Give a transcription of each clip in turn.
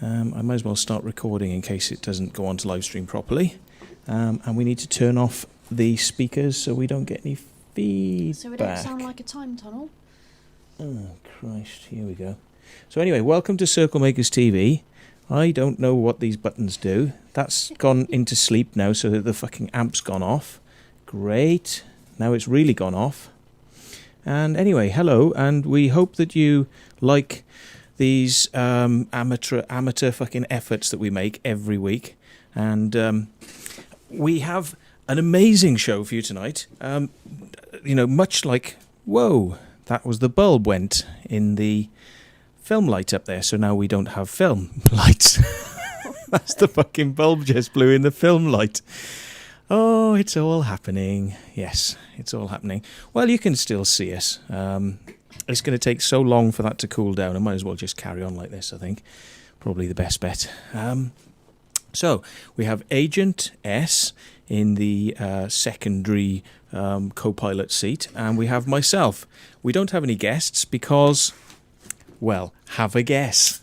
I might as well start recording in case it doesn't go on to live stream properly. And we need to turn off the speakers so we don't get any feedback. So we don't sound like a time tunnel. Oh, Christ. Here we go. So anyway, welcome to CirclemakersTV. I don't know what these buttons do. That's gone into sleep now so that the fucking amp's gone off. Great. Now it's really gone off. And anyway, hello, and we hope that you like these amateur fucking efforts that we make every week. And we have an amazing show for you tonight. You know, much like, whoa, that was the bulb went in the film light up there, so now we don't have film lights. That's the fucking bulb just blew in the film light. Oh, it's all happening. Yes, it's all happening. Well, you can still see us. It's going to take so long for that to cool down. I might as well just carry on like this, I think. Probably the best bet. So, we have AgentS in the secondary co-pilot seat, and we have myself. We don't have any guests because, well, have a guess.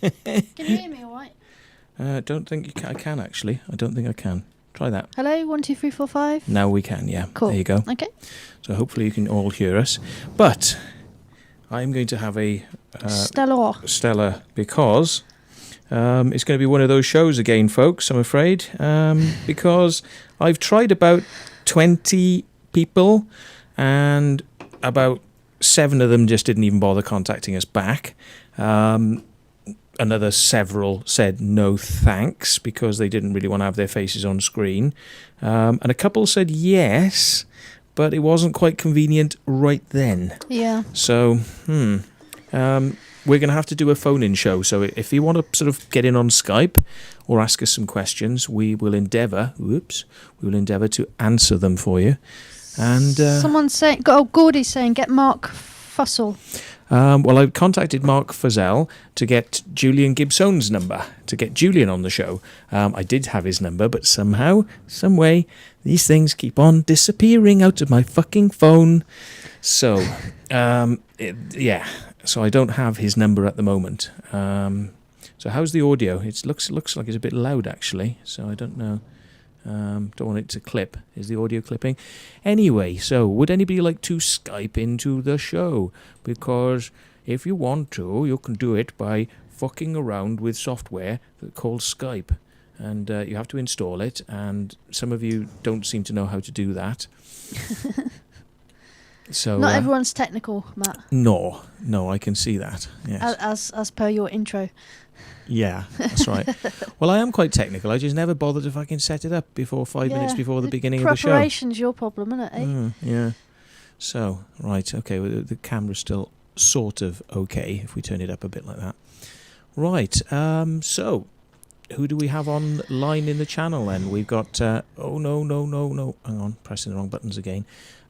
Can you hear me all right? Don't think you can. I can, actually. I don't think I can. Try that. Hello, 1, 2, 3, 4, 5. Now we can, yeah. Cool. There you go. Okay. So hopefully you can all hear us. But I'm going to have a stellar because it's going to be one of those shows again, folks, I'm afraid. Because I've tried about 20 people and about 7 of them just didn't even bother contacting us back. Another several said no thanks because they didn't really want to have their faces on screen. And a couple said yes, but it wasn't quite convenient right then. Yeah. So, we're going to have to do a phone-in show. So if you want to sort of get in on Skype or ask us some questions, we will endeavour to answer them for you. And someone's saying, Gordy's saying, get Mark Fussell. Well, I contacted Mark Fuzzell to get Julian Gibson's number, to get Julian on the show. I did have his number, but somehow, some way, these things keep on disappearing out of my fucking phone. So, yeah, so I don't have his number at the moment. So how's the audio? It looks like it's a bit loud, actually, so I don't know. Don't want it to clip. Is the audio clipping? Anyway, so would anybody like to Skype into the show? Because if you want to, you can do it by fucking around with software called Skype. And you have to install it, and some of you don't seem to know how to do that. So not everyone's technical, Matt. No, I can see that. Yes. As per your intro. Yeah, that's right. Well, I am quite technical. I just never bothered to fucking set it up before 5 minutes before the beginning of the show. Preparation's your problem, isn't it, yeah. So, right, okay, well, the camera's still sort of okay if we turn it up a bit like that. Right, so, who do we have online in the channel then? We've got, oh, no. Hang on, pressing the wrong buttons again.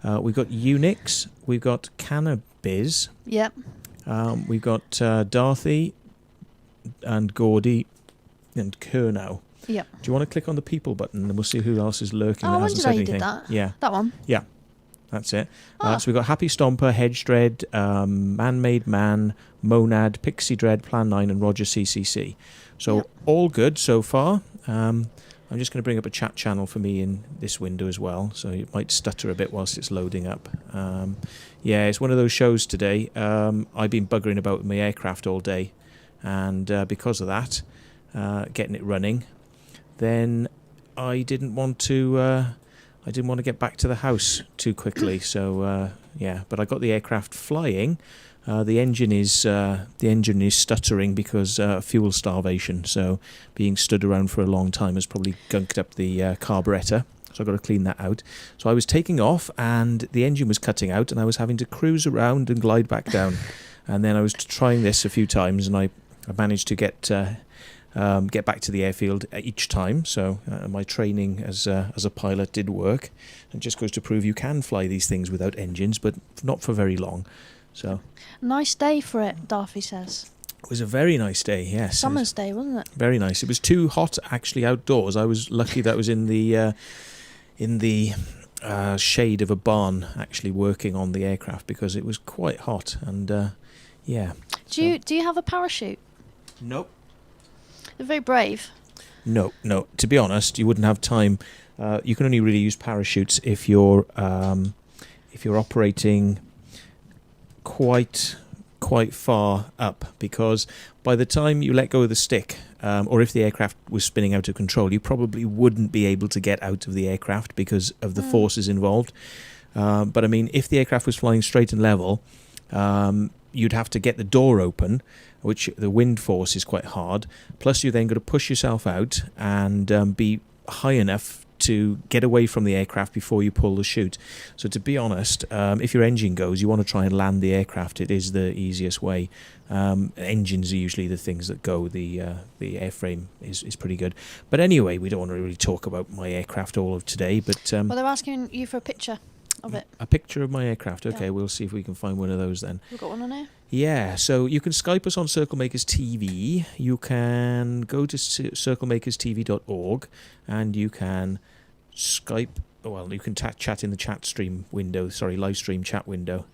We've got Unix, we've got Cannabis. Yep. We've got Darthy and Gordy and Kernow. Yep. Do you want to click on the people button and we'll see who else is lurking that when hasn't did said I anything? did that? Yeah. That one? Yeah. That's it. So we've got Happy Stomper, Hedge Dread, Man-Made Man, Monad, Pixie Dread, Plan 9 and Roger CCC. So all good so far. I'm just going to bring up a chat channel for me in this window as well, so it might stutter a bit whilst it's loading up. Yeah, it's one of those shows today. I've been buggering about with my aircraft all day, and because of that, getting it running, then I didn't want to get back to the house too quickly. So yeah, but I got the aircraft flying. The engine is stuttering because fuel starvation. So being stood around for a long time has probably gunked up the carburetor. So I've got to clean that out. So I was taking off and the engine was cutting out and I was having to cruise around and glide back down. And then I was trying this a few times and I managed to get back to the airfield each time. So my training as a pilot did work. It just goes to prove you can fly these things without engines, but not for very long. So nice day for it, Darthy says. It was a very nice day, yes. Summer's day, wasn't it? Very nice. It was too hot actually outdoors. I was lucky that I was in the shade of a barn actually working on the aircraft because it was quite hot and yeah. Do you have a parachute? Nope. They're very brave. No. To be honest, you wouldn't have time. You can only really use parachutes if you're operating quite far up, because by the time you let go of the stick, or if the aircraft was spinning out of control, you probably wouldn't be able to get out of the aircraft because of the forces involved. But I mean, if the aircraft was flying straight and level, you'd have to get the door open, which the wind force is quite hard. Plus, you then got to push yourself out and be high enough to get away from the aircraft before you pull the chute. So to be honest, if your engine goes, you want to try and land the aircraft. It is the easiest way. Engines are usually the things that go. The airframe is pretty good. But anyway, we don't want to really talk about my aircraft all of today. But Well, they're asking you for a picture of it. A picture of my aircraft. Okay, Yeah. we'll see if we can find one of those then. We've got one on here. Yeah, so you can Skype us on CirclemakersTV. You can go to CirclemakersTV.org and you can Skype. Well, you can chat in the chat stream window. Sorry, live stream chat window.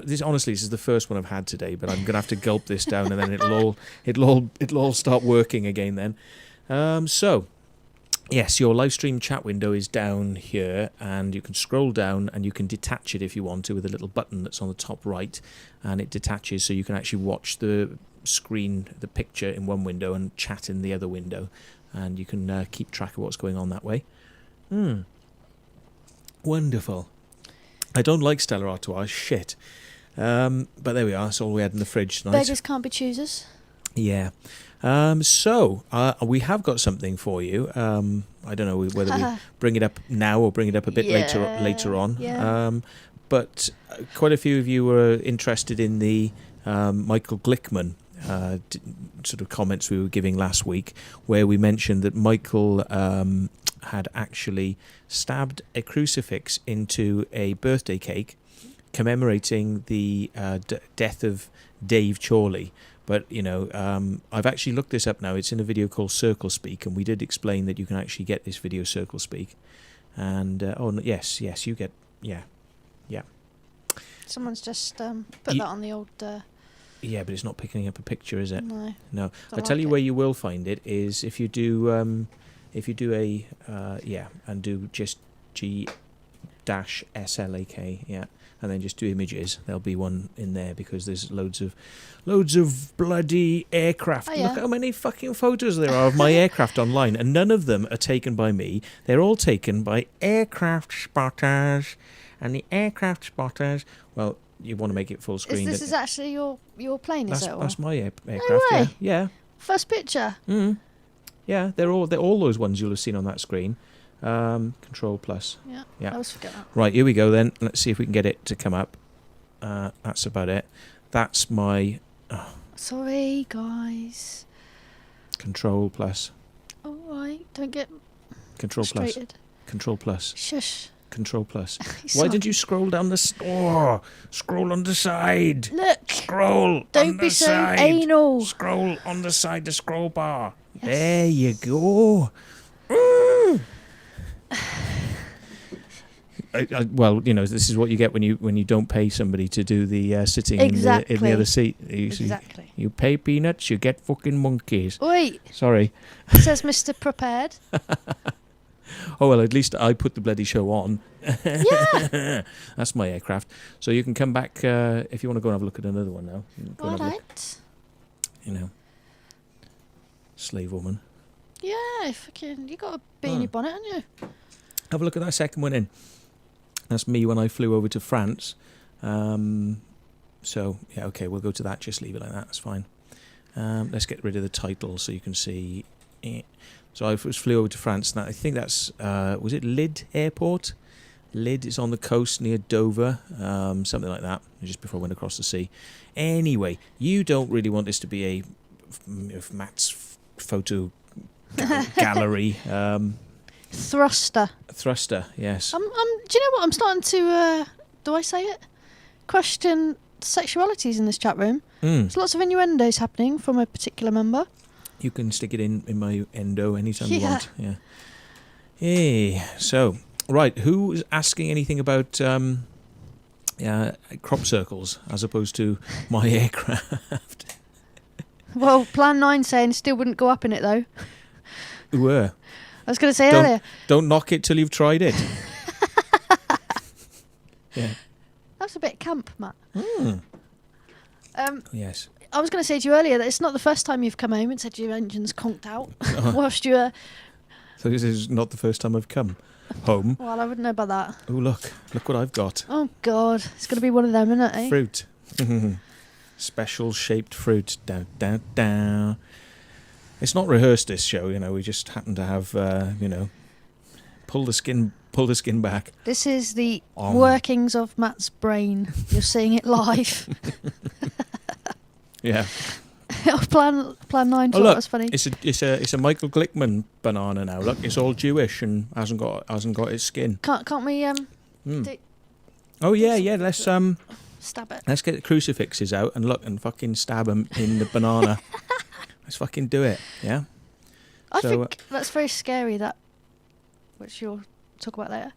This is the first one I've had today, but I'm gonna have to gulp this down, and then it'll all start working again. Then, so yes, your live stream chat window is down here, and you can scroll down and you can detach it if you want to with a little button that's on the top right, and it detaches so you can actually watch the screen, the picture in one window, and chat in the other window, and you can keep track of what's going on that way. Wonderful. I don't like Stella Artois, shit. But there we are, that's all we had in the fridge tonight. Beggars can't be choosers. Yeah. So we have got something for you. I don't know whether we bring it up now or bring it up a bit later on. Yeah. But quite a few of you were interested in the Michael Glickman sort of comments we were giving last week, where we mentioned that Michael had actually stabbed a crucifix into a birthday cake commemorating the death of Dave Chorley. But, you know, I've actually looked this up now. It's in a video called Circle Speak, and we did explain that you can actually get this video Circle Speak. And, yes, you get, yeah. Someone's just put that on the old... Yeah, but it's not picking up a picture, is it? No. I tell you where you will find it is if you do and do just G-SLAK, yeah, and then just do images. There'll be one in there because there's loads of bloody aircraft. Oh, yeah. Look how many fucking photos there are of my aircraft online, and none of them are taken by me. They're all taken by aircraft spotters, and the aircraft spotters. Well, you want to make it full screen. This is actually your plane, is it? That's my aircraft. No way. Yeah. First picture. Yeah, they're all those ones you'll have seen on that screen. Control plus. Yeah. I always forget that. Right, here we go then. Let's see if we can get it to come up. That's about it. That's my Sorry, guys. Control plus. All right, don't get Control frustrated. plus. Control plus. Shush. Control plus. Sorry. Why did you scroll down the scroll on the side? Look. Scroll. Don't on be the so side. anal. Scroll on the side, the scroll bar. Yes. There you go. Well, you know, this is what you get when you don't pay somebody to do the sitting in the other seat. Exactly. You pay peanuts, you get fucking monkeys. Wait. Sorry. Says Mr. Prepared. Oh, well, at least I put the bloody show on. Yeah. That's my aircraft. So you can come back if you want to go and have a look at another one now. Go and have a look. Alright. You know, slave woman. Yeah, fucking, you got a bee in your bonnet, haven't you? Have a look at that second one in. That's me when I flew over to France. So, yeah, okay, we'll go to that. Just leave it like that. That's fine. Let's get rid of the title so you can see. So I flew over to France. And I think that's, was it Lid Airport? Lid is on the coast near Dover, something like that, just before I went across the sea. Anyway, you don't really want this to be a Matt's photo gallery. Thruster. Thruster, yes. Do you know what? I'm starting to, do I say it? Question sexualities in this chat room. There's lots of innuendos happening from a particular member. You can stick it in my endo anytime you want. Yeah. Hey, so, right, who's asking anything about crop circles as opposed to my aircraft? Well, Plan 9 saying still wouldn't go up in it, though. I was going to say earlier. Don't knock it till you've tried it. Yeah. That's a bit camp, Matt. Yes. I was going to say to you earlier that it's not the first time you've come home and said your engine's conked out whilst you were... So this is not the first time I've come home. Well, I wouldn't know about that. Oh, look what I've got. Oh, God. It's going to be one of them, isn't it, eh? Fruit. Special shaped fruit. Down, down, down. It's not rehearsed, this show, we just happen to have, pull the skin back. This is the workings of Matt's brain. You're seeing it live. Yeah. Plan 9 thought look, that was funny. It's a Michael Glickman banana now. Look, it's all Jewish and hasn't got its skin. Can't we Oh yeah. Let's stab it. Let's get the crucifixes out and look and fucking stab them in the banana. Let's fucking do it. Yeah. I think that's very scary. Which you'll talk about later.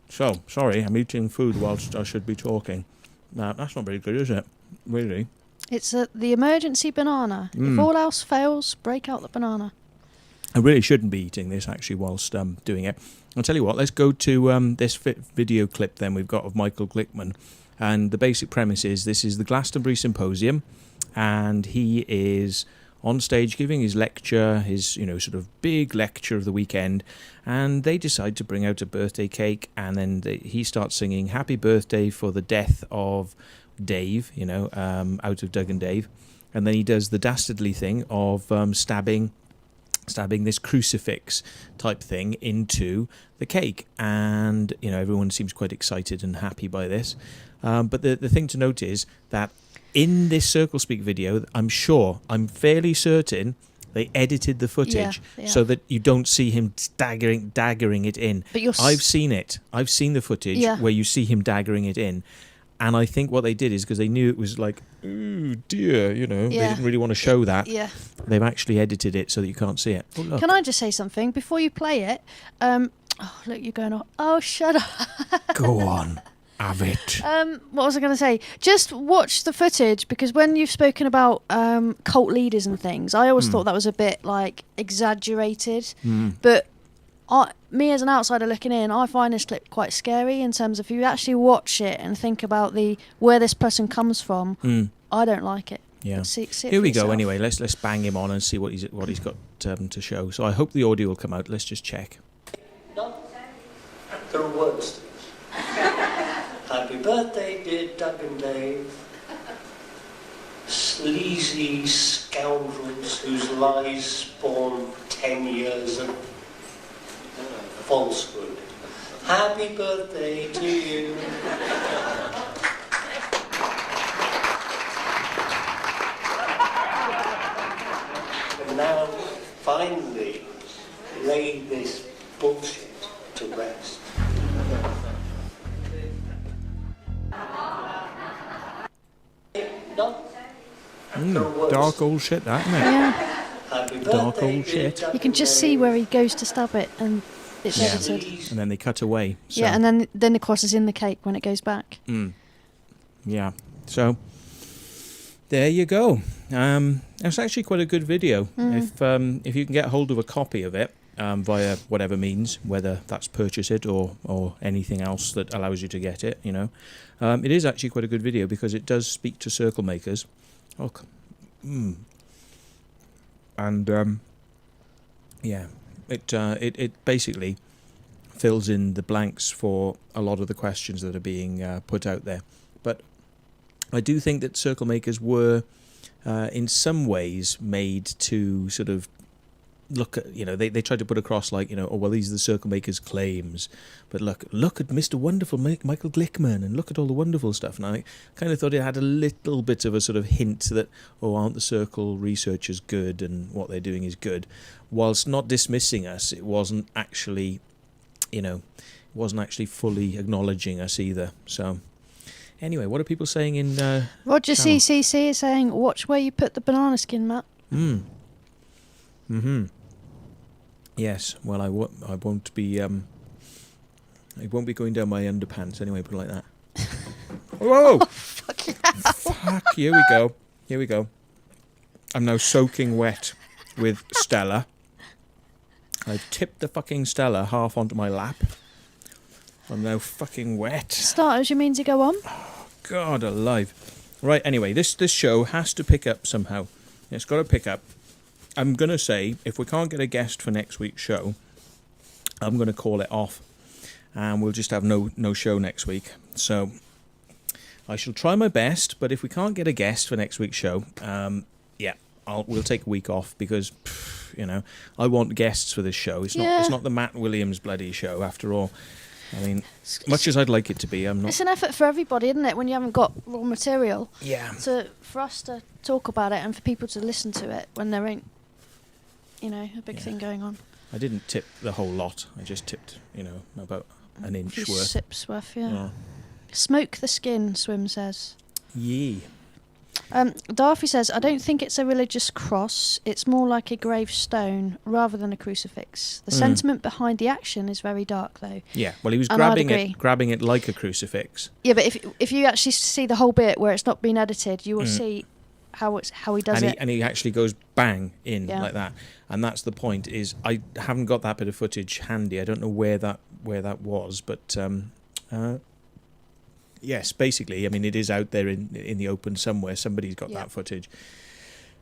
So sorry, I'm eating food whilst I should be talking. No, that's not very good, is it? Really? It's the emergency banana. If all else fails, break out the banana. I really shouldn't be eating this actually whilst doing it. I'll tell you what, let's go to this video clip then we've got of Michael Glickman. And the basic premise is this is the Glastonbury Symposium, and he is on stage giving his lecture, his sort of big lecture of the weekend, and they decide to bring out a birthday cake, and then he starts singing Happy Birthday for the death of Dave, out of Doug and Dave, and then he does the dastardly thing of stabbing this crucifix type thing into the cake, and everyone seems quite excited and happy by this, but the thing to note is that in this Circle Speak video, I'm fairly certain they edited the footage so that you don't see him daggering it in. But I've seen it. I've seen the footage where you see him daggering it in. And I think what they did is because they knew it was like, ooh, dear, they didn't really want to show that. Yeah. They've actually edited it so that you can't see it. Oh, look. Can I just say something? Before you play it, look, you're going off. Oh, shut up. Go on. Have it. What was I going to say? Just watch the footage, because when you've spoken about cult leaders and things, I always thought that was a bit like exaggerated. But me as an outsider looking in, I find this clip quite scary in terms of if you actually watch it and think about where this person comes from. I don't like it. Yeah. See Here we go. Anyway, let's bang him on and see what he's got to show. So I hope the audio will come out. Let's just check. No, there are words to this. Happy birthday, dear Doug and Dave. Sleazy scoundrels whose lies spawn 10 years of falsehood. Happy birthday to you. And now, finally, lay this bullshit to rest. Dark old shit, that, isn't it? Yeah. Dark old shit. You can just see where he goes to stab it, and it's edited. And then they cut away. So. Yeah, and then of course it's in the cake when it goes back. Yeah. So there you go. It's actually quite a good video. If you can get hold of a copy of it via whatever means, whether that's purchase it or anything else that allows you to get it, it is actually quite a good video because it does speak to circle makers. And yeah, it basically fills in the blanks for a lot of the questions that are being put out there. But I do think that circle makers were in some ways made to sort of look at, they tried to put across like, oh, well, these are the circle makers' claims, but look at Mr. Wonderful Michael Glickman, and look at all the wonderful stuff. And I kind of thought it had a little bit of a sort of hint that, aren't the circle researchers good and what they're doing is good, whilst not dismissing us. It wasn't actually, fully acknowledging us either. So anyway, what are people saying in Roger channel? CCC is saying, watch where you put the banana skin, Matt. Yes, well, I won't be going down my underpants anyway, put it like that. Whoa! Oh, fuck. Fuck, here we go. I'm now soaking wet with Stella. I've tipped the fucking Stella half onto my lap. I'm now fucking wet. Starters, you mean to go on? God alive. Right, anyway, this show has to pick up somehow. It's got to pick up. I'm going to say, if we can't get a guest for next week's show, I'm going to call it off. And we'll just have no show next week. So I shall try my best, but if we can't get a guest for next week's show, we'll take a week off because, I want guests for this show. It's not the Matt Williams bloody show after all. I mean, much as I'd like it to be, I'm not. It's an effort for everybody, isn't it? When you haven't got raw material. Yeah. For us to talk about it and for people to listen to it when there ain't, a big thing going on. I didn't tip the whole lot. I just tipped, about an inch worth. Sips worth, yeah. Smoke the skin, Swim says. Yee. Darby says, I don't think it's a religious cross. It's more like a gravestone rather than a crucifix. The sentiment behind the action is very dark, though. Yeah, well, he was And grabbing it like a crucifix. Yeah, but if you actually see the whole bit where it's not been edited, you will see how he does it. And he actually goes bang in like that. And that's the point. Is I haven't got that bit of footage handy. I don't know where that was, but yes, basically, I mean, it is out there in the open somewhere. Somebody's got that footage.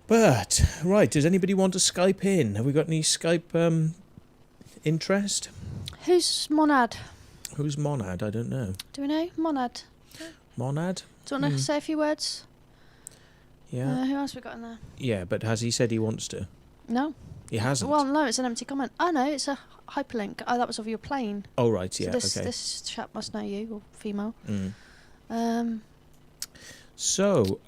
But, right, does anybody want to Skype in? Have we got any Skype interest? Who's Monad? Who's Monad? I don't know. Do we know? Monad. Monad? Do you want to say a few words? Yeah. Who else have we got in there? Yeah, but has he said he wants to? No. He hasn't? Well, no, it's an empty comment. Oh, no, it's a hyperlink. Oh, that was of your plane. Oh, right, yeah, so okay. This chap must know you, or female. So,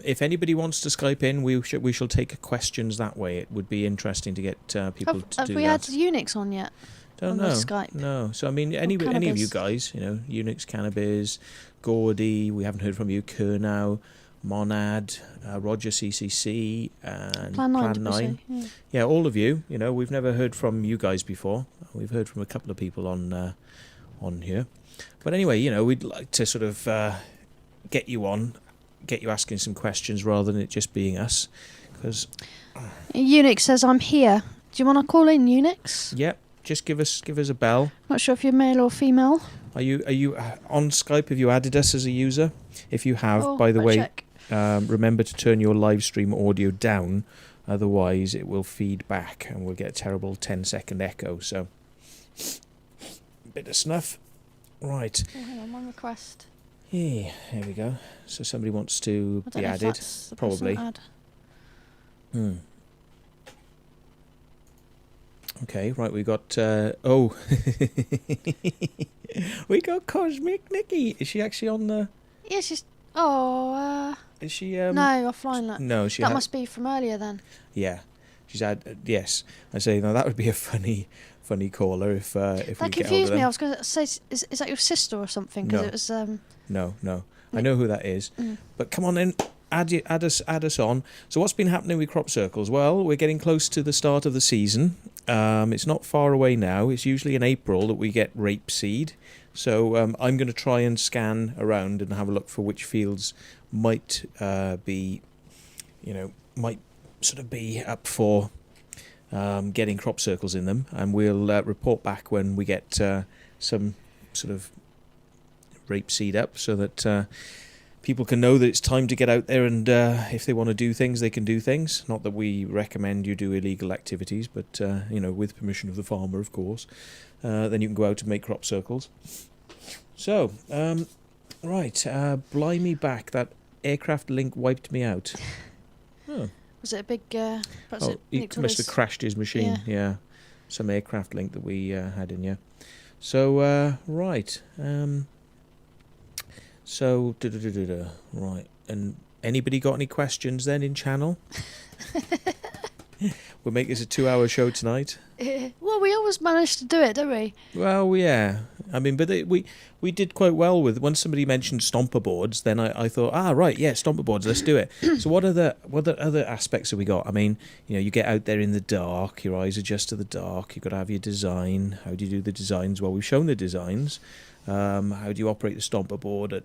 if anybody wants to Skype in, we shall take questions that way. It would be interesting to get people to do that. Have we had Unix on yet? Don't know. Skype? No. So, I mean, any of you guys, Unix, Cannabis, Gordy, we haven't heard from you, Kernow, Monad, Roger CCC, and Plan 9. Yeah, all of you. We've never heard from you guys before. We've heard from a couple of people on here. But anyway, we'd like to sort of get you asking some questions rather than it just being us. Because Unix says, I'm here. Do you want to call in, Unix? Yep, just give us a bell. Not sure if you're male or female. Are you on Skype? Have you added us as a user? If you have, by the way, remember to turn your live stream audio down. Otherwise, it will feed back and we'll get a terrible 10-second echo. So, bit of snuff. Right. Oh, hang on, one request. Yeah, here we go. So somebody wants to be added, probably. Okay, right. We got. We got Cosmic Nikki. Is she actually on the? Yeah, she's. Is she? No, offline. No, she. That must be from earlier then. Yeah, she's had. Yes, I say now that would be a funny caller if we that get hold of confused me. them. I was going to say, is that your sister or something? Because it was. No. I know who that is. But come on then, add us on. So what's been happening with crop circles? Well, we're getting close to the start of the season. It's not far away now. It's usually in April that we get rapeseed. So I'm going to try and scan around and have a look for which fields might be up for getting crop circles in them, and we'll report back when we get some sort of rapeseed up, so that people can know that it's time to get out there, and if they want to do things, they can do things. Not that we recommend you do illegal activities, but with permission of the farmer, of course. Then you can go out and make crop circles. So, right, blimey back, that aircraft link wiped me out. Oh. Was it a big... he must have crashed his machine, yeah. Some aircraft link that we had in, yeah. So, right. Right. And anybody got any questions then in channel? We'll make this a 2-hour show tonight. Well, we always manage to do it, don't we? Well, yeah. I mean, but we did quite well with... Once somebody mentioned stomper boards, then I thought, right, yeah, stomper boards, let's do it. So what other aspects have we got? I mean, you get out there in the dark, your eyes adjust to the dark, you've got to have your design. How do you do the designs? Well, we've shown the designs. How do you operate the stomper board?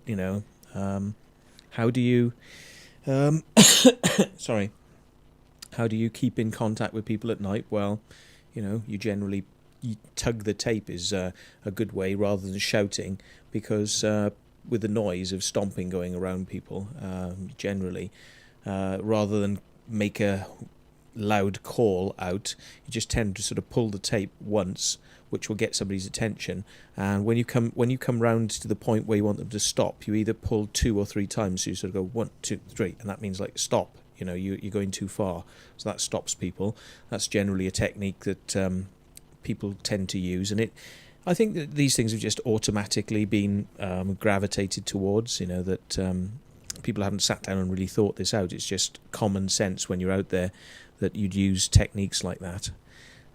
How do you... sorry. How do you keep in contact with people at night? Well, you generally tug the tape is a good way rather than shouting, because with the noise of stomping going around people, generally, rather than make a loud call out, you just tend to sort of pull the tape once, which will get somebody's attention. And when you come round to the point where you want them to stop, you either pull 2 or 3 times. So you sort of go 1, 2, 3, and that means like stop. You're going too far, so that stops people. That's generally a technique that people tend to use, and I think that these things have just automatically been gravitated towards. That people haven't sat down and really thought this out. It's just common sense when you're out there that you'd use techniques like that.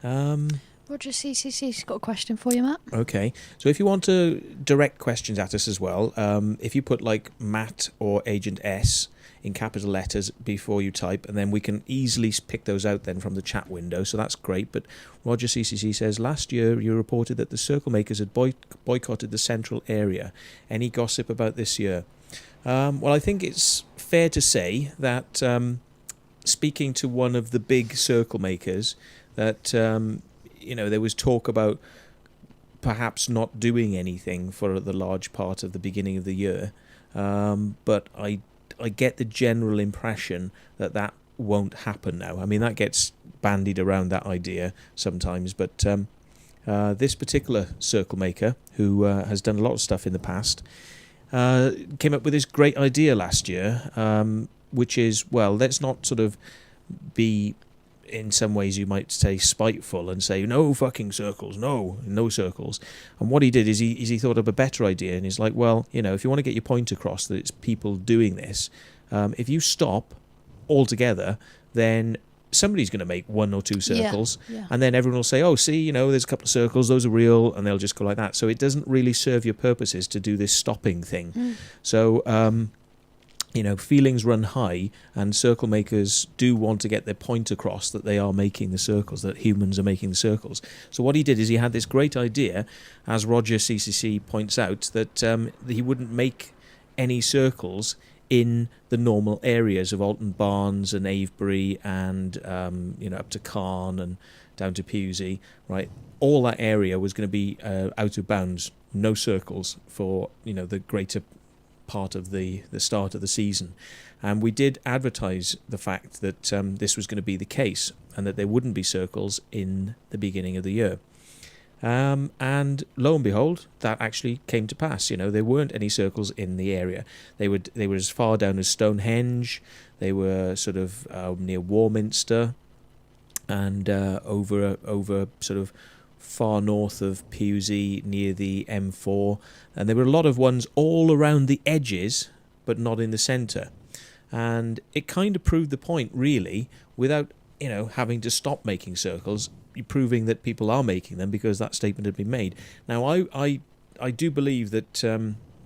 Roger CCC's got a question for you, Matt. Okay, so if you want to direct questions at us as well, if you put like Matt or AgentS in capital letters before you type, and then we can easily pick those out then from the chat window, so that's great. But Roger CCC says, last year you reported that the circle makers had boycotted the central area. Any gossip about this year? Well, I think it's fair to say that speaking to one of the big circle makers, that there was talk about perhaps not doing anything for the large part of the beginning of the year, but I get the general impression that won't happen now. I mean, that gets bandied around, that idea, sometimes, but this particular circle maker, who has done a lot of stuff in the past, came up with this great idea last year, which is, well, let's not sort of be, in some ways you might say, spiteful and say no fucking circles, no circles. And what he did is he thought of a better idea, and he's like, well, if you want to get your point across that it's people doing this, if you stop altogether, then somebody's going to make 1 or 2 circles, and then everyone will say, oh, see, there's a couple of circles, those are real, and they'll just go like that. So it doesn't really serve your purposes to do this stopping thing. So feelings run high, and circle makers do want to get their point across that they are making the circles, that humans are making the circles. So what he did is he had this great idea, as Roger CCC points out, that he wouldn't make any circles in the normal areas of Alton Barnes and Avebury and up to Cairn and down to Pewsey, right? All that area was going to be out of bounds, no circles for the greater part of the start of the season. And we did advertise the fact that this was going to be the case, and that there wouldn't be circles in the beginning of the year. And lo and behold, that actually came to pass. There weren't any circles in the area. They were as far down as Stonehenge. They were sort of near Warminster, and over sort of far north of Pewsey near the M4, and there were a lot of ones all around the edges but not in the centre. And it kind of proved the point, really, without having to stop making circles, proving that people are making them because that statement had been made. Now I do believe that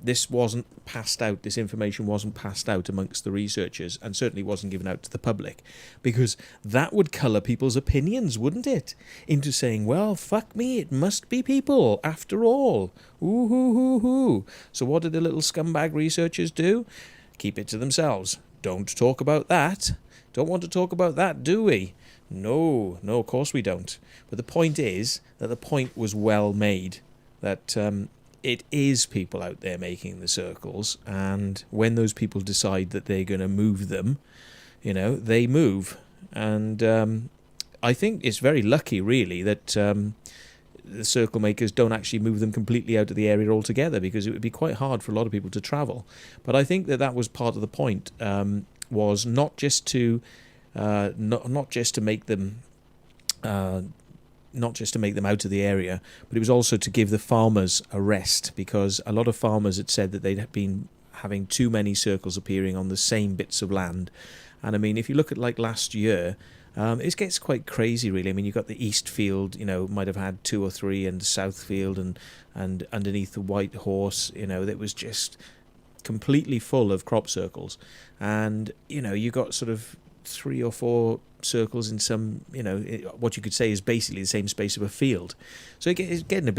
this wasn't passed out, this information wasn't passed out amongst the researchers, and certainly wasn't given out to the public, because that would colour people's opinions, wouldn't it? Into saying, well, fuck me, it must be people, after all. Ooh, hoo, hoo, hoo. So what did the little scumbag researchers do? Keep it to themselves. Don't talk about that. Don't want to talk about that, do we? No, of course we don't. But the point is that the point was well made, that it is people out there making the circles, and when those people decide that they're going to move them, they move. And I think it's very lucky, really, that the circle makers don't actually move them completely out of the area altogether, because it would be quite hard for a lot of people to travel. But I think that was part of the point, was not just to make them out of the area, but it was also to give the farmers a rest, because a lot of farmers had said that they'd been having too many circles appearing on the same bits of land. And I mean, if you look at like last year, it gets quite crazy, really. I mean, you've got the East Field, might have had 2 or 3, and South Field, and underneath the White Horse, that was just completely full of crop circles. And you got sort of 3 or 4 circles in some, what you could say is basically the same space of a field. So it's getting a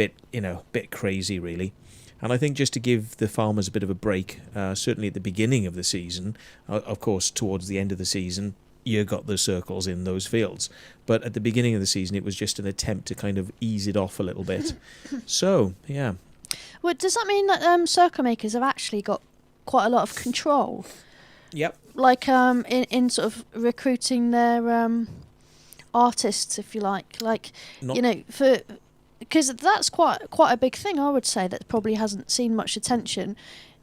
bit crazy, really. And I think just to give the farmers a bit of a break, certainly at the beginning of the season, of course towards the end of the season, you got the circles in those fields. But at the beginning of the season, it was just an attempt to kind of ease it off a little bit. So, yeah. Well, does that mean that circle makers have actually got quite a lot of control? Yep. Like in sort of recruiting their artists, if you like, because that's quite a big thing, I would say, that probably hasn't seen much attention.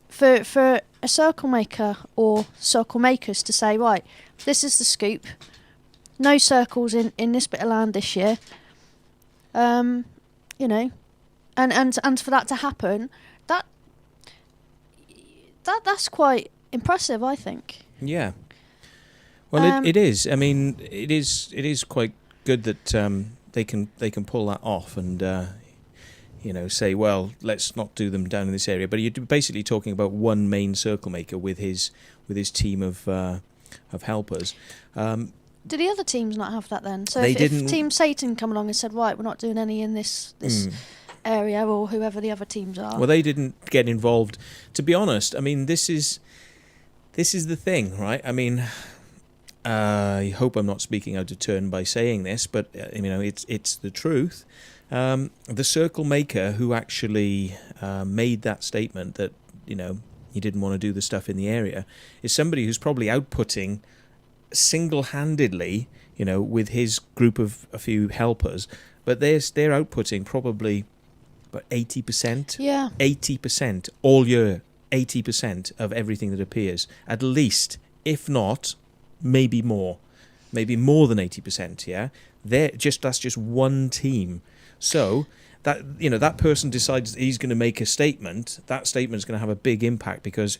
For a circle maker or circle makers to say, right, this is the scoop, no circles in this bit of land this year, and for that to happen, that's quite impressive, I think. Yeah. Well, it is. I mean, it is quite good that they can pull that off and say, well, let's not do them down in this area. But you're basically talking about one main circle maker with his team of helpers. Do the other teams not have that then? So They if didn't- Team Satan come along and said, right, we're not doing any in this area, or whoever the other teams are. Well, they didn't get involved. To be honest, I mean, this is the thing, right? I mean, I hope I'm not speaking out of turn by saying this, but it's the truth. The circle maker who actually made that statement that he didn't want to do the stuff in the area is somebody who's probably outputting single-handedly, with his group of a few helpers, but they're outputting probably about 80%. Yeah. 80% all year. 80% of everything that appears, at least, if not, maybe more than 80%. Yeah, that's just one team. So that person decides that he's going to make a statement. That statement is going to have a big impact because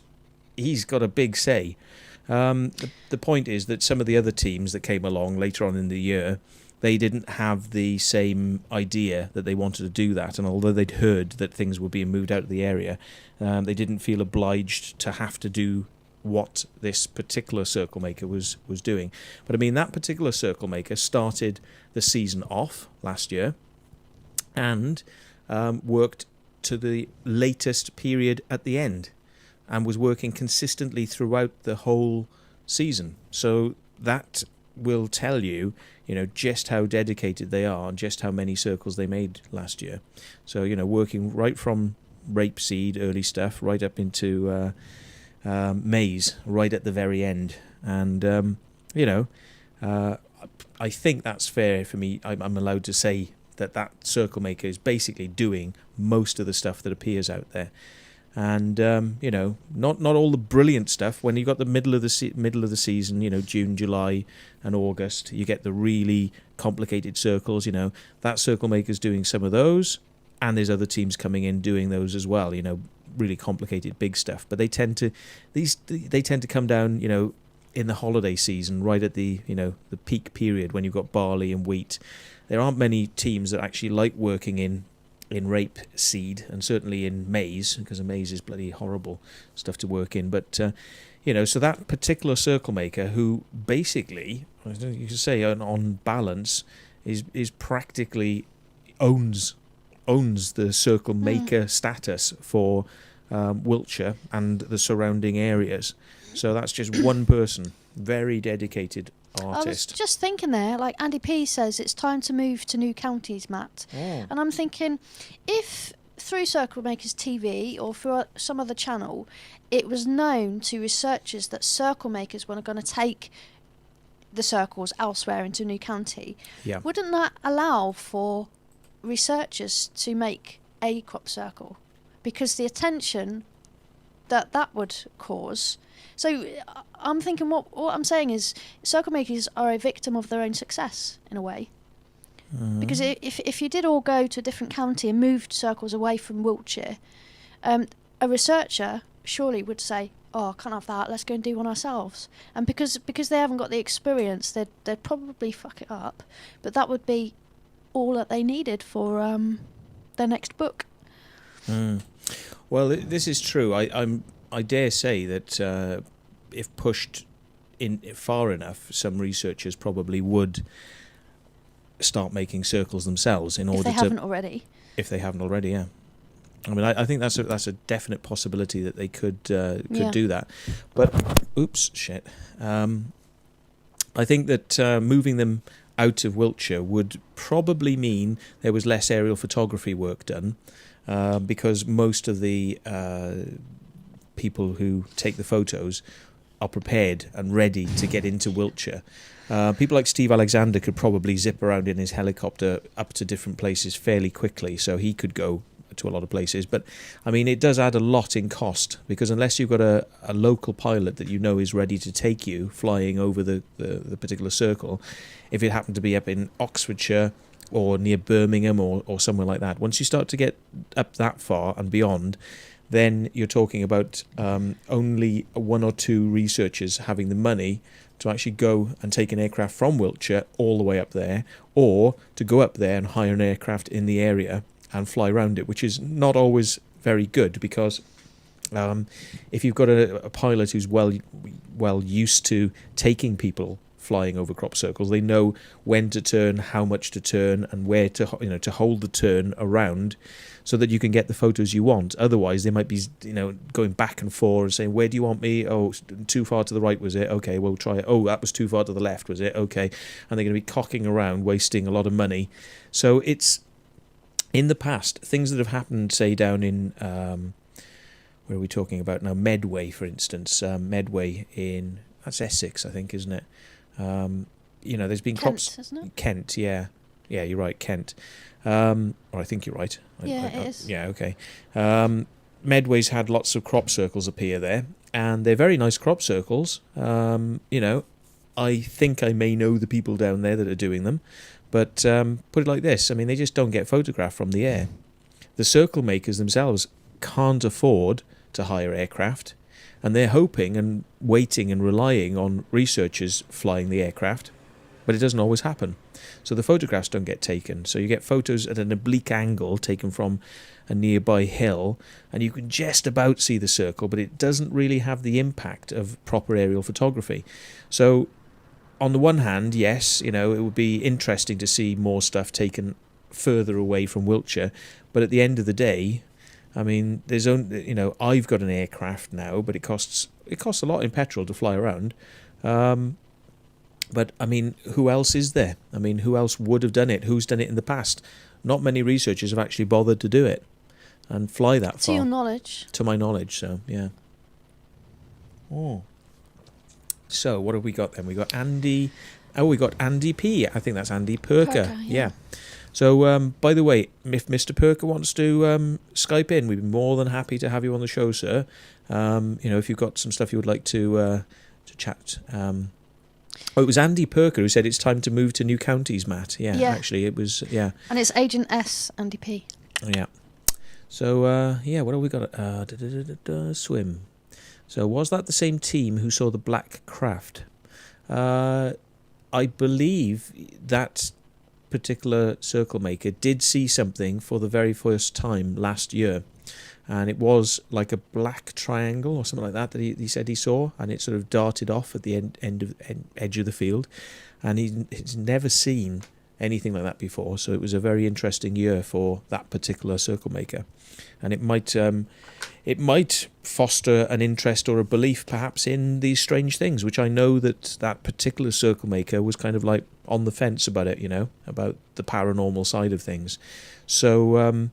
he's got a big say. The point is that some of the other teams that came along later on in the year, they didn't have the same idea that they wanted to do that, and although they'd heard that things were being moved out of the area, they didn't feel obliged to have to do what this particular circle maker was doing. But I mean, that particular circle maker started the season off last year and worked to the latest period at the end and was working consistently throughout the whole season. So that will tell you, just how dedicated they are and just how many circles they made last year. So, working right from rapeseed, early stuff, right up into maize, right at the very end. And, I think that's fair for me. I'm allowed to say that circle maker is basically doing most of the stuff that appears out there. And not all the brilliant stuff. When you got the middle of the season, June, July, and August, you get the really complicated circles. That circle maker's doing some of those, and there's other teams coming in doing those as well. Really complicated big stuff. But they tend to come down, in the holiday season, right at the the peak period when you've got barley and wheat. There aren't many teams that actually like working in rape seed, and certainly in maize, because maize is bloody horrible stuff to work in. But so that particular circle maker, who basically, you could say on balance, is practically owns the circle maker status for Wiltshire and the surrounding areas. So that's just one person, very dedicated artist. I was just thinking there, like Andy P says, it's time to move to new counties, Matt. Oh. And I'm thinking, if through CircleMakersTV or through some other channel, it was known to researchers that circle makers were going to take the circles elsewhere into a new county, wouldn't that allow for researchers to make a crop circle? Because the attention that would cause. So I'm thinking what I'm saying is circle makers are a victim of their own success in a way. Because if you did all go to a different county and moved circles away from Wiltshire, a researcher surely would say, oh, I can't have that, let's go and do one ourselves. And because they haven't got the experience, they'd probably fuck it up. But that would be all that they needed for their next book. Well, this is true. I dare say that if pushed in far enough, some researchers probably would start making circles themselves in order to. If they haven't already. If they haven't already, yeah. I mean, I think that's a definite possibility that they could do that. But oops, shit. I think that moving them out of Wiltshire would probably mean there was less aerial photography work done, because most of the people who take the photos are prepared and ready to get into Wiltshire. People like Steve Alexander could probably zip around in his helicopter up to different places fairly quickly, so he could go to a lot of places. But I mean, it does add a lot in cost, because unless you've got a local pilot that you know is ready to take you flying over the particular circle, if it happened to be up in Oxfordshire or near Birmingham or somewhere like that, once you start to get up that far and beyond, then you're talking about only one or two researchers having the money to actually go and take an aircraft from Wiltshire all the way up there, or to go up there and hire an aircraft in the area and fly around it, which is not always very good, because if you've got a pilot who's well used to taking people flying over crop circles, they know when to turn, how much to turn, and where to to hold the turn around, so that you can get the photos you want. Otherwise, they might be going back and forth and saying, "Where do you want me? Oh, too far to the right, was it? Okay, we'll try it. Oh, that was too far to the left, was it? Okay." And they're going to be cocking around, wasting a lot of money. So it's, in the past, things that have happened, say down in where are we talking about now? Medway, for instance. Medway in, that's Essex, I think, isn't it? There's been Kent, isn't it? Kent, yeah, you're right, Kent. Or I think you're right. Yeah, it is. Yeah, okay. Medway's had lots of crop circles appear there, and they're very nice crop circles. I think I may know the people down there that are doing them, but put it like this: I mean, they just don't get photographed from the air. The circle makers themselves can't afford to hire aircraft, and they're hoping and waiting and relying on researchers flying the aircraft, but it doesn't always happen. So the photographs don't get taken. So you get photos at an oblique angle taken from a nearby hill, and you can just about see the circle, but it doesn't really have the impact of proper aerial photography. So on the one hand, yes, it would be interesting to see more stuff taken further away from Wiltshire, but at the end of the day, I mean, there's only, I've got an aircraft now, but it costs a lot in petrol to fly around. But I mean, who else is there? I mean, who else would have done it? Who's done it in the past? Not many researchers have actually bothered to do it and fly that far. To your knowledge. To my knowledge, so yeah. Oh. So what have we got then? We got Andy. Oh, we got Andy P. I think that's Andy Perker. Yeah. So, by the way, if Mr. Perker wants to Skype in, we'd be more than happy to have you on the show, sir. If you've got some stuff you would like to chat. It was Andy Perker who said it's time to move to new counties, Matt. Yeah. Actually, it was, yeah. And it's AgentS, Andy P. Yeah. So, what have we got? Swim. So, was that the same team who saw the black craft? I believe that particular circle maker did see something for the very first time last year, and it was like a black triangle or something like that he said he saw, and it sort of darted off at the edge of the field, and he's never seen anything like that before. So it was a very interesting year for that particular circle maker, and it might foster an interest or a belief perhaps in these strange things, which I know that particular circle maker was kind of like on the fence about it, about the paranormal side of things. So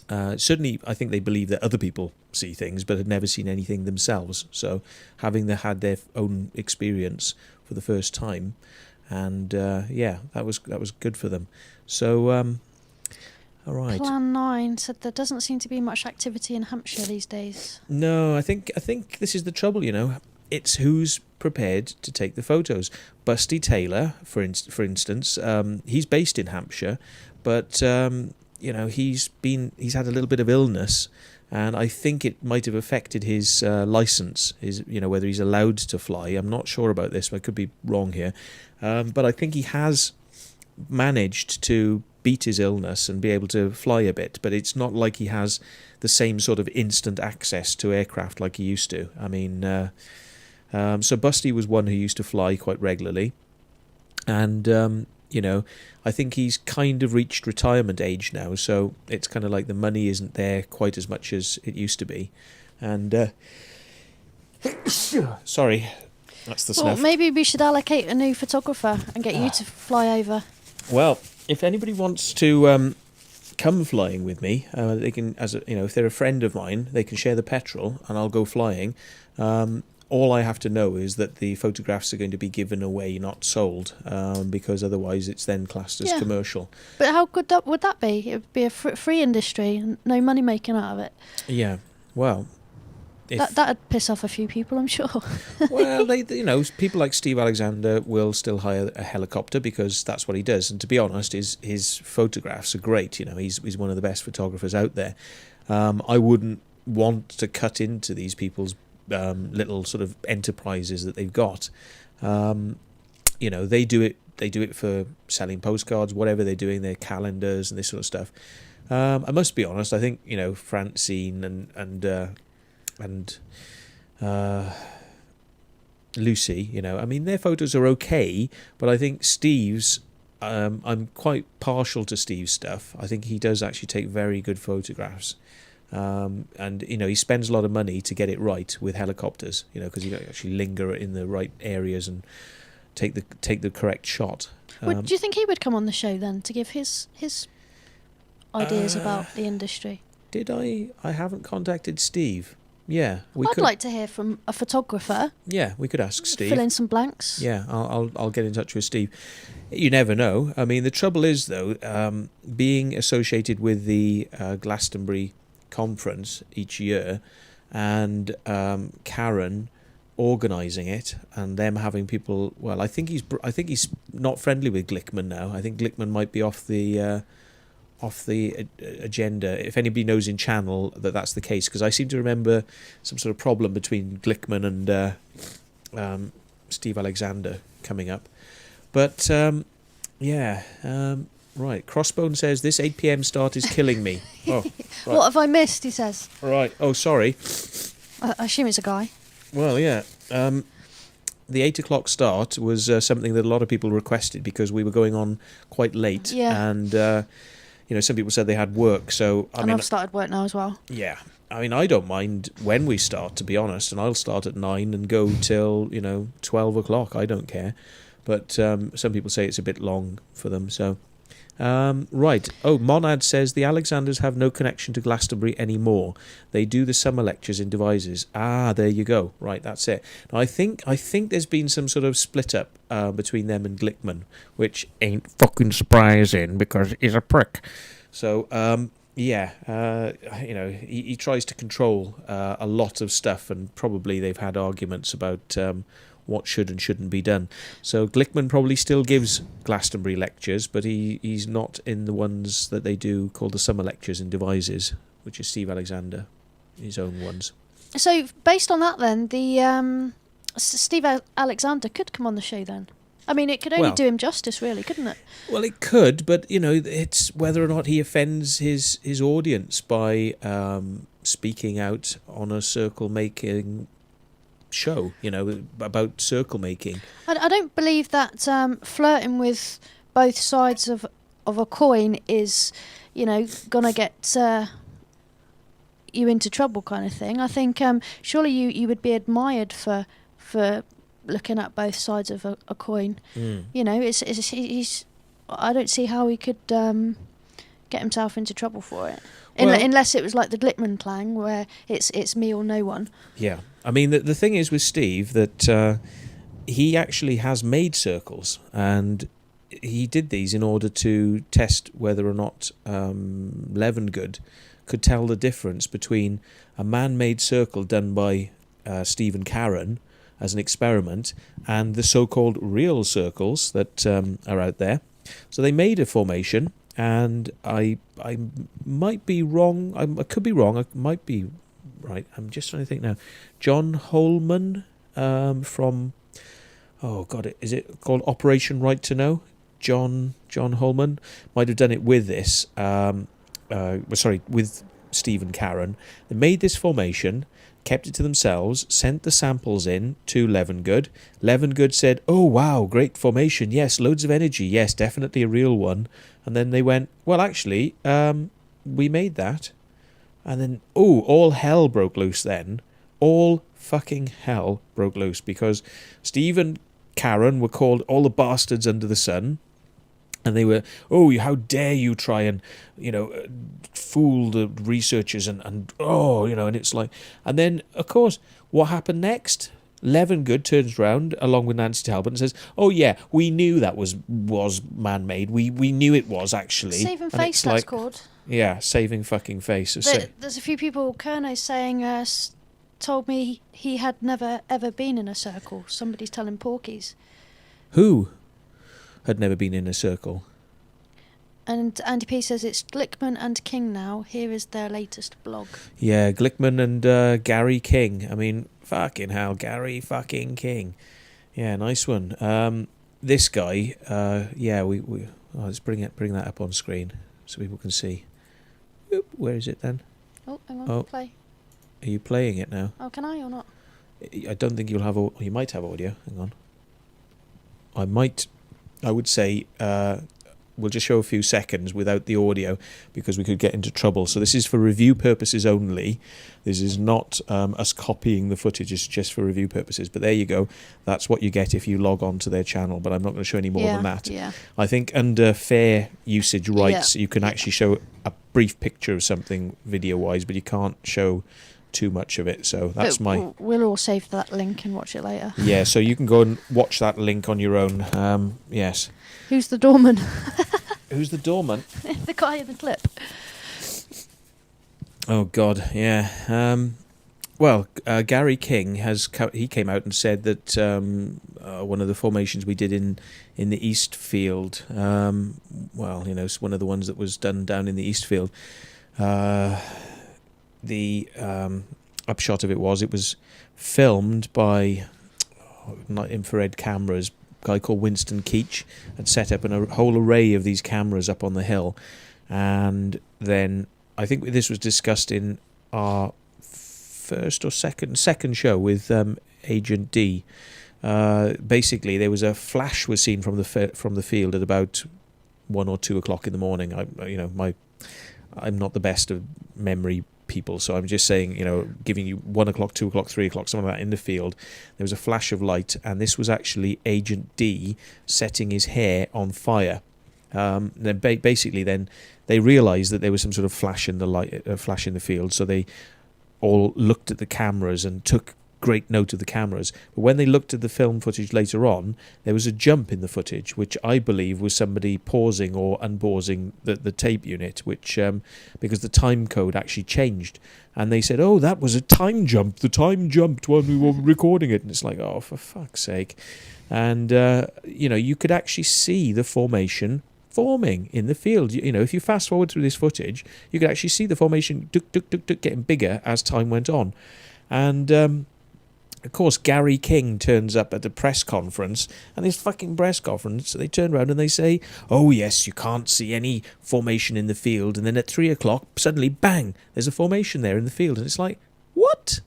certainly I think they believe that other people see things but had never seen anything themselves. So having had their own experience for the first time, and that was good for them. So all right. Plan 9 said there doesn't seem to be much activity in Hampshire these days. No, I think this is the trouble, It's who's prepared to take the photos. Busty Taylor, for instance, he's based in Hampshire, but he's had a little bit of illness, and I think it might have affected his license, whether he's allowed to fly. I'm not sure about this. I could be wrong here, but I think he has managed to beat his illness and be able to fly a bit, but it's not like he has the same sort of instant access to aircraft like he used to. I mean, so Busty was one who used to fly quite regularly, and I think he's kind of reached retirement age now, so it's kind of like the money isn't there quite as much as it used to be. And sorry, That's the Well, snuff. maybe we should allocate a new photographer and get you to fly over. Well, if anybody wants to come flying with me, they can, if they're a friend of mine, they can share the petrol, and I'll go flying. All I have to know is that the photographs are going to be given away, not sold, because otherwise it's then classed as commercial. But how good would that be? It would be a free industry and no money making out of it. Yeah, well... That'd piss off a few people, I'm sure. Well, people like Steve Alexander will still hire a helicopter because that's what he does. And to be honest, his photographs are great. He's one of the best photographers out there. I wouldn't want to cut into these people's little sort of enterprises that they've got. They do it for selling postcards, whatever they're doing, their calendars and this sort of stuff. I must be honest. I think Francine and Lucy, their photos are okay, but I think Steve's, I'm quite partial to Steve's stuff. I think he does actually take very good photographs. And he spends a lot of money to get it right with helicopters, because you got to actually linger in the right areas and take the correct shot. Do you think he would come on the show then to give his ideas about the industry? Did I haven't contacted Steve. Yeah, I'd like to hear from a photographer. Yeah, we could ask Steve. Fill in some blanks. Yeah, I'll get in touch with Steve. You never know. I mean, the trouble is though, being associated with the Glastonbury conference each year, and Karen organising it, and them having people. Well, I think he's not friendly with Glickman now. I think Glickman might be off the agenda. If anybody knows in channel that's the case, because I seem to remember some sort of problem between Glickman and Steve Alexander coming up. But right. Crossbone says this 8 p.m. start is killing me. Oh, right. What have I missed? He says. Right. Oh, sorry. I assume it's a guy. Well, yeah. The 8 o'clock start was something that a lot of people requested because we were going on quite late. Yeah. And some people said they had work, so I've started work now as well. Yeah, I don't mind when we start, to be honest, and I'll start at 9 and go till 12 o'clock. I don't care, but some people say it's a bit long for them. So, right. Oh, Monad says the Alexanders have no connection to Glastonbury anymore. They do the summer lectures in devices. Ah, there you go. Right, that's it. Now, I think there's been some sort of split up between them and Glickman, which ain't fucking surprising because he's a prick. So, he tries to control a lot of stuff, and probably they've had arguments about what should and shouldn't be done. So Glickman probably still gives Glastonbury lectures, but he's not in the ones that they do called the summer lectures in devices, which is Steve Alexander, his own ones. So based on that then, the Steve Alexander could come on the show then? I mean, it could only do him justice, really, couldn't it? Well, it could, but, it's whether or not he offends his audience by speaking out on a circle-making show, about circle making. I don't believe that flirting with both sides of a coin is, gonna get you into trouble kind of thing. I think surely you would be admired for looking at both sides of a coin. He's I don't see how he could get himself into trouble for it. Unless it was like the Glickman clang, where it's me or no one. Yeah, I mean the thing is with Steve that he actually has made circles, and he did these in order to test whether or not Levengood could tell the difference between a man-made circle done by Steve and Karen as an experiment and the so-called real circles that are out there. So they made a formation. And I might be wrong. I could be wrong. I might be right. I'm just trying to think now. John Holman from... Oh, God. Is it called Operation Right to Know? John Holman might have done it with this. With Steve and Karen. They made this formation, kept it to themselves, sent the samples in to Levengood. Levengood said, oh, wow, great formation. Yes, loads of energy. Yes, definitely a real one. And then they went, well, actually, we made that. And then, all hell broke loose then. All fucking hell broke loose, because Steve and Karen were called all the bastards under the sun. And they were, oh, how dare you try and, fool the researchers and it's like, and then, of course, what happened next? Levengood turns round along with Nancy Talbot and says, oh, yeah, we knew that was man-made. We knew it was, actually. Saving face, that's called. Yeah, saving fucking face. There's a few people, Kerno's saying, told me he had never, ever been in a circle. Somebody's telling Porkies. Who had never been in a circle? And Andy P says it's Glickman and King now. Here is their latest blog. Yeah, Glickman and Gary King. I mean, fucking hell, Gary fucking King. Yeah, nice one. This guy, let's bring that up on screen so people can see. Oop, where is it then? Oh, hang on, play. Are you playing it now? Oh, can I or not? I don't think you'll have. You might have audio. Hang on. I would say we'll just show a few seconds without the audio because we could get into trouble. So this is for review purposes only. This is not us copying the footage. It's just for review purposes. But there you go. That's what you get if you log on to their channel. But I'm not going to show any more than that. Yeah. I think under fair usage rights, you can actually show a brief picture of something video-wise, but you can't show too much of it. So that's we'll all save that link and watch it later. Yeah, so you can go and watch that link on your own. Yes. Who's the doorman? Who's the doorman? The guy in the clip. Oh God, yeah. Gary King he came out and said that one of the formations we did in the East Field, it's one of the ones that was done down in the East Field. The upshot of it was filmed by not infrared cameras. A guy called Winston Keach had set up a whole array of these cameras up on the hill, and then I think this was discussed in our first or second show with Agent D. Basically, there was a flash was seen from the field at about 1 or 2 o'clock in the morning. I'm not the best of memory people, so I'm just saying, giving you 1 o'clock, 2 o'clock, 3 o'clock, something like that in the field. There was a flash of light, and this was actually Agent D setting his hair on fire. Then basically, they realised that there was some sort of flash in the field, so they all looked at the cameras and took great note of the cameras. But when they looked at the film footage later on, there was a jump in the footage, which I believe was somebody pausing or unpausing the tape unit, which because the time code actually changed. And they said, oh, that was a time jump. The time jumped when we were recording it. And it's like, oh, for fuck's sake. And, you could actually see the formation forming in the field. If you fast forward through this footage, you could actually see the formation getting bigger as time went on. And of course, Gary King turns up at the press conference, and this fucking press conference, they turn around and they say, oh yes, you can't see any formation in the field, and then at 3 o'clock, suddenly, bang, there's a formation there in the field, and it's like, what?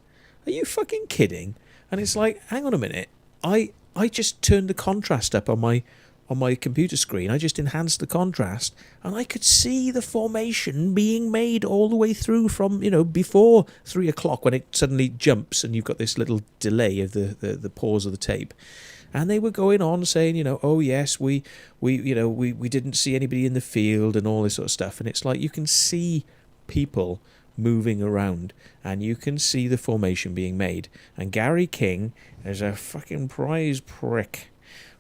Are you fucking kidding? And it's like, hang on a minute, I just turned the contrast up on my computer screen. I just enhanced the contrast, and I could see the formation being made all the way through from, before 3 o'clock when it suddenly jumps and you've got this little delay of the pause of the tape. And they were going on saying, oh yes, we didn't see anybody in the field and all this sort of stuff. And it's like, you can see people moving around and you can see the formation being made. And Gary King is a fucking prize prick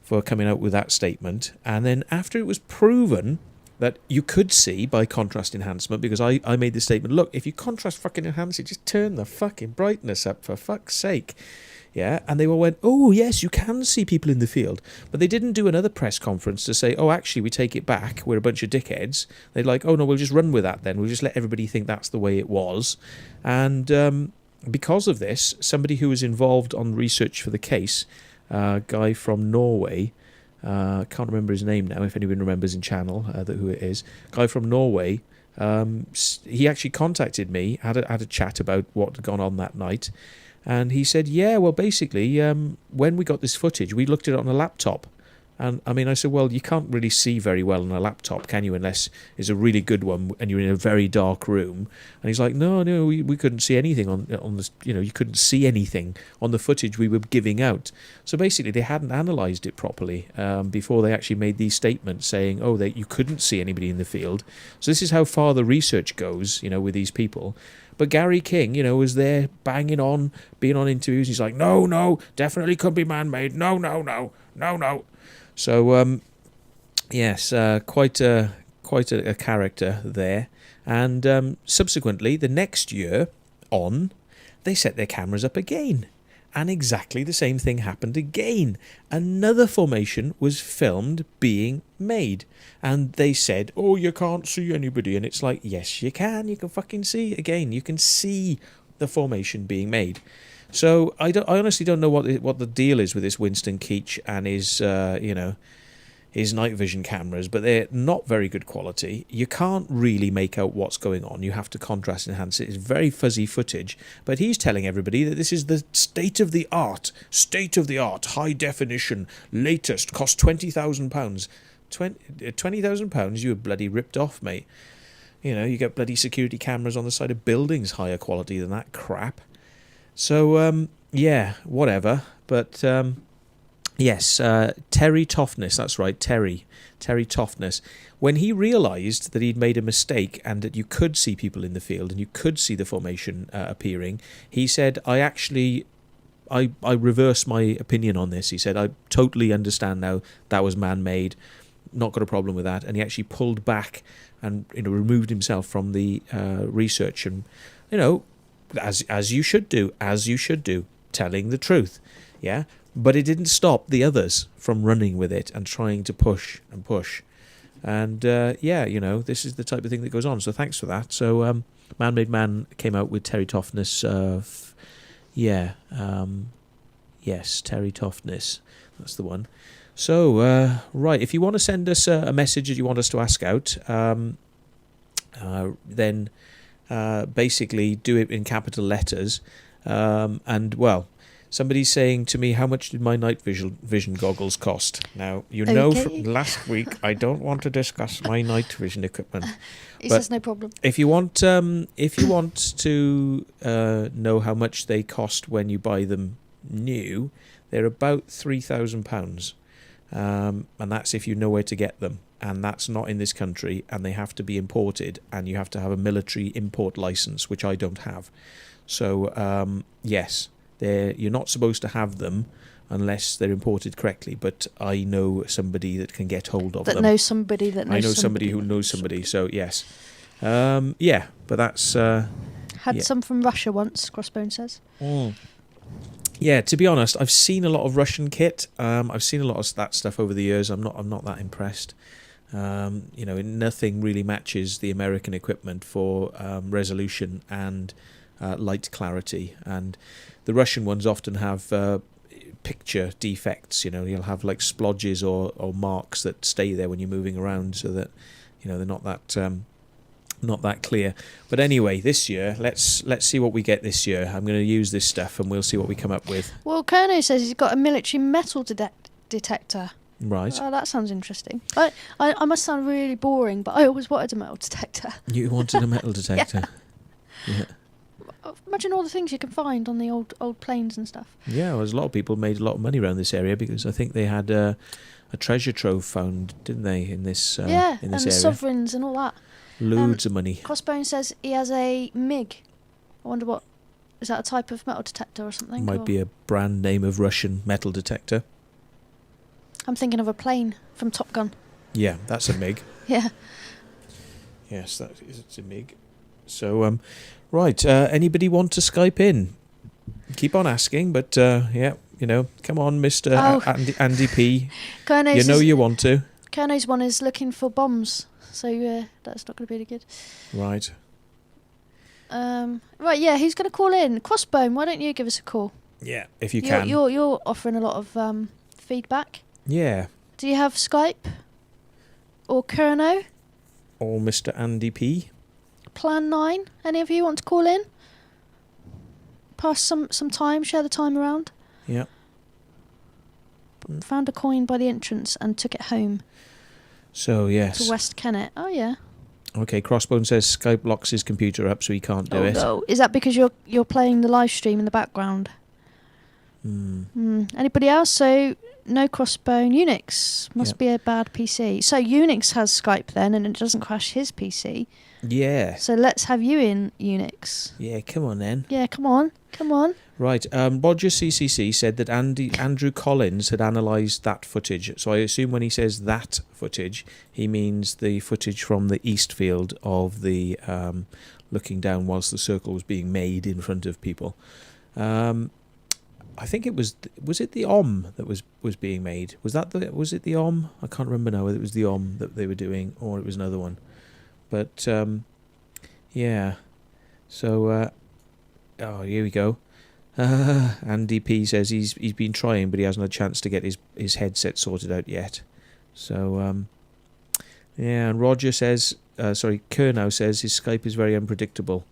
for coming out with that statement. And then after it was proven that you could see by contrast enhancement, because I made the statement, look, if you contrast fucking enhance it, just turn the fucking brightness up, for fuck's sake. Yeah, and they all went, oh yes, you can see people in the field. But they didn't do another press conference to say, oh, actually, we take it back, we're a bunch of dickheads. They're like, oh no, we'll just run with that then, we'll just let everybody think that's the way it was. And because of this, somebody who was involved on research for the case, guy from Norway, can't remember his name now, if anyone remembers in channel who it is, guy from Norway, he actually contacted me, had a chat about what had gone on that night, and he said, yeah, well basically when we got this footage, we looked at it on a laptop, And I mean, I said, well, you can't really see very well on a laptop, can you, unless it's a really good one and you're in a very dark room. And he's like, no, we couldn't see anything on this, you couldn't see anything on the footage we were giving out. So basically, they hadn't analysed it properly before they actually made these statements saying, oh, that you couldn't see anybody in the field. So this is how far the research goes, with these people. But Gary King, was there banging on, being on interviews. He's like, no, definitely could be man-made. No. So, yes, quite a character there. And subsequently, the next year on, they set their cameras up again. And exactly the same thing happened again. Another formation was filmed being made. And they said, oh, you can't see anybody. And it's like, yes, you can. You can fucking see. Again, you can see the formation being made. So I honestly don't know what the deal is with this Winston Keach and his night vision cameras, but they're not very good quality. You can't really make out what's going on. You have to contrast enhance it. It's very fuzzy footage, but he's telling everybody that this is the state of the art, high definition, latest, cost £20,000. £20,000, you were bloody ripped off, mate. You get bloody security cameras on the side of buildings higher quality than that crap. So, yeah, whatever. But, yes, Terry Toughness, that's right, Terry Toughness. When he realised that he'd made a mistake and that you could see people in the field and you could see the formation appearing, he said, I reversed my opinion on this. He said, I totally understand now that was man-made, not got a problem with that. And he actually pulled back and removed himself from the research and, as you should do, telling the truth, yeah? But it didn't stop the others from running with it and trying to push. And, this is the type of thing that goes on. So thanks for that. So Man Made Man came out with Terry Toughness. Yes, Terry Toughness. That's the one. So, right, if you want to send us a message that you want us to ask out, then basically do it in capital letters. And, well, somebody's saying to me, how much did my night vision goggles cost? Now, from last week, I don't want to discuss my night vision equipment. He says no problem. If you want to know how much they cost when you buy them new, they're about £3,000. And that's if you know where to get them. And that's not in this country, and they have to be imported, and you have to have a military import license, which I don't have. So, yes, you're not supposed to have them unless they're imported correctly, but I know somebody that can get hold of them. I know somebody who knows somebody, so yes. Yeah, but that's... some from Russia once, Crossbone says. Yeah, to be honest, I've seen a lot of Russian kit. I've seen a lot of that stuff over the years. I'm not that impressed. Nothing really matches the American equipment for resolution and light clarity. And the Russian ones often have picture defects. You'll have like splodges or marks that stay there when you're moving around, so that they're not that clear. But anyway, this year, let's see what we get this year. I'm going to use this stuff and we'll see what we come up with. Well, Kerno says he's got a military metal detector. Right. Oh, that sounds interesting. I must sound really boring, but I always wanted a metal detector. You wanted a metal detector? Yeah. Imagine all the things you can find on the old planes and stuff. Yeah, well, there's a lot of people made a lot of money around this area because I think they had a treasure trove found, didn't they, in this area? And sovereigns and all that. Loads of money. Crossbone says he has a MiG. I wonder what... Is that a type of metal detector or something? Might be a brand name of Russian metal detector. I'm thinking of a plane from Top Gun. Yeah, that's a MiG. Yeah. Yes, it's a MiG. So, right, anybody want to Skype in? Keep on asking, but, come on, Mr. Andy P. Kerno's you want to. Kerno's one is looking for bombs, so that's not going to be any good. Right. Right, yeah, who's going to call in? Crossbone, why don't you give us a call? Yeah, if you can. You're offering a lot of feedback. Yeah. Do you have Skype? Or Kerno? Or Mr. Andy P? Plan 9? Any of you want to call in? Pass some time, share the time around? Yeah. found a coin by the entrance and took it home So, yes. to West Kennet. Oh, yeah. Okay, Crossbone says Skype locks his computer up so he can't do Oh, it. no. Is that because you're playing the live stream in the background? Anybody else? So, no Crossbone. Unix must be a bad PC. So, Unix has Skype then, and it doesn't crash his PC. Yeah. So, let's have you in Unix. Yeah, come on then. Yeah, come on. Come on. Right, Roger CCC said that Andrew Collins had analysed that footage. So I assume when he says that footage, he means the footage from the east field of the looking down whilst the circle was being made in front of people. I think it was it the OM that was being made? Was it the OM? I can't remember now whether it was the OM that they were doing or it was another one. But yeah. So here we go. Andy P says he's been trying, but he hasn't had a chance to get his headset sorted out yet. So yeah, and Roger says, Kerr now says his Skype is very unpredictable.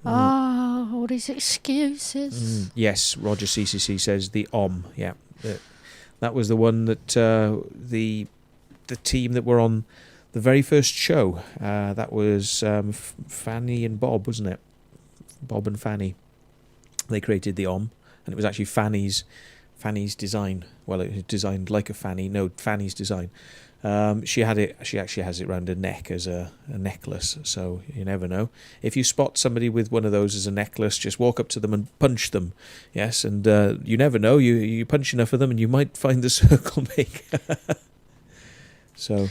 All these excuses. Yes, Roger CCC says the OM. Yeah, that was the one that the team that were on the very first show. That was Fanny and Bob, wasn't it? Bob and Fanny. They created the OM, and it was actually Fanny's design. Well, it was designed like a Fanny. No, Fanny's design. She actually has it around her neck as a necklace, so you never know. If you spot somebody with one of those as a necklace, just walk up to them and punch them. Yes, and you never know. You punch enough of them, and you might find the circle maker. So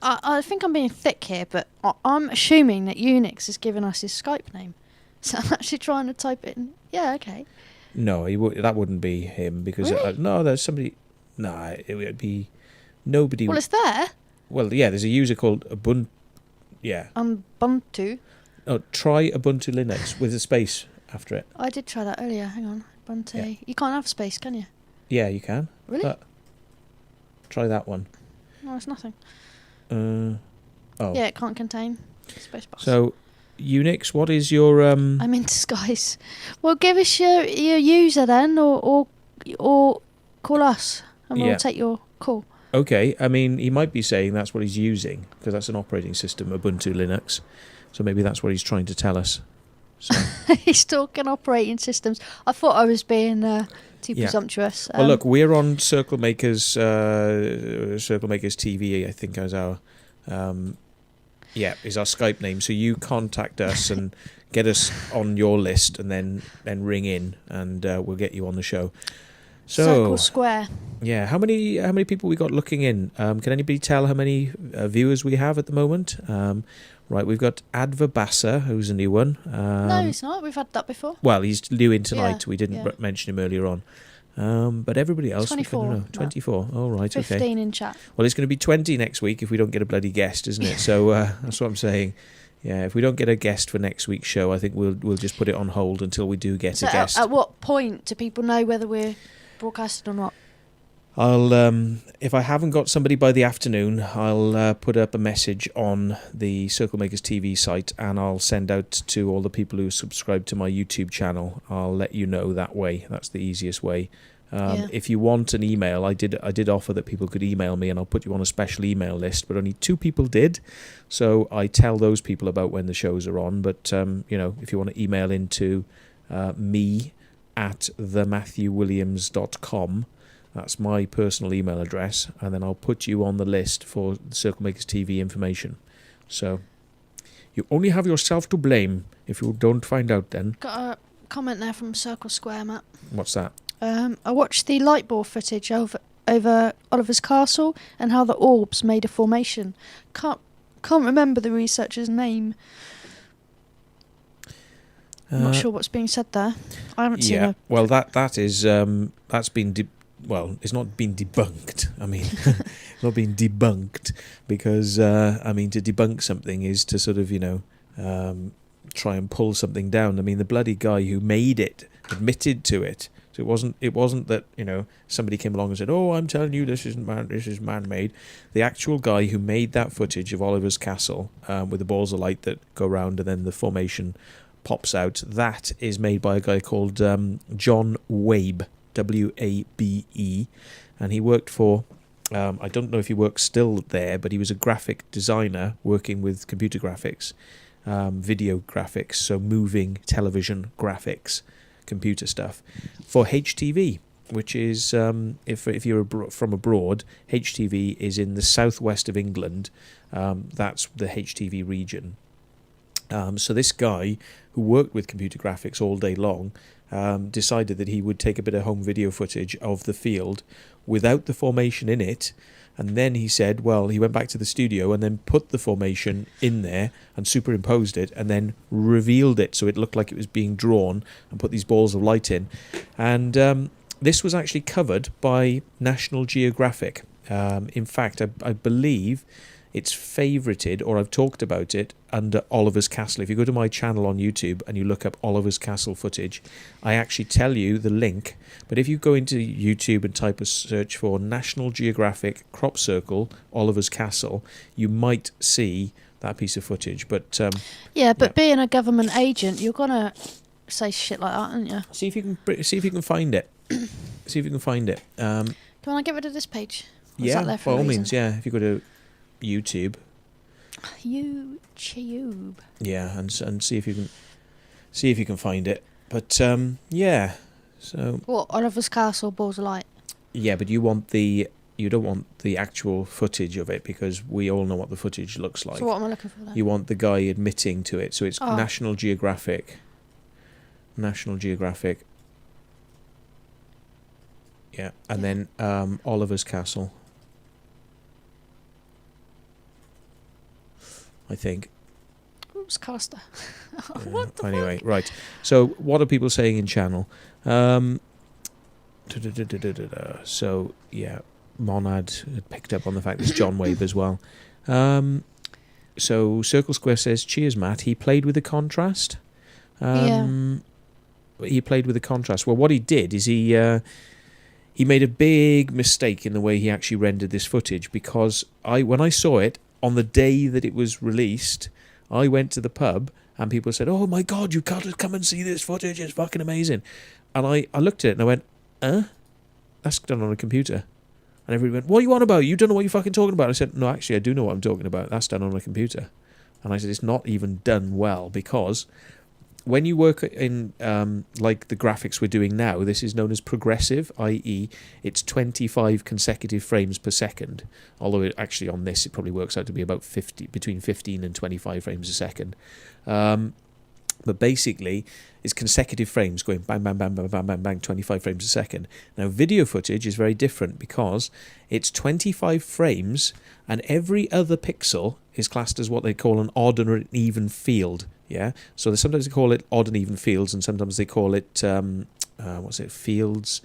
I think I'm being thick here, but I'm assuming that Unix has given us his Skype name. So I'm actually trying to type it in. Yeah, okay. No, that wouldn't be him because Really? No, there's somebody. No, it would be nobody. Well, it's there. Well, yeah, there's a user called Ubuntu. Yeah. Ubuntu. Oh, try Ubuntu Linux with a space after it. I did try that earlier. Hang on, Ubuntu. Yeah. You can't have space, can you? Yeah, you can. Really? Try that one. No, it's nothing. Oh. Yeah, it can't contain space bars. So, Unix, what is your I'm in disguise. Well, give us your user then, or call us, and we'll take your call. Okay, I mean, he might be saying that's what he's using, because that's an operating system, Ubuntu Linux. So maybe that's what he's trying to tell us. So. He's talking operating systems. I thought I was being too presumptuous. Well, look, we're on CircleMakers TV, I think, as our... is our Skype name. So you contact us and get us on your list, and then ring in, and we'll get you on the show. So Circle Square. Yeah, how many people we got looking in? Can anybody tell how many viewers we have at the moment? Right, we've got Adverbassa, who's a new one. No, he's not. We've had that before. Well, he's new in tonight. Yeah, We didn't mention him earlier on. But everybody else, 24. 24. Oh, right, 15 okay. in chat. Well, it's going to be 20 next week if we don't get a bloody guest, isn't it? So that's what I'm saying. Yeah, if we don't get a guest for next week's show, I think we'll just put it on hold until we do get a guest. At what point do people know whether we're broadcasted or not? I'll if I haven't got somebody by the afternoon, I'll put up a message on the Circlemakers TV site, and I'll send out to all the people who subscribe to my YouTube channel. I'll let you know that way. That's the easiest way. If you want an email, I did offer that people could email me, and I'll put you on a special email list, but only 2 people did. So I tell those people about when the shows are on. But if you want to email into me at thematthewwilliams.com, that's my personal email address, and then I'll put you on the list for the Circlemakers TV information. So you only have yourself to blame if you don't find out then. Got a comment there from Circle Square, Matt. What's that? I watched the light ball footage over Oliver's castle and how the orbs made a formation. Can't remember the researcher's name. I'm not sure what's being said there. I haven't seen it. Well, that is that's been it's not been debunked. I mean, it's not been debunked because to debunk something is to sort of try and pull something down. I mean, the bloody guy who made it admitted to it. So it wasn't that somebody came along and said, "Oh, I'm telling you, this is man-made." The actual guy who made that footage of Oliver's castle with the balls of light that go round and then the formation pops out, that is made by a guy called John Wabe, Wabe, and he worked for. I don't know if he works still there, but he was a graphic designer working with computer graphics, video graphics, so moving television graphics, computer stuff, for HTV, which is, if you're from abroad, HTV is in the southwest of England. That's the HTV region. So this guy, who worked with computer graphics all day long, decided that he would take a bit of home video footage of the field without the formation in it, and then he said, well, he went back to the studio and then put the formation in there and superimposed it and then revealed it so it looked like it was being drawn, and put these balls of light in. And this was actually covered by National Geographic. In fact, I believe it's favorited, or I've talked about it, under Oliver's Castle. If you go to my channel on YouTube and you look up Oliver's Castle footage, I actually tell you the link. But if you go into YouTube and type a search for National Geographic crop circle Oliver's Castle, you might see that piece of footage. But being a government agent, you're gonna say shit like that, aren't you? See if you can find it. See if you can find it. Can I get rid of this page? Or is Yeah, that there for by a all reason? means. Yeah, if you go to YouTube. YouTube. Yeah, and see if you can find it. But yeah. So What, Oliver's Castle, Balls of Light? yeah, but you don't want the actual footage of it, because we all know what the footage looks like. So what am I looking for then? You want the guy admitting to it. So it's Oh. National Geographic. National Geographic. Yeah, and then Oliver's Castle. I think. Oops, Caster. What the anyway, right. So what are people saying in channel? So yeah, Monad had picked up on the fact it's John Wave as well. So Circle Square says, cheers, Matt. He played with the contrast. He played with the contrast. Well, what he did is he made a big mistake in the way he actually rendered this footage, because when I saw it on the day that it was released, I went to the pub and people said, oh my God, you've got to come and see this footage. It's fucking amazing. And I looked at it and I went, that's done on a computer. And everybody went, what are you on about? You don't know what you're fucking talking about. I said, no, actually, I do know what I'm talking about. That's done on a computer. And I said, it's not even done well, because when you work in like the graphics we're doing now, this is known as progressive, i.e. it's 25 consecutive frames per second. Although actually on this it probably works out to be about between 15 and 25 frames a second. But basically it's consecutive frames going bang, bang, bang, bang, bang, bang, bang, 25 frames a second. Now video footage is very different, because it's 25 frames and every other pixel is classed as what they call an odd or an even field. Yeah, so sometimes they call it odd and even fields, and sometimes they call it fields.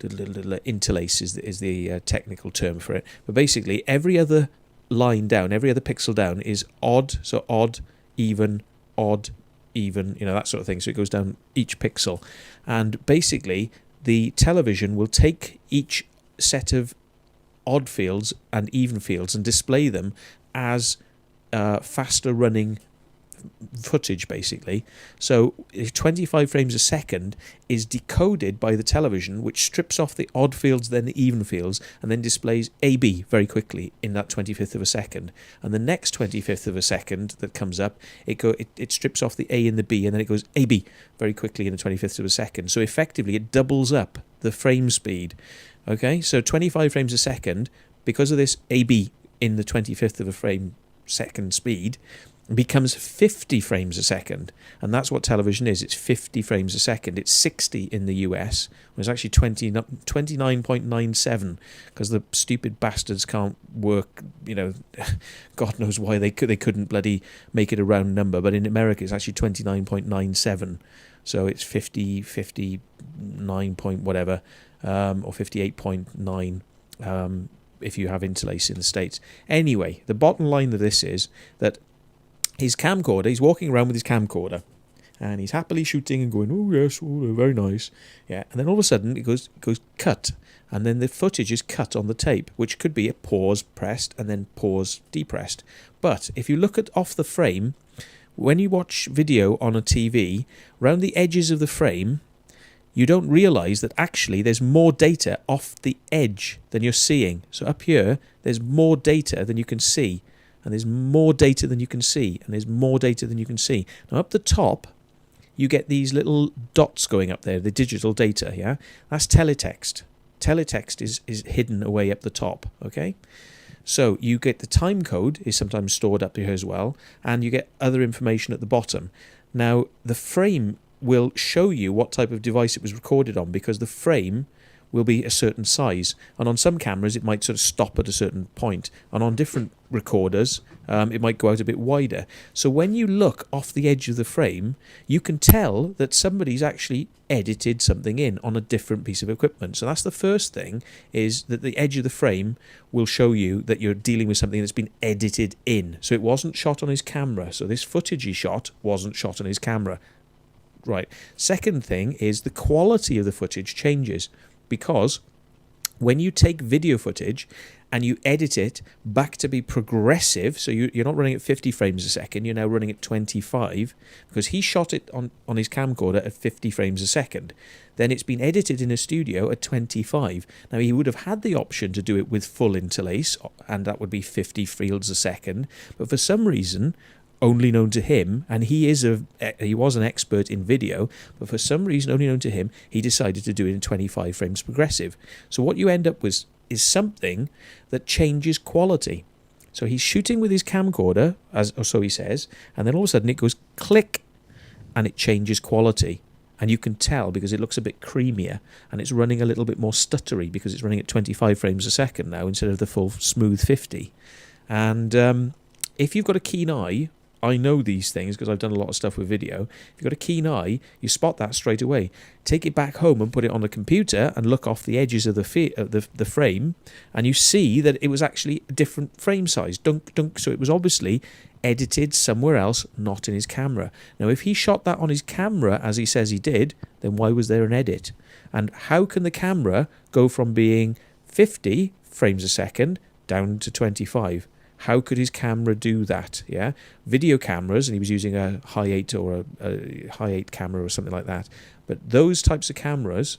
Interlace is the technical term for it. But basically, every other line down, every other pixel down is odd. So odd, even, that sort of thing. So it goes down each pixel, and basically the television will take each set of odd fields and even fields and display them as faster running footage, basically. So 25 frames a second is decoded by the television, which strips off the odd fields, then the even fields, and then displays AB very quickly in that 25th of a second. And the next 25th of a second that comes up, it strips off the A and the B, and then it goes AB very quickly in the 25th of a second. So effectively it doubles up the frame speed. Okay, so 25 frames a second, because of this AB in the 25th of a frame second speed, becomes 50 frames a second, and that's what television is. It's 50 frames a second. It's 60 in the US. It's actually 29.97, because the stupid bastards can't work, God knows why they couldn't bloody make it a round number, but in America it's actually 29.97, so it's 59 point whatever, or 58.9 if you have interlace in the States. Anyway, the bottom line of this is that his camcorder, he's walking around with his camcorder, and he's happily shooting and going, oh yes, oh, very nice. Yeah, and then all of a sudden it goes cut, and then the footage is cut on the tape, which could be a pause pressed and then pause depressed. But if you look off the frame, when you watch video on a TV, around the edges of the frame, you don't realize that actually there's more data off the edge than you're seeing. So up here, there's more data than you can see, and there's more data than you can see, and there's more data than you can see. Now up the top, you get these little dots going up there, the digital data, yeah? That's teletext. Teletext is hidden away up the top, okay? So you get the time code is sometimes stored up here as well, and you get other information at the bottom. Now, the frame will show you what type of device it was recorded on, because the frame will be a certain size, and on some cameras it might sort of stop at a certain point, and on different recorders it might go out a bit wider. So when you look off the edge of the frame, you can tell that somebody's actually edited something in on a different piece of equipment. So that's the first thing, is that the edge of the frame will show you that you're dealing with something that's been edited in. So it wasn't shot on his camera, so this footage he shot wasn't shot on his camera. Right. Second thing is the quality of the footage changes, because when you take video footage and you edit it back to be progressive, so you're not running at 50 frames a second, you're now running at 25, because he shot it on his camcorder at 50 frames a second. Then it's been edited in a studio at 25. Now, he would have had the option to do it with full interlace, and that would be 50 fields a second, but for some reason, only known to him, and he was an expert in video, but for some reason only known to him, he decided to do it in 25 frames progressive. So what you end up with is something that changes quality. So he's shooting with his camcorder, or so he says, and then all of a sudden it goes click, and it changes quality. And you can tell because it looks a bit creamier, and it's running a little bit more stuttery because it's running at 25 frames a second now instead of the full smooth 50. And if you've got a keen eye, I know these things because I've done a lot of stuff with video. If you've got a keen eye, you spot that straight away. Take it back home and put it on the computer and look off the edges of the frame, and you see that it was actually a different frame size. Dunk, dunk. So it was obviously edited somewhere else, not in his camera. Now, if he shot that on his camera, as he says he did, then why was there an edit? And how can the camera go from being 50 frames a second down to 25? How could his camera do that? Yeah, video cameras, and he was using a high 8 or a high 8 camera or something like that. But those types of cameras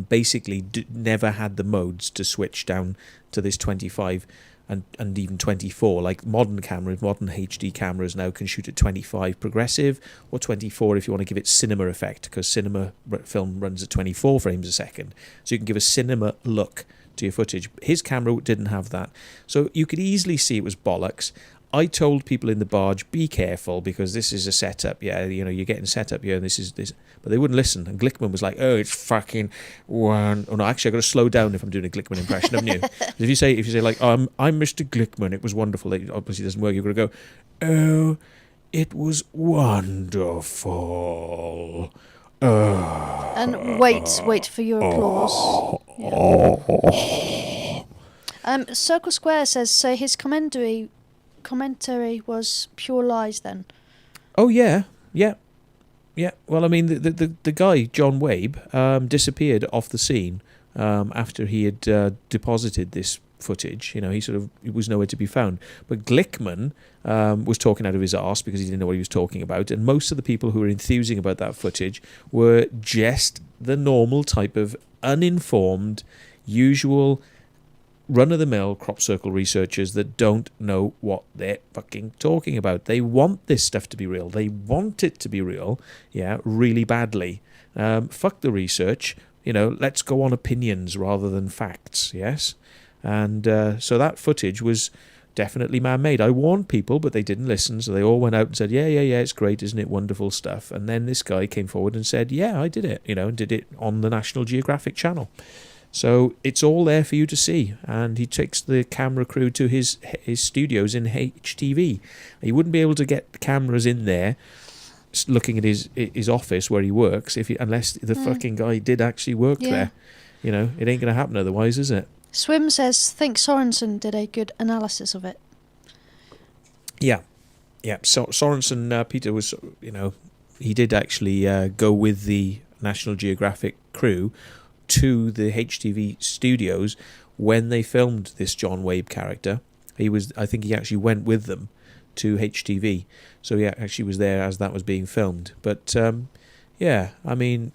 basically never had the modes to switch down to this 25 and even 24. Like modern cameras, modern HD cameras now can shoot at 25 progressive or 24 if you want to give it cinema effect, because cinema film runs at 24 frames a second. So you can give a cinema look to your footage. His camera didn't have that, so you could easily see it was bollocks. I told people in the barge, be careful, because this is a setup. Yeah, you know, you're getting set up here, and this is this, but they wouldn't listen. And Glickman was like, "Oh, it's fucking one." Oh no, actually, I got to slow down if I'm doing a Glickman impression, haven't you? if you say like, "I'm Mr. Glickman," it was wonderful. It obviously doesn't work. You've got to go, "Oh, it was wonderful." And wait for your applause. Yeah. Circle Square says, so his commentary was pure lies then. Oh yeah. Well, I mean, the guy John Wabe disappeared off the scene after he had deposited this footage. You know, he was nowhere to be found. But Glickman was talking out of his arse because he didn't know what he was talking about, and most of the people who were enthusing about that footage were just the normal type of uninformed, usual run-of-the-mill crop circle researchers that don't know what they're fucking talking about. They want this stuff to be real. They want it to be real, yeah, really badly. Fuck the research. You know, let's go on opinions rather than facts, yes? And so that footage was definitely man-made. I warned people, but they didn't listen, so they all went out and said, yeah, it's great, isn't it? Wonderful stuff. And then this guy came forward and said, yeah, I did it, you know, and did it on the National Geographic channel. So it's all there for you to see. And he takes the camera crew to his studios in HTV. He wouldn't be able to get cameras in there looking at his office where he works unless the fucking guy did actually work there. You know, it ain't going to happen otherwise, is it? Swim says, think Sorensen did a good analysis of it. Yeah. So Sorensen, Peter was, you know, he did actually go with the National Geographic crew to the HTV studios when they filmed this John Wabe character. I think he actually went with them to HTV, so he actually was there as that was being filmed. But yeah, I mean,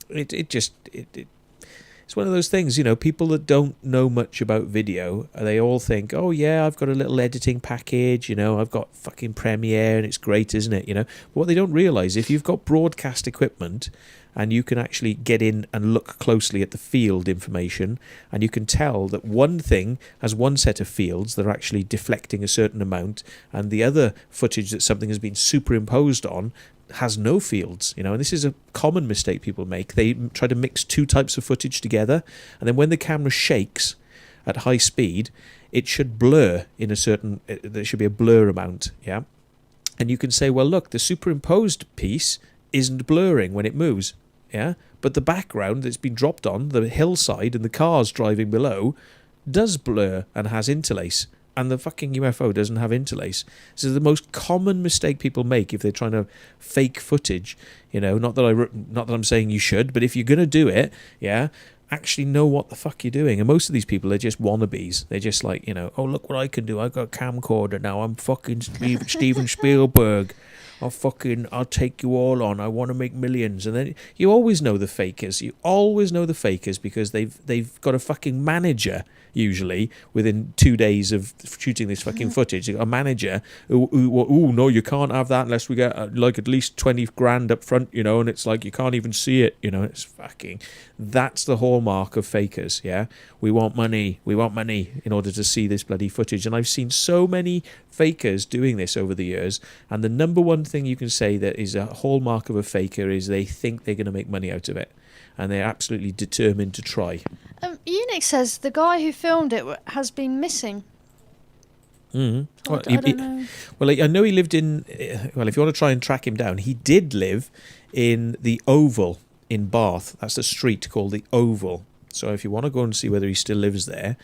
it's one of those things, people that don't know much about video, they all think, oh yeah, I've got a little editing package, I've got fucking Premiere and it's great, isn't it? But what they don't realise, if you've got broadcast equipment and you can actually get in and look closely at the field information, and you can tell that one thing has one set of fields that are actually deflecting a certain amount, and the other footage that something has been superimposed on has no fields, and this is a common mistake people make. They try to mix two types of footage together, and then when the camera shakes at high speed, it should blur in a certain, there should be a blur amount, yeah? And you can say, well, look, the superimposed piece isn't blurring when it moves, yeah? But the background that's been dropped on, the hillside and the cars driving below, does blur and has interlace. And the fucking UFO doesn't have interlace. So the most common mistake people make if they're trying to fake footage, not that I'm saying you should, but if you're going to do it, yeah, actually know what the fuck you're doing. And most of these people are just wannabes. They're just like, oh, look what I can do. I got a camcorder now. I'm fucking Steven Spielberg. I'll take you all on. I want to make millions. And then you always know the fakers. You always know the fakers because they've got a fucking manager, usually, within 2 days of shooting this fucking footage. A manager who no, you can't have that unless we get at least 20 grand up front, and it's like you can't even see it, it's fucking, that's the hallmark of fakers, yeah? We want money in order to see this bloody footage. And I've seen so many fakers doing this over the years, and the number one thing you can say that is a hallmark of a faker is they think they're going to make money out of it, and they're absolutely determined to try. Unix says the guy who filmed it has been missing. Mm-hmm. I don't know. Well, I know he lived in, well, if you want to try and track him down, he did live in the Oval in Bath. That's a street called the Oval. So if you want to go and see whether he still lives there,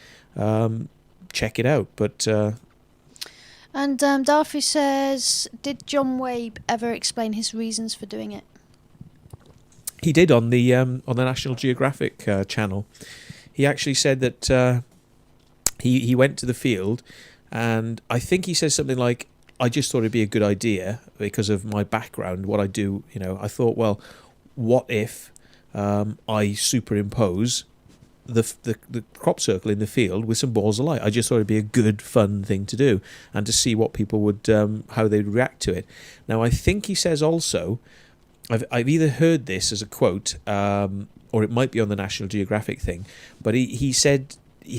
check it out. But and Darcy says, did John Wabe ever explain his reasons for doing it? He did on the National Geographic channel. He actually said that he went to the field, and I think he says something like, I just thought it'd be a good idea because of my background, what I do. I thought, well, what if I superimpose the crop circle in the field with some balls of light? I just thought it'd be a good, fun thing to do, and to see what people would, how they'd react to it. Now, I think he says also, I've either heard this as a quote, or it might be on the National Geographic thing, but he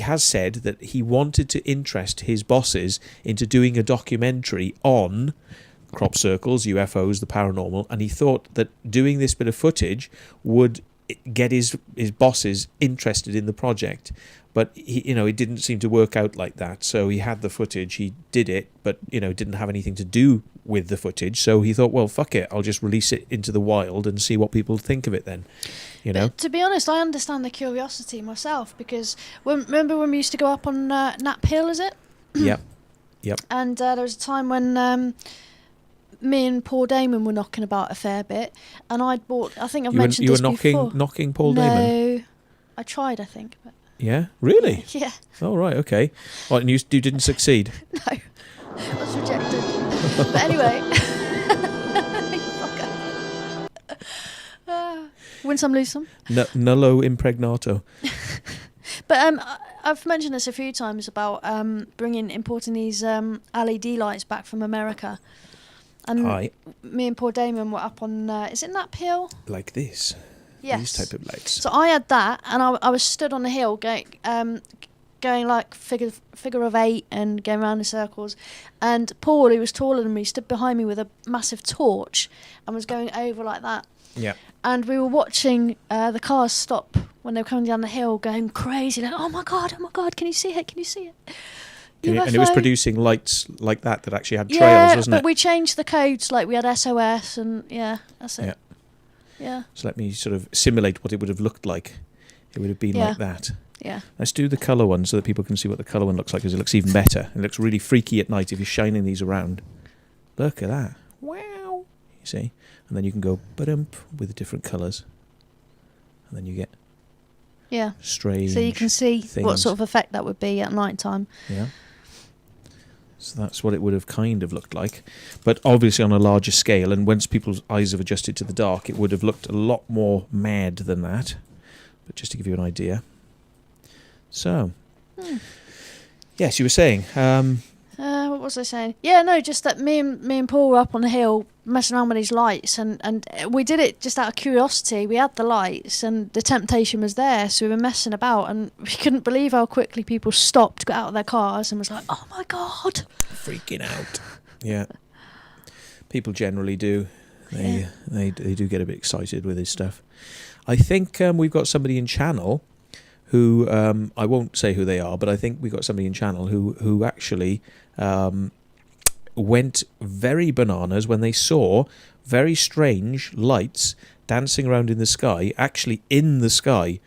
has said that he wanted to interest his bosses into doing a documentary on crop circles, UFOs, the paranormal, and he thought that doing this bit of footage would get his bosses interested in the project. But it didn't seem to work out like that. So he had the footage, he did it, but didn't have anything to do with the footage. So he thought, well, fuck it, I'll just release it into the wild and see what people think of it then. But to be honest, I understand the curiosity myself, because remember when we used to go up on Knapp Hill, is it? Yep. And there was a time when me and Paul Damon were knocking about a fair bit, and I'd bought, I think I've mentioned this before. You were knocking Paul Damon? No, I tried, I think. But yeah? Really? yeah. Oh, right, okay. Right, and you didn't succeed? No, I was rejected. But anyway. Win some, lose some. Nullo impregnato. But I've mentioned this a few times about importing these LED lights back from America. And me and Paul Damon were up on, is it Knapp Hill? Like this? Yes. These type of lights. So I had that, and I was stood on the hill going like figure of eight and going around in circles. And Paul, who was taller than me, stood behind me with a massive torch and was going over like that. Yeah. And we were watching the cars stop when they were coming down the hill, going crazy, like, oh my god, can you see it? Can you see it? And it was producing lights like that actually had trails, wasn't it? Yeah, but we changed the codes, like we had SOS, and yeah, that's it. Yeah. So let me sort of simulate what it would have looked like. It would have been like that. Yeah. Let's do the colour one so that people can see what the colour one looks like, because it looks even better. It looks really freaky at night if you're shining these around. Look at that. Wow. You see? And then you can go ba-dump with the different colours. And then you get strange so you can see things. what sort of effect that would be at night time. Yeah. So that's what it would have kind of looked like. But obviously on a larger scale, and once people's eyes have adjusted to the dark, it would have looked a lot more mad than that. But just to give you an idea. So, yes, you were saying... what was I saying? Yeah, no, just that me and Paul were up on the hill messing around with these lights, and we did it just out of curiosity. We had the lights, and the temptation was there, so we were messing about, and we couldn't believe how quickly people stopped, got out of their cars, and was like, "Oh my god!" Freaking out. Yeah, people generally do. They do get a bit excited with this stuff. I think we've got somebody in channel who I won't say who they are, but I think we got somebody in channel who actually went very bananas when they saw very strange lights dancing around in the sky, actually in the sky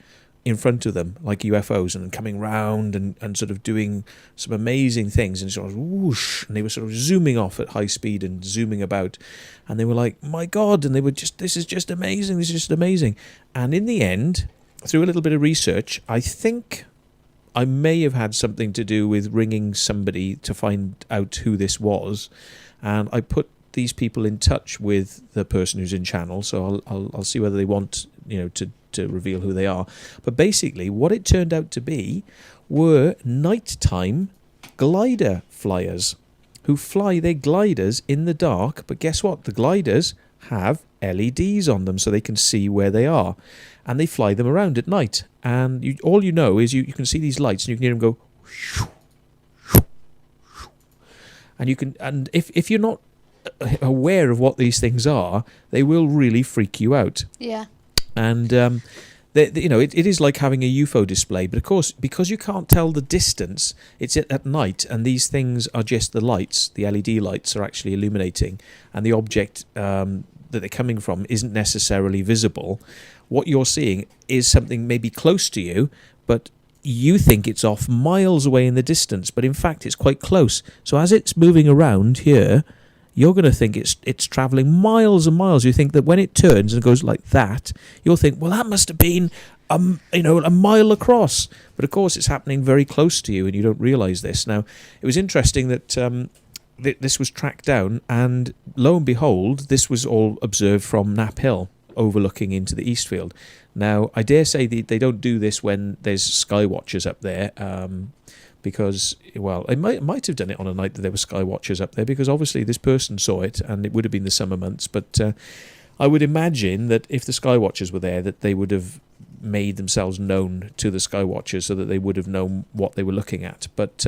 in front of them, like UFOs, and coming round and sort of doing some amazing things, and sort of whoosh, and they were sort of zooming off at high speed and zooming about, and they were like, my God, and they were just, this is just amazing, this is just amazing. And in the end, through a little bit of research, I think I may have had something to do with ringing somebody to find out who this was, and I put these people in touch with the person who's in channel, so I'll see whether they want, you know, to reveal who they are. But basically what it turned out to be were nighttime glider flyers who fly their gliders in the dark. But guess what? The gliders have LEDs on them so they can see where they are, and they fly them around at night, and all you know is you can see these lights and you can hear them go shoo, shoo, shoo. And you can, and if you're not aware of what these things are, they will really freak you out. Yeah. And you know, it is like having a UFO display, but of course, because you can't tell the distance, it's at night, and these things are just the lights. The LED lights are actually illuminating, and the object that they're coming from isn't necessarily visible. What you're seeing is something maybe close to you, but you think it's off miles away in the distance, but in fact it's quite close. So as it's moving around here, you're going to think it's travelling miles and miles. You think that when it turns and goes like that, you'll think, well, that must have been you know, a mile across. But of course, it's happening very close to you, and you don't realise this. Now, it was interesting that this was tracked down, and lo and behold, this was all observed from Knapp Hill, overlooking into the Eastfield. Now, I dare say they don't do this when there's sky watchers up there. Because, well, it might have done it on a night that there were sky watchers up there, because obviously this person saw it, and it would have been the summer months. But I would imagine that if the sky watchers were there, that they would have made themselves known to the sky watchers so that they would have known what they were looking at. But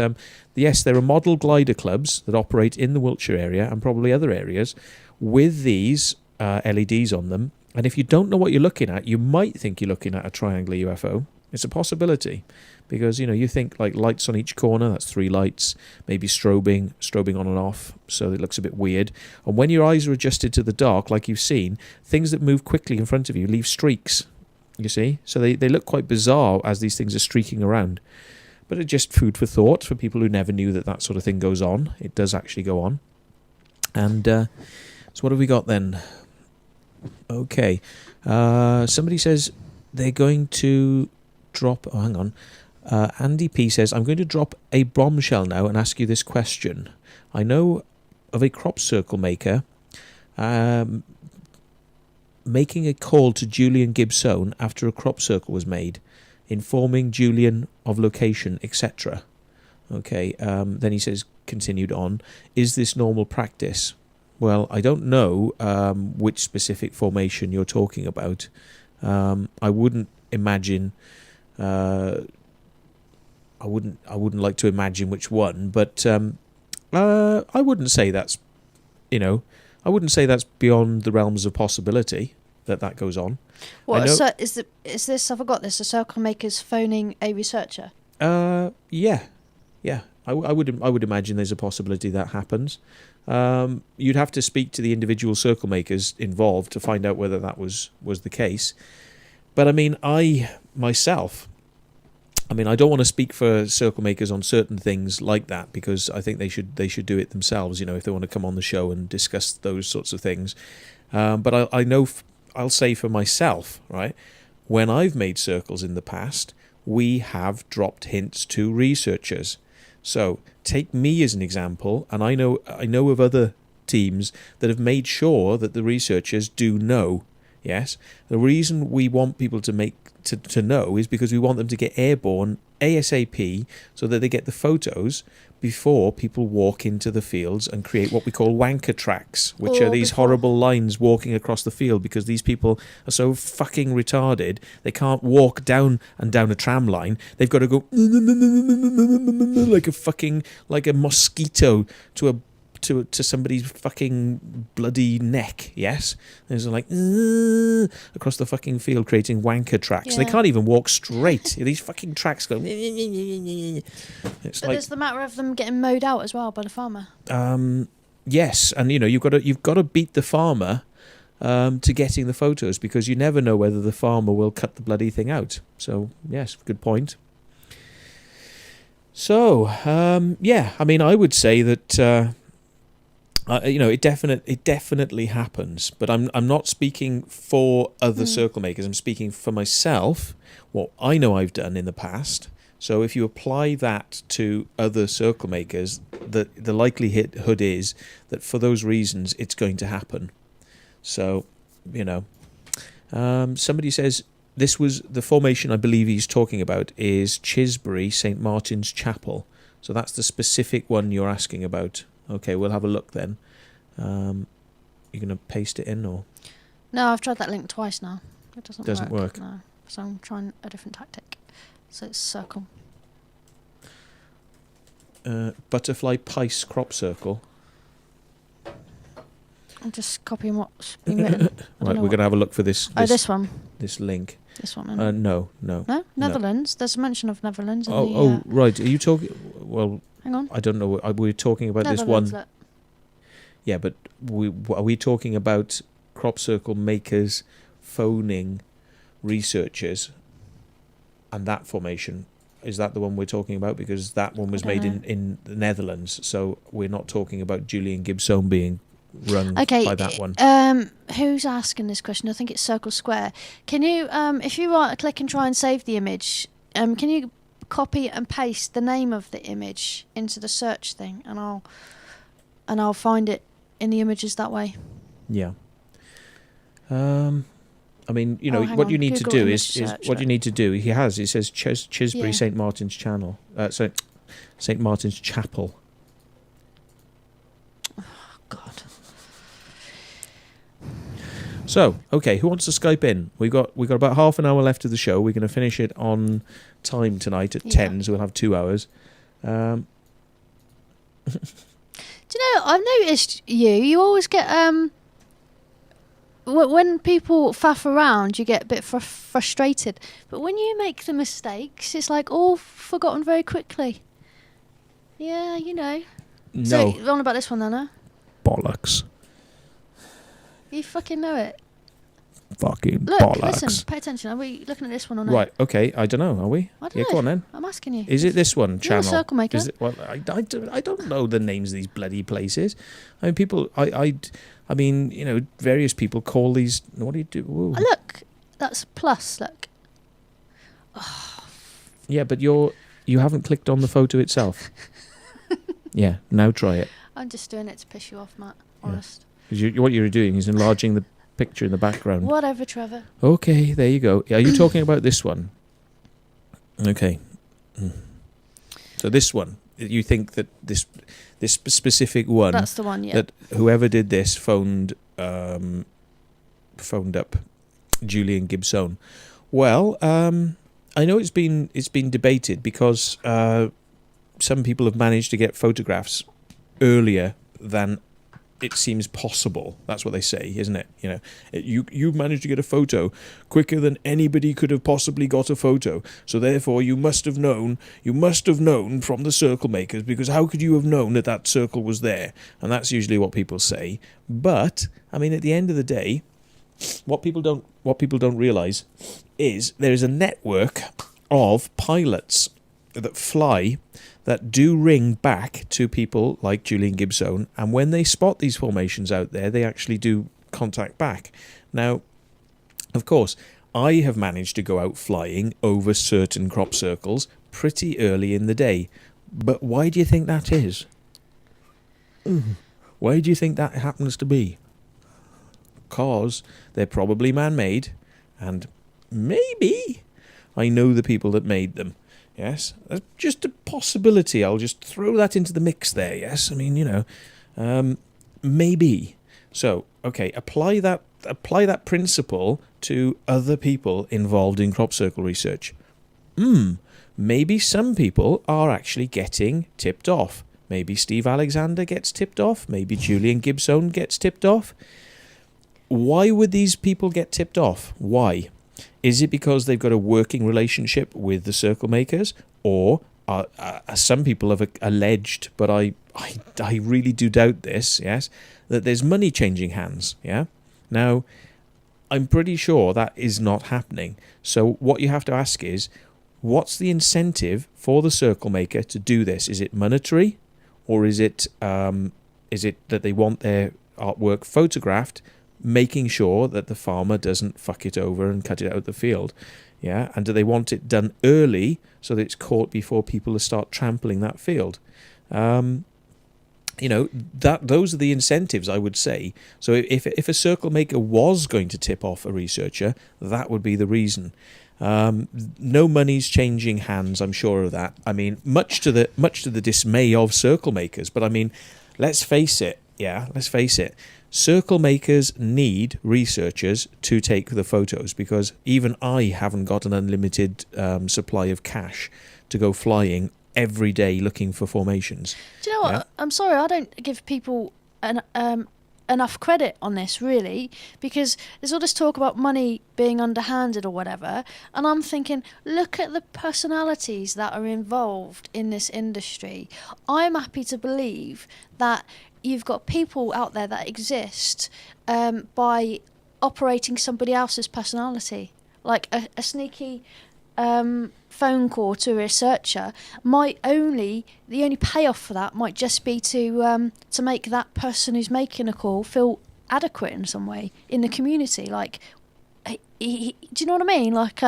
yes, there are model glider clubs that operate in the Wiltshire area and probably other areas with these LEDs on them. And if you don't know what you're looking at, you might think you're looking at a triangular UFO. It's a possibility. Because, you know, you think like lights on each corner, that's 3 lights, maybe strobing on and off, so it looks a bit weird. And when your eyes are adjusted to the dark, like you've seen, things that move quickly in front of you leave streaks, you see? So they look quite bizarre as these things are streaking around. But it's just food for thought for people who never knew that sort of thing goes on. It does actually go on. And so what have we got then? Okay. Somebody says they're going to drop... Oh, hang on. Andy P says, I'm going to drop a bombshell now and ask you this question. I know of a crop circle maker making a call to Julian Gibson after a crop circle was made, informing Julian of location, etc. Okay, then he says, continued on, is this normal practice? Well, I don't know which specific formation you're talking about. I wouldn't imagine... I wouldn't like to imagine which one, but I wouldn't say that's, you know, I wouldn't say that's beyond the realms of possibility that goes on. What so is this? I forgot this. The circle makers phoning a researcher. Yeah. I would imagine there's a possibility that happens. You'd have to speak to the individual circle makers involved to find out whether that was the case. But I mean, I don't want to speak for circle makers on certain things like that, because I think they should do it themselves, you know, if they want to come on the show and discuss those sorts of things. But I know, I'll say for myself, right, when I've made circles in the past, we have dropped hints to researchers. So take me as an example, and I know of other teams that have made sure that the researchers do know. Yes, the reason we want people to know is because we want them to get airborne ASAP, so that they get the photos before people walk into the fields and create what we call wanker tracks, which are these horrible lines walking across the field, because these people are so fucking retarded they can't walk down a tram line. They've got to go like a mosquito to somebody's fucking bloody neck. Yes, there's like across the fucking field, creating wanker tracks. They can't even walk straight. These fucking tracks go. It's but there's the matter of them getting mowed out as well by the farmer. Yes, and you've got to beat the farmer to getting the photos, because you never know whether the farmer will cut the bloody thing out. So yes, good point. So yeah, I mean, I would say that. It definitely happens, but I'm not speaking for other circle makers. I'm speaking for myself, what I know I've done in the past. So if you apply that to other circle makers, the likelihood is that for those reasons it's going to happen. So, somebody says this was the formation I believe he's talking about is Chisbury St. Martin's Chapel. So that's the specific one you're asking about. Okay, we'll have a look then. You're going to paste it in, or? No, I've tried that link twice now. It doesn't work. No, so I'm trying a different tactic. So it's circle. Butterfly Pice crop circle. I'm just copying what's been written. Right, we're going to have a look for this. This one. This link. This one. Isn't it? No. No, Netherlands. There's a mention of Netherlands. In Oh, right. Are you talking? Well, hang on. I don't know. We're talking about this one. Look. Yeah, but are we talking about crop circle makers phoning researchers and that formation? Is that the one we're talking about? Because that one was made in the Netherlands, so we're not talking about Julian Gibson being run by that one. Who's asking this question? I think it's Circle Square. Can you, if you click and try and save the image, can you copy and paste the name of the image into the search thing, and I'll find it in the images that way. Yeah. I mean, what you need to do is what you need to do. It says Chisbury St. Martin's Channel. St. Martin's Chapel. Oh, God. So, okay, who wants to Skype in? We've got about half an hour left of the show. We're going to finish it on time tonight at 10, so we'll have 2 hours. Do you know, I've noticed you always get, when people faff around, you get a bit frustrated. But when you make the mistakes, it's like all forgotten very quickly. Yeah, No. So, on about this one then, huh? Bollocks. You fucking know it. Fucking Look, bollocks. listen, pay attention. Are we looking at this one or not? Right, okay, I don't know, are we? I don't know. Go on then. I'm asking you. Is it this one, You're channel? a circle maker. Is it, well, I don't know the names of these bloody places. I mean, people, I mean, various people call these, what do you do? Whoa. Look, that's plus, look. Oh. Yeah, but you haven't clicked on the photo itself. Yeah, now try it. I'm just doing it to piss you off, Matt, honest. Because what you're doing is enlarging the picture in the background. Whatever, Trevor. Okay, there you go. Are you talking about this one? Okay. So this one, you think that this specific one... That's the one, yeah. That whoever did this phoned up Julian Gibson. Well, I know it's been debated because some people have managed to get photographs earlier than it seems possible. That's what they say, isn't it? You managed to get a photo quicker than anybody could have possibly got a photo. So therefore, you must have known from the circle makers, because how could you have known that circle was there? And that's usually what people say. But I mean, at the end of the day, what people don't realize is there is a network of pilots that fly that do ring back to people like Julian Gibson, and when they spot these formations out there, they actually do contact back. Now, of course, I have managed to go out flying over certain crop circles pretty early in the day, But why do you think that is? Why do you think that happens to be? Because they're probably man-made, and maybe I know the people that made them. Yes, that's just a possibility. I'll just throw that into the mix there. Yes, I mean, maybe. So, okay, apply that principle to other people involved in crop circle research. Maybe some people are actually getting tipped off. Maybe Steve Alexander gets tipped off. Maybe Julian Gibson gets tipped off. Why would these people get tipped off? Why? Is it because they've got a working relationship with the circle makers? Or some people have alleged, but I really do doubt this, yes, that there's money changing hands, yeah? Now, I'm pretty sure that is not happening. So what you have to ask is, what's the incentive for the circle maker to do this? Is it monetary, or is it that they want their artwork photographed, making sure that the farmer doesn't fuck it over and cut it out of the field? Yeah, and do they want it done early so that it's caught before people start trampling that field? Those are the incentives, I would say. So if a circle maker was going to tip off a researcher, that would be the reason. No money's changing hands, I'm sure of that. I mean, much to the dismay of circle makers. But I mean, let's face it. Circle makers need researchers to take the photos, because even I haven't got an unlimited supply of cash to go flying every day looking for formations. Do you know what? Yeah? I'm sorry, I don't give people enough credit on this, really, because there's all this talk about money being underhanded or whatever, and I'm thinking, look at the personalities that are involved in this industry. I'm happy to believe that you've got people out there that exist by operating somebody else's personality. Like a sneaky phone call to a researcher the only payoff for that might just be to make that person who's making a call feel adequate in some way in the community. Like, do you know what I mean? Like,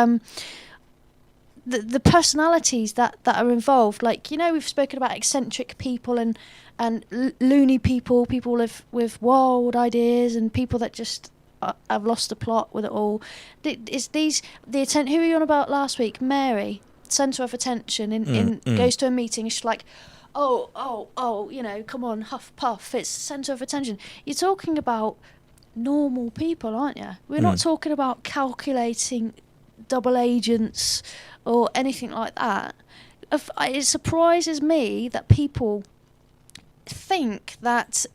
the personalities that are involved. Like, we've spoken about eccentric people and loony people with wild ideas, and people that just I've lost the plot with it all. Who were you on about last week? Mary, centre of attention, goes to a meeting. She's like, oh, come on, huff puff. It's centre of attention. You're talking about normal people, aren't you? We're not talking about calculating double agents or anything like that. It surprises me that people think that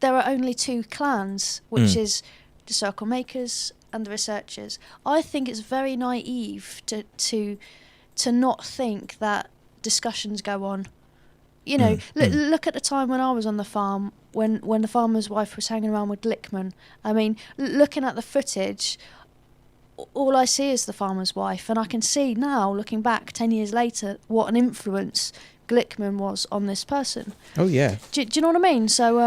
there are only two clans, which is the circle makers and the researchers. I think it's very naive to not think that discussions go on. Look at the time when I was on the farm, when the farmer's wife was hanging around with Glickman. I mean, looking at the footage, all I see is the farmer's wife, and I can see now, looking back 10 years later, what an influence Glickman was on this person. Oh yeah. Do you know what I mean? So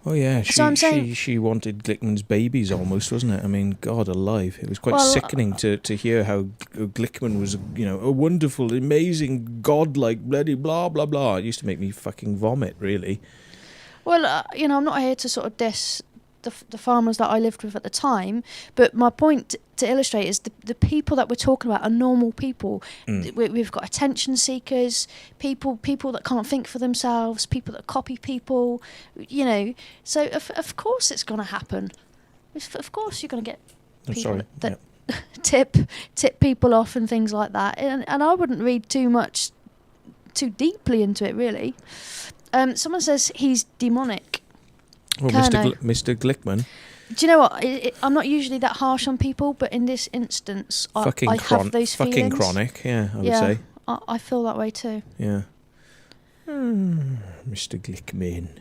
oh yeah, I'm saying, she wanted Glickman's babies almost, wasn't it? I mean, God alive, it was quite sickening to hear how Glickman was, a wonderful, amazing, godlike, bloody blah blah blah. It used to make me fucking vomit, really. Well, I'm not here to sort of diss the farmers that I lived with at the time, but my point to illustrate is the people that we're talking about are normal people. We've got attention seekers, people that can't think for themselves, people that copy people, so of course it's going to happen. Of course you're going to get people that tip people off and things like that, and I wouldn't read too deeply into it, really. Someone says he's demonic. Well, Mr. Glickman. Do you know what? I'm not usually that harsh on people, but in this instance, I have those feelings. Fucking chronic, yeah, I would say. I feel that way too. Yeah. Mr. Glickman.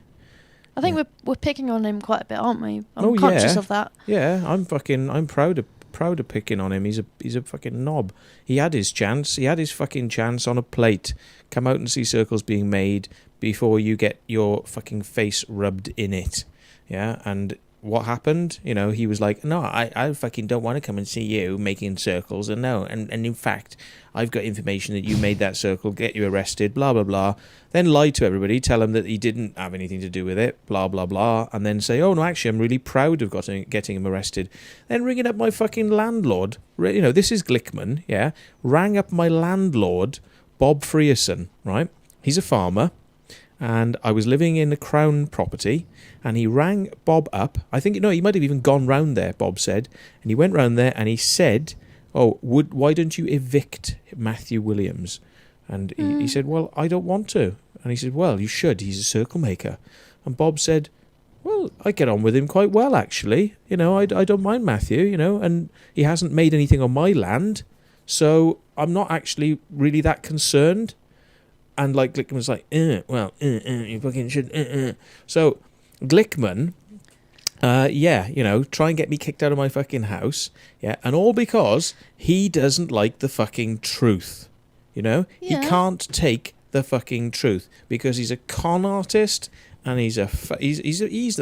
I think we're picking on him quite a bit, aren't we? I'm conscious of that. Yeah, I'm proud of picking on him. He's a fucking knob. He had his chance. He had his fucking chance on a plate. Come out and see circles being made before you get your fucking face rubbed in it. Yeah, and what happened? You know, he was like, no, I fucking don't want to come and see you making circles. And no, and in fact, I've got information that you made that circle, get you arrested, blah, blah, blah. Then lie to everybody, tell them that he didn't have anything to do with it, blah, blah, blah. And then say, oh, no, actually, I'm really proud of getting him arrested. Then ringing up my fucking landlord. You know, this is Glickman, yeah. Rang up my landlord, Bob Frierson, right? He's a farmer. And I was living in a Crown property, and he rang Bob up. I think, he might have even gone round there, Bob said. And he went round there and he said, oh, why don't you evict Matthew Williams? And he said, well, I don't want to. And he said, well, you should. He's a circle maker. And Bob said, well, I get on with him quite well, actually. You know, I don't mind Matthew, you know, and he hasn't made anything on my land. So I'm not actually really that concerned. And like Glickman was like, you fucking should. So Glickman, try and get me kicked out of my fucking house. Yeah, and all because he doesn't like the fucking truth. You know, he can't take the fucking truth because he's a con artist and he's the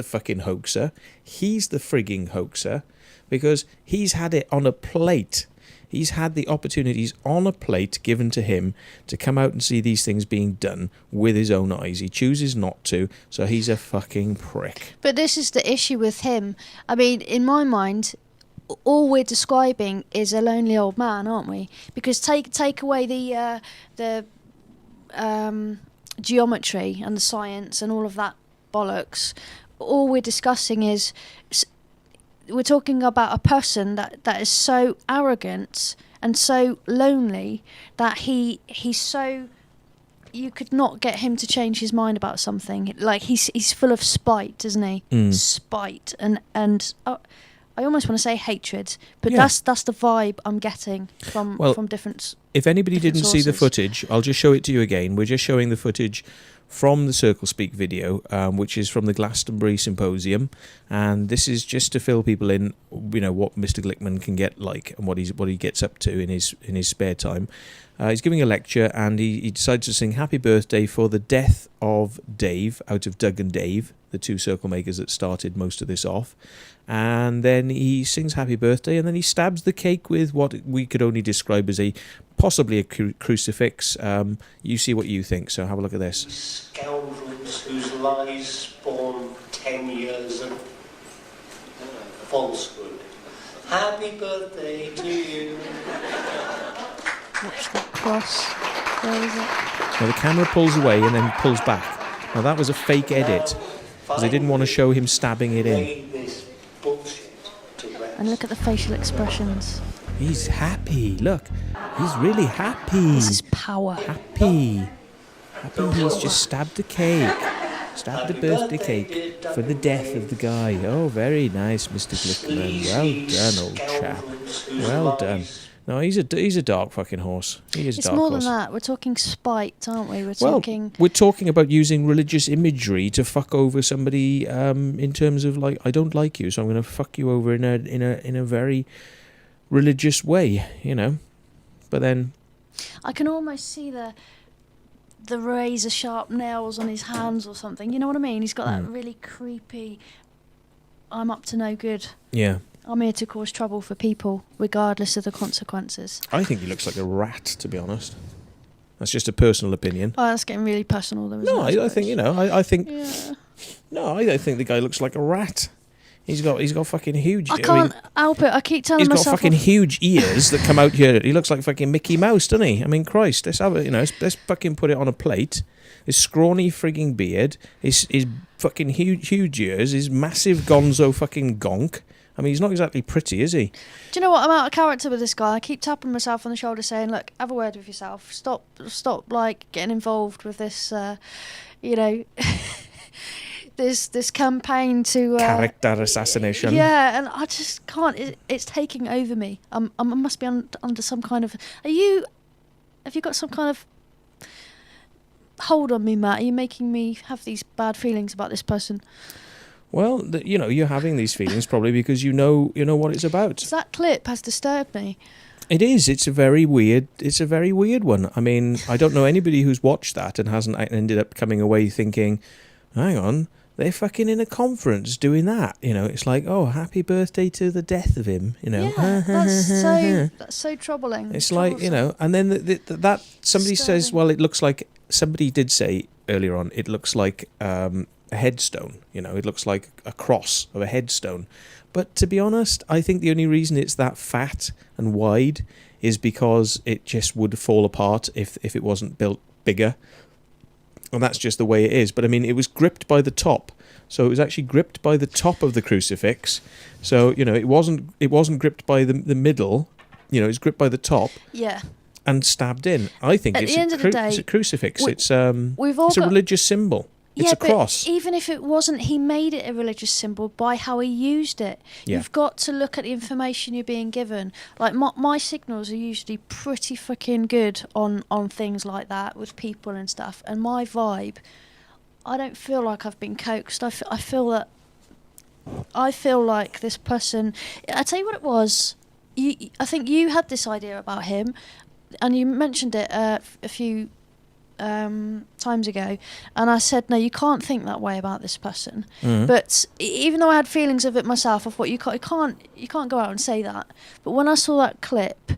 fucking hoaxer. He's the frigging hoaxer because he's had it on a plate. He's had the opportunities on a plate given to him to come out and see these things being done with his own eyes. He chooses not to, so he's a fucking prick. But this is the issue with him. I mean, in my mind, all we're describing is a lonely old man, aren't we? Because take away the geometry and the science and all of that bollocks. All we're discussing is... We're talking about a person that is so arrogant and so lonely that he's so... You could not get him to change his mind about something. Like, he's full of spite, isn't he? Spite. And I almost want to say hatred, but that's the vibe I'm getting from different... If anybody didn't sources. see the footage, I'll just show it to you again. We're just showing the footage from the Circle Speak video, which is from the Glastonbury Symposium, and this is just to fill people in, you know, what Mr. Glickman can get like and what he gets up to in his spare time. He's giving a lecture, and he decides to sing "Happy Birthday" for the death of Dave out of Doug and Dave, the two circle makers that started most of this off. And then he sings "Happy Birthday," and then he stabs the cake with what we could only describe as possibly a crucifix. You see what you think, so have a look at this. Scoundrels whose lies spawn 10 years of falsehood. Happy birthday to you. Watch the cross. Where is it? Now the camera pulls away and then pulls back. Now that was a fake edit, because they didn't want to show him stabbing it in. And look at the facial expressions. He's happy, look. He's really happy. This is power. Happy he's just stabbed the cake. Stabbed the birthday cake for the death of the guy. Oh, very nice, Mr. Glickman. Well done, old chap. Well done. No, he's a dark fucking horse. He is It's dark more horse. than that. We're talking spite, aren't we? We're talking about using religious imagery to fuck over somebody in terms of like, I don't like you, so I'm going to fuck you over in a very religious way, you know. But then I can almost see the razor sharp nails on his hands or something. You know what I mean? He's got that really creepy, I'm up to no good. Yeah. I'm here to cause trouble for people, regardless of the consequences. I think he looks like a rat, to be honest. That's just a personal opinion. Oh, that's getting really personal, though, isn't No, it, I think, you know, I think... Yeah. No, I don't think the guy looks like a rat. He's got fucking huge... I can't help it. I keep telling myself... He's got fucking huge ears that come out here. He looks like fucking Mickey Mouse, doesn't he? I mean, Christ, let's have it, you know, let's fucking put it on a plate. His scrawny frigging beard, his fucking huge ears, his massive gonzo fucking gonk. I mean, he's not exactly pretty, is he? Do you know what? I'm out of character with this guy. I keep tapping myself on the shoulder saying, look, have a word with yourself. Stop, like, getting involved with this, you know, this campaign to... character assassination. Yeah, and I just can't. It's taking over me. I must be under some kind of... Have you got some kind of hold on me, Matt? Are you making me have these bad feelings about this person? Well, you know, you're having these feelings probably because you know what it's about. That clip has disturbed me. It is. It's a very weird one. I mean, I don't know anybody who's watched that and hasn't ended up coming away thinking, hang on, they're fucking in a conference doing that. You know, it's like, oh, happy birthday to the death of him. You know, Yeah, that's so troubling. It's like, you know, and then that somebody says, well, it looks like, somebody did say earlier on, it looks like a headstone. You know, it looks like a cross of a headstone. But to be honest, I think the only reason it's that fat and wide is because it just would fall apart if it wasn't built bigger. And that's just the way it is. But I mean, it was gripped by the top. So it was actually gripped by the top of the crucifix. So, you know, it wasn't gripped by the middle. You know, it's gripped by the top. Yeah. And stabbed in. I think it's a crucifix. It's a religious symbol. It's a cross. But even if it wasn't, he made it a religious symbol by how he used it. Yeah. You've got to look at the information you're being given. Like, my signals are usually pretty fucking good on things like that with people and stuff. And my vibe, I don't feel like I've been coaxed. I feel like this person... I tell you what it was. I think you had this idea about him, and you mentioned it a few... times ago, and I said, no, you can't think that way about this person. But even though I had feelings of it myself, I thought you can't go out and say that. But when I saw that clip,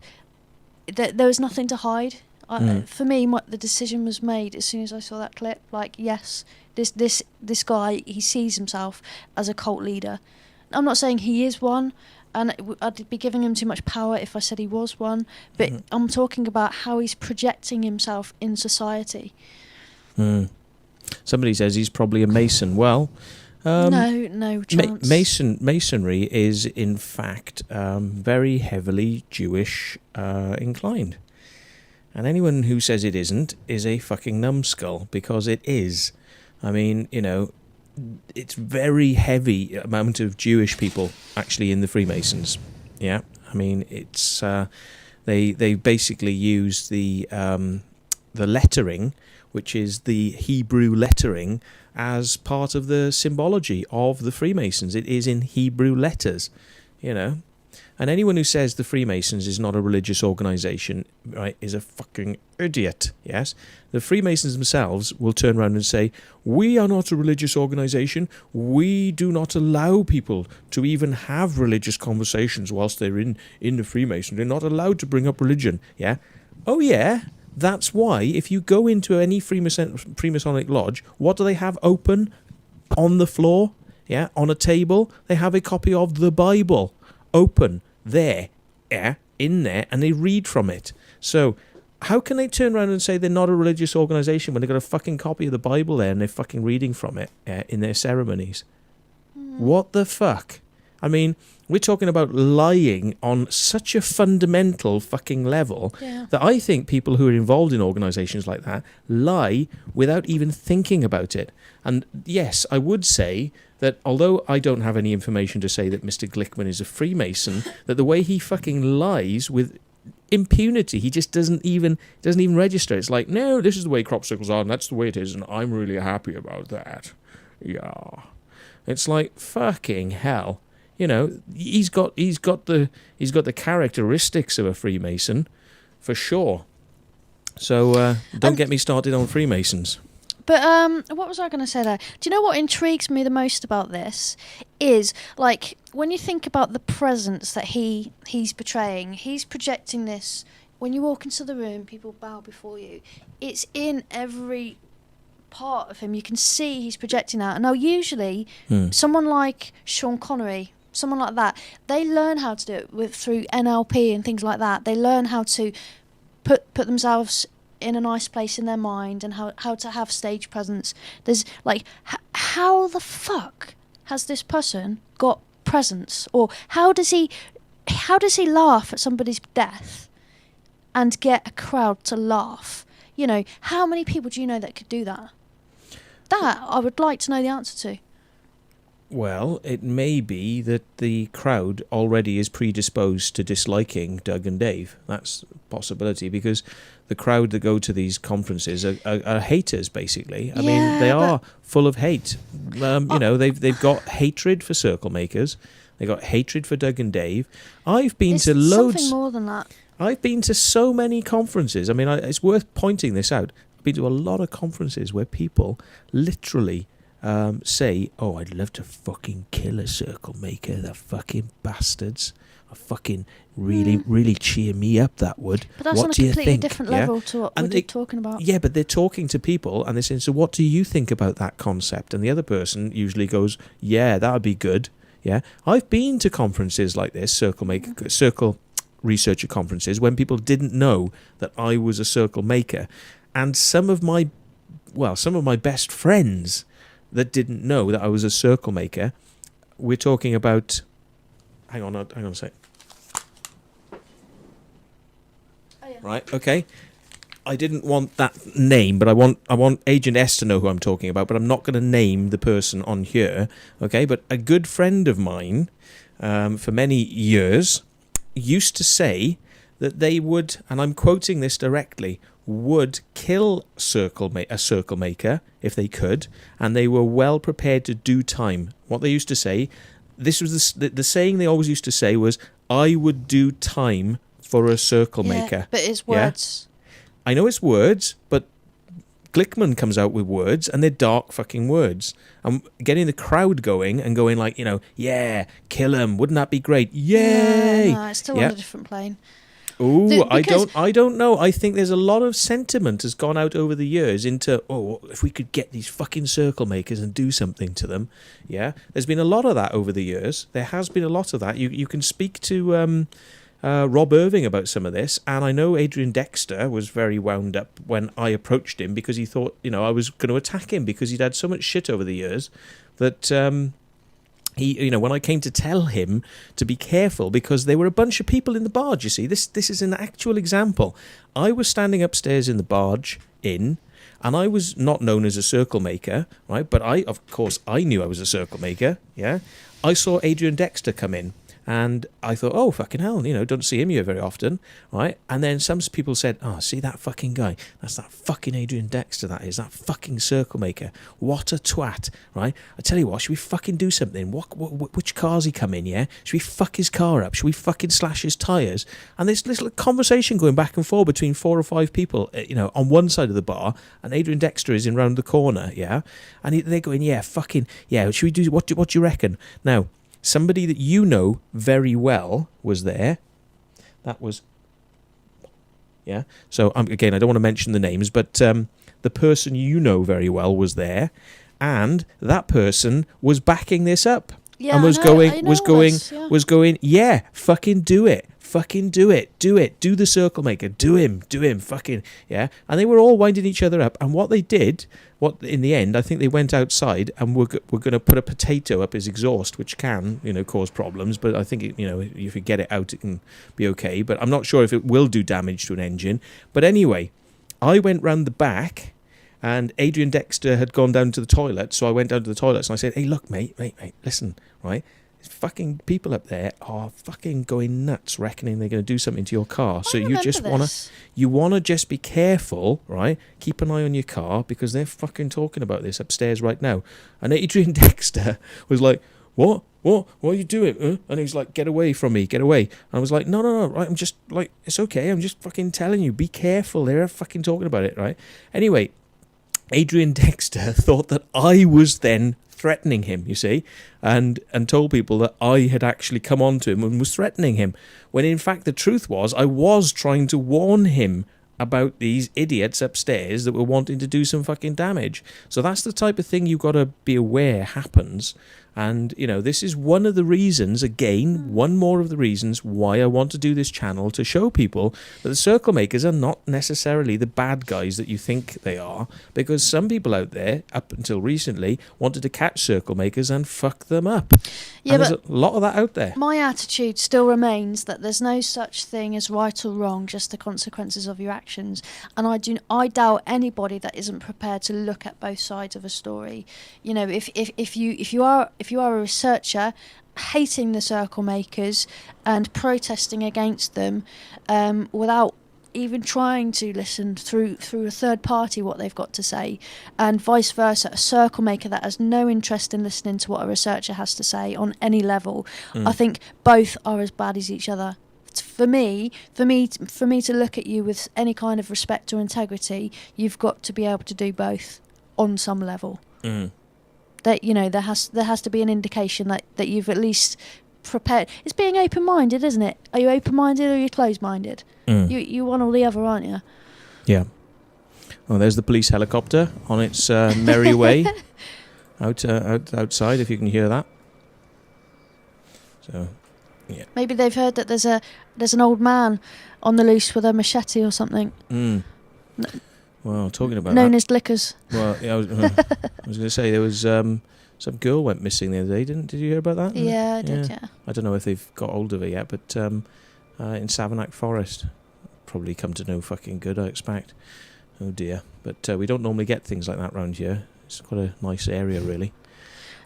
there was nothing to hide. For me, the decision was made as soon as I saw that clip. Like, yes, this guy, he sees himself as a cult leader. I'm not saying he is one, and I'd be giving him too much power if I said he was one, but I'm talking about how he's projecting himself in society. Somebody says he's probably a Mason. Well, no chance. Masonry is, in fact, very heavily Jewish inclined. And anyone who says it isn't is a fucking numbskull, because it is. I mean, you know, it's very heavy amount of Jewish people actually in the Freemasons. Yeah, I mean, it's they basically use the lettering, which is the Hebrew lettering, as part of the symbology of the Freemasons. It is in Hebrew letters, you know. And anyone who says the Freemasons is not a religious organisation, right, is a fucking idiot, yes? The Freemasons themselves will turn around and say, we are not a religious organisation. We do not allow people to even have religious conversations whilst they're in the Freemasons. They're not allowed to bring up religion, yeah? Oh, yeah? That's why if you go into any Freemasonic lodge, what do they have open on the floor? Yeah, on a table? They have a copy of the Bible open there, yeah, in there, and they read from it. So how can they turn around and say they're not a religious organisation when they've got a fucking copy of the Bible there and they're fucking reading from it in their ceremonies? What the fuck? I mean, we're talking about lying on such a fundamental fucking level that I think people who are involved in organisations like that lie without even thinking about it. And yes, I would say that although I don't have any information to say that Mr. Glickman is a Freemason, that the way he fucking lies with impunity, he just doesn't even register. It's like, no, this is the way crop circles are, and that's the way it is, and I'm really happy about that. Yeah. It's like, fucking hell. You know, he's got the characteristics of a Freemason, for sure. So don't get me started on Freemasons. But what was I going to say there? Do you know what intrigues me the most about this is, like, when you think about the presence that he's portraying, he's projecting this. When you walk into the room, people bow before you. It's in every part of him. You can see he's projecting that. And now usually someone like Sean Connery, someone like that, they learn how to do it through NLP and things like that. They learn how to put themselves in a nice place in their mind and how to have stage presence. There's like, how the fuck has this person got presence? Or how does he laugh at somebody's death and get a crowd to laugh? You know, how many people do you know that could do that? That I would like to know the answer to. Well, it may be that the crowd already is predisposed to disliking Doug and Dave. That's a possibility, because the crowd that go to these conferences are haters, basically. I mean, they are full of hate. You know, they've got hatred for Circle Makers. They've got hatred for Doug and Dave. I've been to loads... something more than that. I've been to so many conferences. I mean, it's worth pointing this out. I've been to a lot of conferences where people literally say, "Oh, I'd love to fucking kill a circle maker, the fucking bastards. I fucking really cheer me up, that would." But that's what on a do you completely think? different Yeah? level to what And we're talking about. Yeah, but they're talking to people and they're saying, "So what do you think about that concept?" And the other person usually goes, "Yeah, that would be good." Yeah, I've been to conferences like this, circle researcher conferences, when people didn't know that I was a circle maker, and some of my best friends that didn't know that I was a circle maker. We're talking about. Hang on a sec. Oh, yeah. Right, okay. I didn't want that name, but I want AgentS to know who I'm talking about, but I'm not going to name the person on here, okay? But a good friend of mine, for many years, used to say that they would, and I'm quoting this directly, would kill a circle maker if they could, and they were well prepared to do time. What they used to say, this was the saying they always used to say was, "I would do time for a circle maker." But it's words. I know it's words, but Glickman comes out with words, and they're dark fucking words. I'm getting the crowd going and going like, yeah, kill him. Wouldn't that be great? Yay! No, it's still on a different plane. Ooh, I don't know. I think there's a lot of sentiment has gone out over the years into, if we could get these fucking circle makers and do something to them. Yeah, there's been a lot of that over the years. There has been a lot of that. You can speak to Rob Irving about some of this, and I know Adrian Dexter was very wound up when I approached him because he thought, I was going to attack him because he'd had so much shit over the years that he, when I came to tell him to be careful because there were a bunch of people in the barge, you see, this is an actual example. I was standing upstairs in the barge and I was not known as a circle maker, right? But of course, I knew I was a circle maker, yeah? I saw Adrian Dexter come in. And I thought, oh, fucking hell, don't see him here very often, right? And then some people said, oh, see that fucking guy? That's that fucking Adrian Dexter, that is. That fucking circle maker. What a twat, right? I tell you what, should we fucking do something? Which car's he come in, yeah? Should we fuck his car up? Should we fucking slash his tyres? And there's this little conversation going back and forth between 4 or 5 people, on one side of the bar, and Adrian Dexter is in round the corner, yeah? And they're going, yeah, fucking, yeah, should we do, what do you reckon? Now, somebody that you know very well was there. That was, yeah. So again, I don't want to mention the names, but the person you know very well was there, and that person was backing this up, and was going, yeah, fucking do it. Fucking do it. Do the circle maker. Do him. Fucking, yeah. And they were all winding each other up. And what they did, in the end, I think they went outside and were going to put a potato up his exhaust, which can, cause problems. But I think, if you get it out, it can be okay. But I'm not sure if it will do damage to an engine. But anyway, I went round the back, and Adrian Dexter had gone down to the toilet. So I went down to the toilet and I said, hey, look, mate, listen, right? Fucking people up there are fucking going nuts, reckoning they're going to do something to your car. So you just want to just be careful, right? Keep an eye on your car because they're fucking talking about this upstairs right now. And Adrian Dexter was like, what are you doing? And he's like, get away from me, get away. And I was like, no, right? I'm just like, it's okay. I'm just fucking telling you, be careful. They're fucking talking about it, right? Anyway, Adrian Dexter thought that I was then threatening him, you see, and told people that I had actually come on to him and was threatening him, when in fact the truth was I was trying to warn him about these idiots upstairs that were wanting to do some fucking damage. So that's the type of thing you've got to be aware happens. And, this is one of the reasons, again, one more of the reasons why I want to do this channel, to show people that the circle makers are not necessarily the bad guys that you think they are, because some people out there, up until recently, wanted to catch circle makers and fuck them up. Yeah, and there's a lot of that out there. My attitude still remains that there's no such thing as right or wrong, just the consequences of your actions. And I doubt anybody that isn't prepared to look at both sides of a story. If you are a researcher hating the circle makers and protesting against them without even trying to listen through a third party what they've got to say, and vice versa, a circle maker that has no interest in listening to what a researcher has to say on any level, I think both are as bad as each other. For me to look at you with any kind of respect or integrity, you've got to be able to do both on some level. that there has to be an indication that you've at least prepared. It's being open-minded, isn't it? Are you open-minded or are you closed-minded? You one or the other, aren't you? Yeah. Well, there's the police helicopter on its merry way outside, if you can hear that. So, yeah. Maybe they've heard that there's an old man on the loose with a machete or something. Well, talking about known that, as Glickers. well, yeah, I was going to say there was some girl went missing the other day. Did you hear about that? Yeah, I did. Yeah. I don't know if they've got hold of her yet, but in Savanac Forest, probably come to no fucking good, I expect. Oh dear, but we don't normally get things like that round here. It's quite a nice area, really.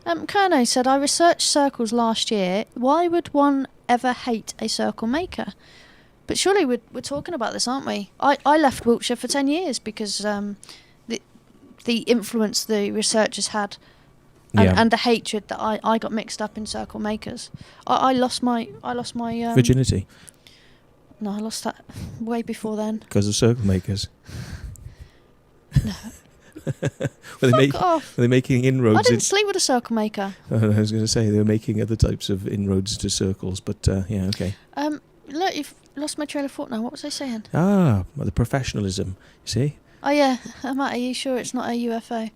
Kerno said, I researched circles last year. Why would one ever hate a circle maker? But surely we're talking about this, aren't we? I left Wiltshire for 10 years because the influence the researchers had and the hatred that I got mixed up in circle makers. I lost my Virginity. No, I lost that way before then. Because of circle makers. No. Were Off. they making inroads? I didn't sleep with a circle maker. I was going to say they were making other types of inroads to circles, but yeah, okay. Look, you've lost my trail of thought now. What was I saying? Well, the professionalism. You see? Oh yeah, Matt, are you sure it's not a UFO?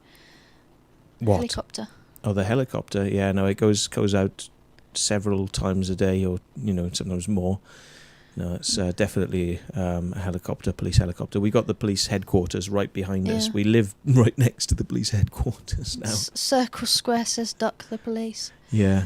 What? Helicopter. Oh, the helicopter. Yeah, no, it goes out several times a day, or sometimes more. No, it's definitely a helicopter, police helicopter. We got the police headquarters right behind us. We live right next to the police headquarters now. Circle Square says duck the police. Yeah.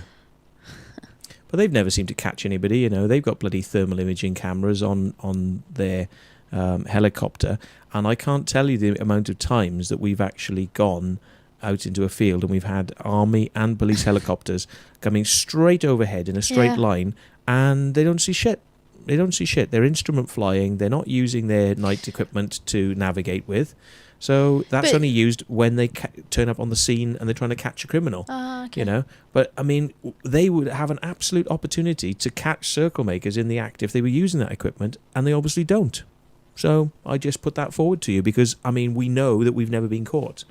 But they've never seemed to catch anybody, They've got bloody thermal imaging cameras on their helicopter. And I can't tell you the amount of times that we've actually gone out into a field and we've had army and police helicopters coming straight overhead in a straight line, and they don't see shit. They don't see shit. They're instrument flying. They're not using their night equipment to navigate with. So that's only used when they turn up on the scene and they're trying to catch a criminal. Okay. But I mean, they would have an absolute opportunity to catch circle makers in the act if they were using that equipment, and they obviously don't. So I just put that forward to you because, I mean, we know that we've never been caught.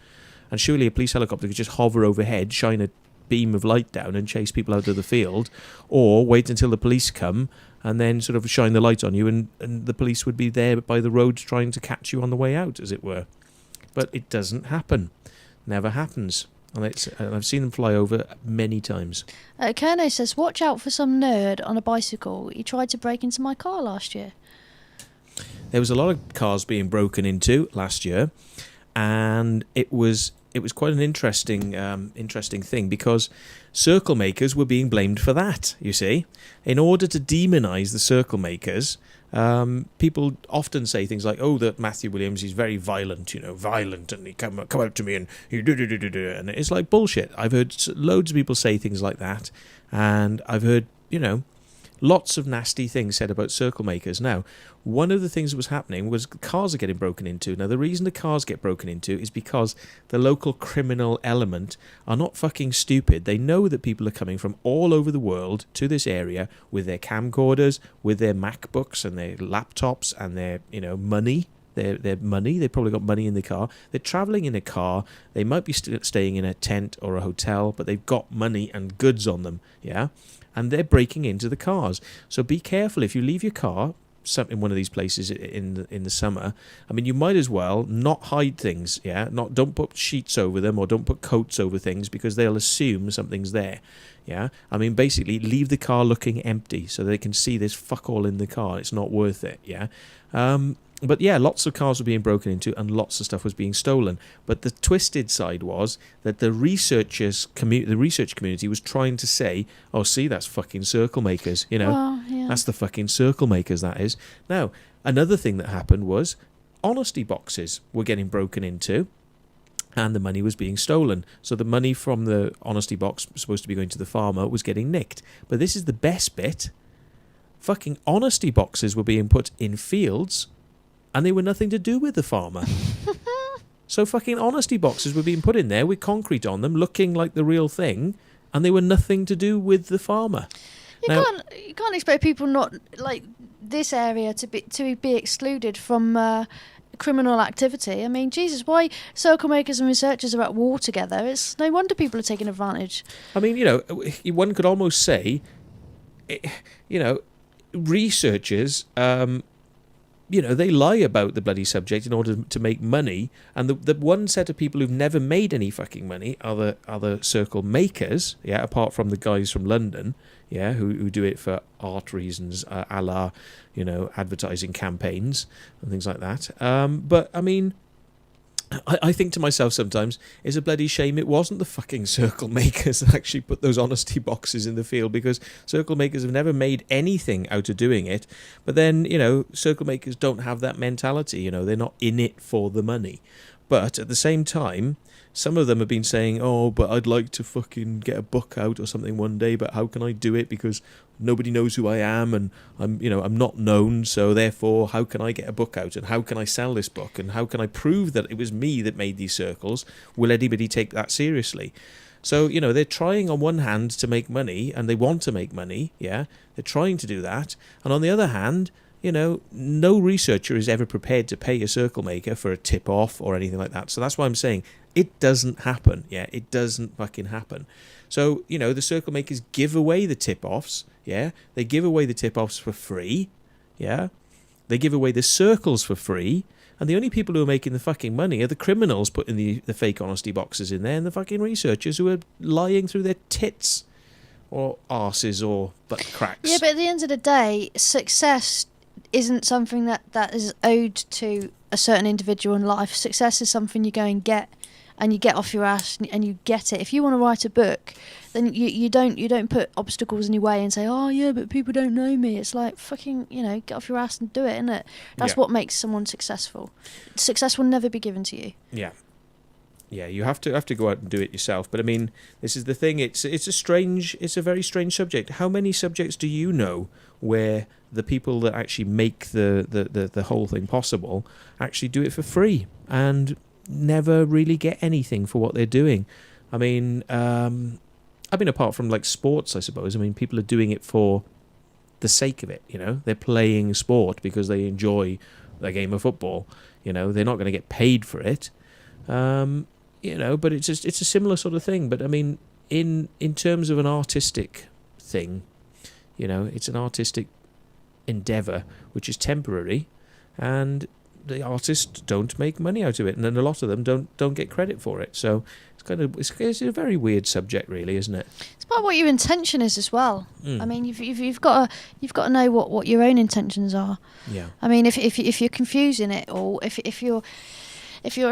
And surely a police helicopter could just hover overhead, shine a beam of light down and chase people out of the field, or wait until the police come and then sort of shine the light on you, and the police would be there by the road trying to catch you on the way out, as it were. But it doesn't happen. Never happens. And I've seen them fly over many times. Kerno says, watch out for some nerd on a bicycle. He tried to break into my car last year. There was a lot of cars being broken into last year, and it was quite an interesting thing, because circle makers were being blamed for that, you see. In order to demonise the circle makers, people often say things like, oh, that Matthew Williams, he's very violent, and he come out to me and he do. And it's like bullshit. I've heard loads of people say things like that, and I've heard, lots of nasty things said about circle makers. Now, one of the things that was happening was cars are getting broken into. Now, the reason the cars get broken into is because the local criminal element are not fucking stupid. They know that people are coming from all over the world to this area with their camcorders, with their MacBooks and their laptops and their, money. Their money. They've probably got money in the car. They're travelling in a car. They might be staying in a tent or a hotel, but they've got money and goods on them, yeah? And they're breaking into the cars. So be careful if you leave your car in one of these places in the summer. I mean, you might as well not hide things, yeah? Don't put sheets over them, or don't put coats over things, because they'll assume something's there, yeah? I mean, basically, leave the car looking empty so they can see there's fuck all in the car. It's not worth it, yeah? But yeah, lots of cars were being broken into and lots of stuff was being stolen. But the twisted side was that the research community was trying to say, oh, see, that's fucking circle makers, Well, yeah. That's the fucking circle makers, that is. Now, another thing that happened was honesty boxes were getting broken into and the money was being stolen. So the money from the honesty box supposed to be going to the farmer was getting nicked. But this is the best bit. Fucking honesty boxes were being put in fields, and they were nothing to do with the farmer. So fucking honesty boxes were being put in there with concrete on them, looking like the real thing, and they were nothing to do with the farmer. You can't expect people not like this area to be excluded from criminal activity. I mean, Jesus, why circle makers and researchers are at war together? It's no wonder people are taking advantage. I mean, one could almost say, researchers, they lie about the bloody subject in order to make money. And the one set of people who've never made any fucking money are the circle makers, apart from the guys from London, who do it for art reasons, a la, advertising campaigns and things like that. But, I mean, I think to myself sometimes, it's a bloody shame it wasn't the fucking circle makers that actually put those honesty boxes in the field, because circle makers have never made anything out of doing it. But then, circle makers don't have that mentality, they're not in it for the money. But at the same time, some of them have been saying, oh, but I'd like to fucking get a book out or something one day, but how can I do it? Because nobody knows who I am, and I'm not known, so therefore how can I get a book out, and how can I sell this book, and how can I prove that it was me that made these circles? Will anybody take that seriously? So, they're trying on one hand to make money, and they want to make money, they're trying to do that, and on the other hand, no researcher is ever prepared to pay a circle maker for a tip-off or anything like that. So that's why I'm saying it doesn't happen. It doesn't fucking happen. So, the circle makers give away the tip-offs. They give away the tip-offs for free. They give away the circles for free. And the only people who are making the fucking money are the criminals putting the fake honesty boxes in there, and the fucking researchers who are lying through their tits or arses or butt cracks. Yeah, but at the end of the day, success isn't something that is owed to a certain individual in life. Success is something you go and get, and you get off your ass and you get it. If you want to write a book, then you don't put obstacles in your way and say, oh yeah, but people don't know me. It's like, fucking, get off your ass and do it, innit? That's what makes someone successful. Success will never be given to you. Yeah, you have to go out and do it yourself. But I mean, this is the thing. It's a very strange subject. How many subjects do you know where the people that actually make the whole thing possible actually do it for free and never really get anything for what they're doing? I mean, apart from like sports, I suppose. I mean, people are doing it for the sake of it. They're playing sport because they enjoy the game of football. They're not going to get paid for it. But it's a similar sort of thing. But I mean, in terms of an artistic thing, it's an artistic endeavour which is temporary, and the artists don't make money out of it, and then a lot of them don't get credit for it. So it's a very weird subject, really, isn't it? It's about what your intention is as well. I mean, you've got to know what your own intentions are. Yeah. I mean, if you're confusing it, or if you're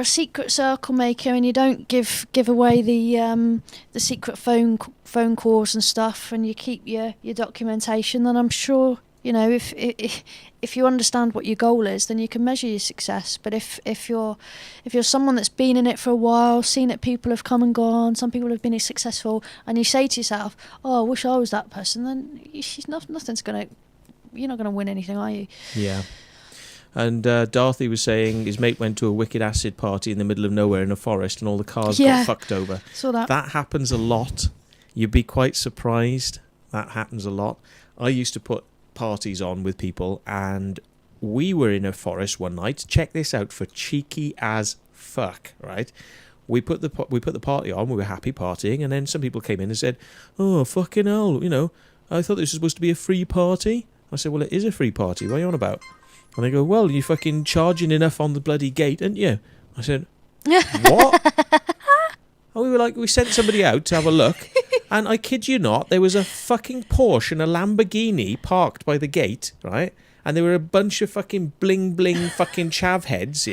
a secret circle maker and you don't give away the secret phone calls and stuff, and you keep your documentation, then I'm sure, if you understand what your goal is, then you can measure your success. But if you're someone that's been in it for a while, seen that people have come and gone, some people have been successful, and you say to yourself, oh, I wish I was that person, then you're not gonna win anything, are you? Yeah. And Darthy was saying his mate went to a wicked acid party in the middle of nowhere in a forest, and all the cars got fucked over. Saw that. That happens a lot. You'd be quite surprised. That happens a lot. I used to put parties on with people, and we were in a forest one night. Check this out, for cheeky as fuck, right? We put the party on. We were happy partying, and then some people came in and said, "Oh, fucking hell! I thought this was supposed to be a free party." I said, "Well, it is a free party. What are you on about?" And they go, "Well, you fucking charging enough on the bloody gate, aren't you?" I said, "What?" And we sent somebody out to have a look, and I kid you not, there was a fucking Porsche and a Lamborghini parked by the gate, right? And there were a bunch of fucking bling fucking chav heads,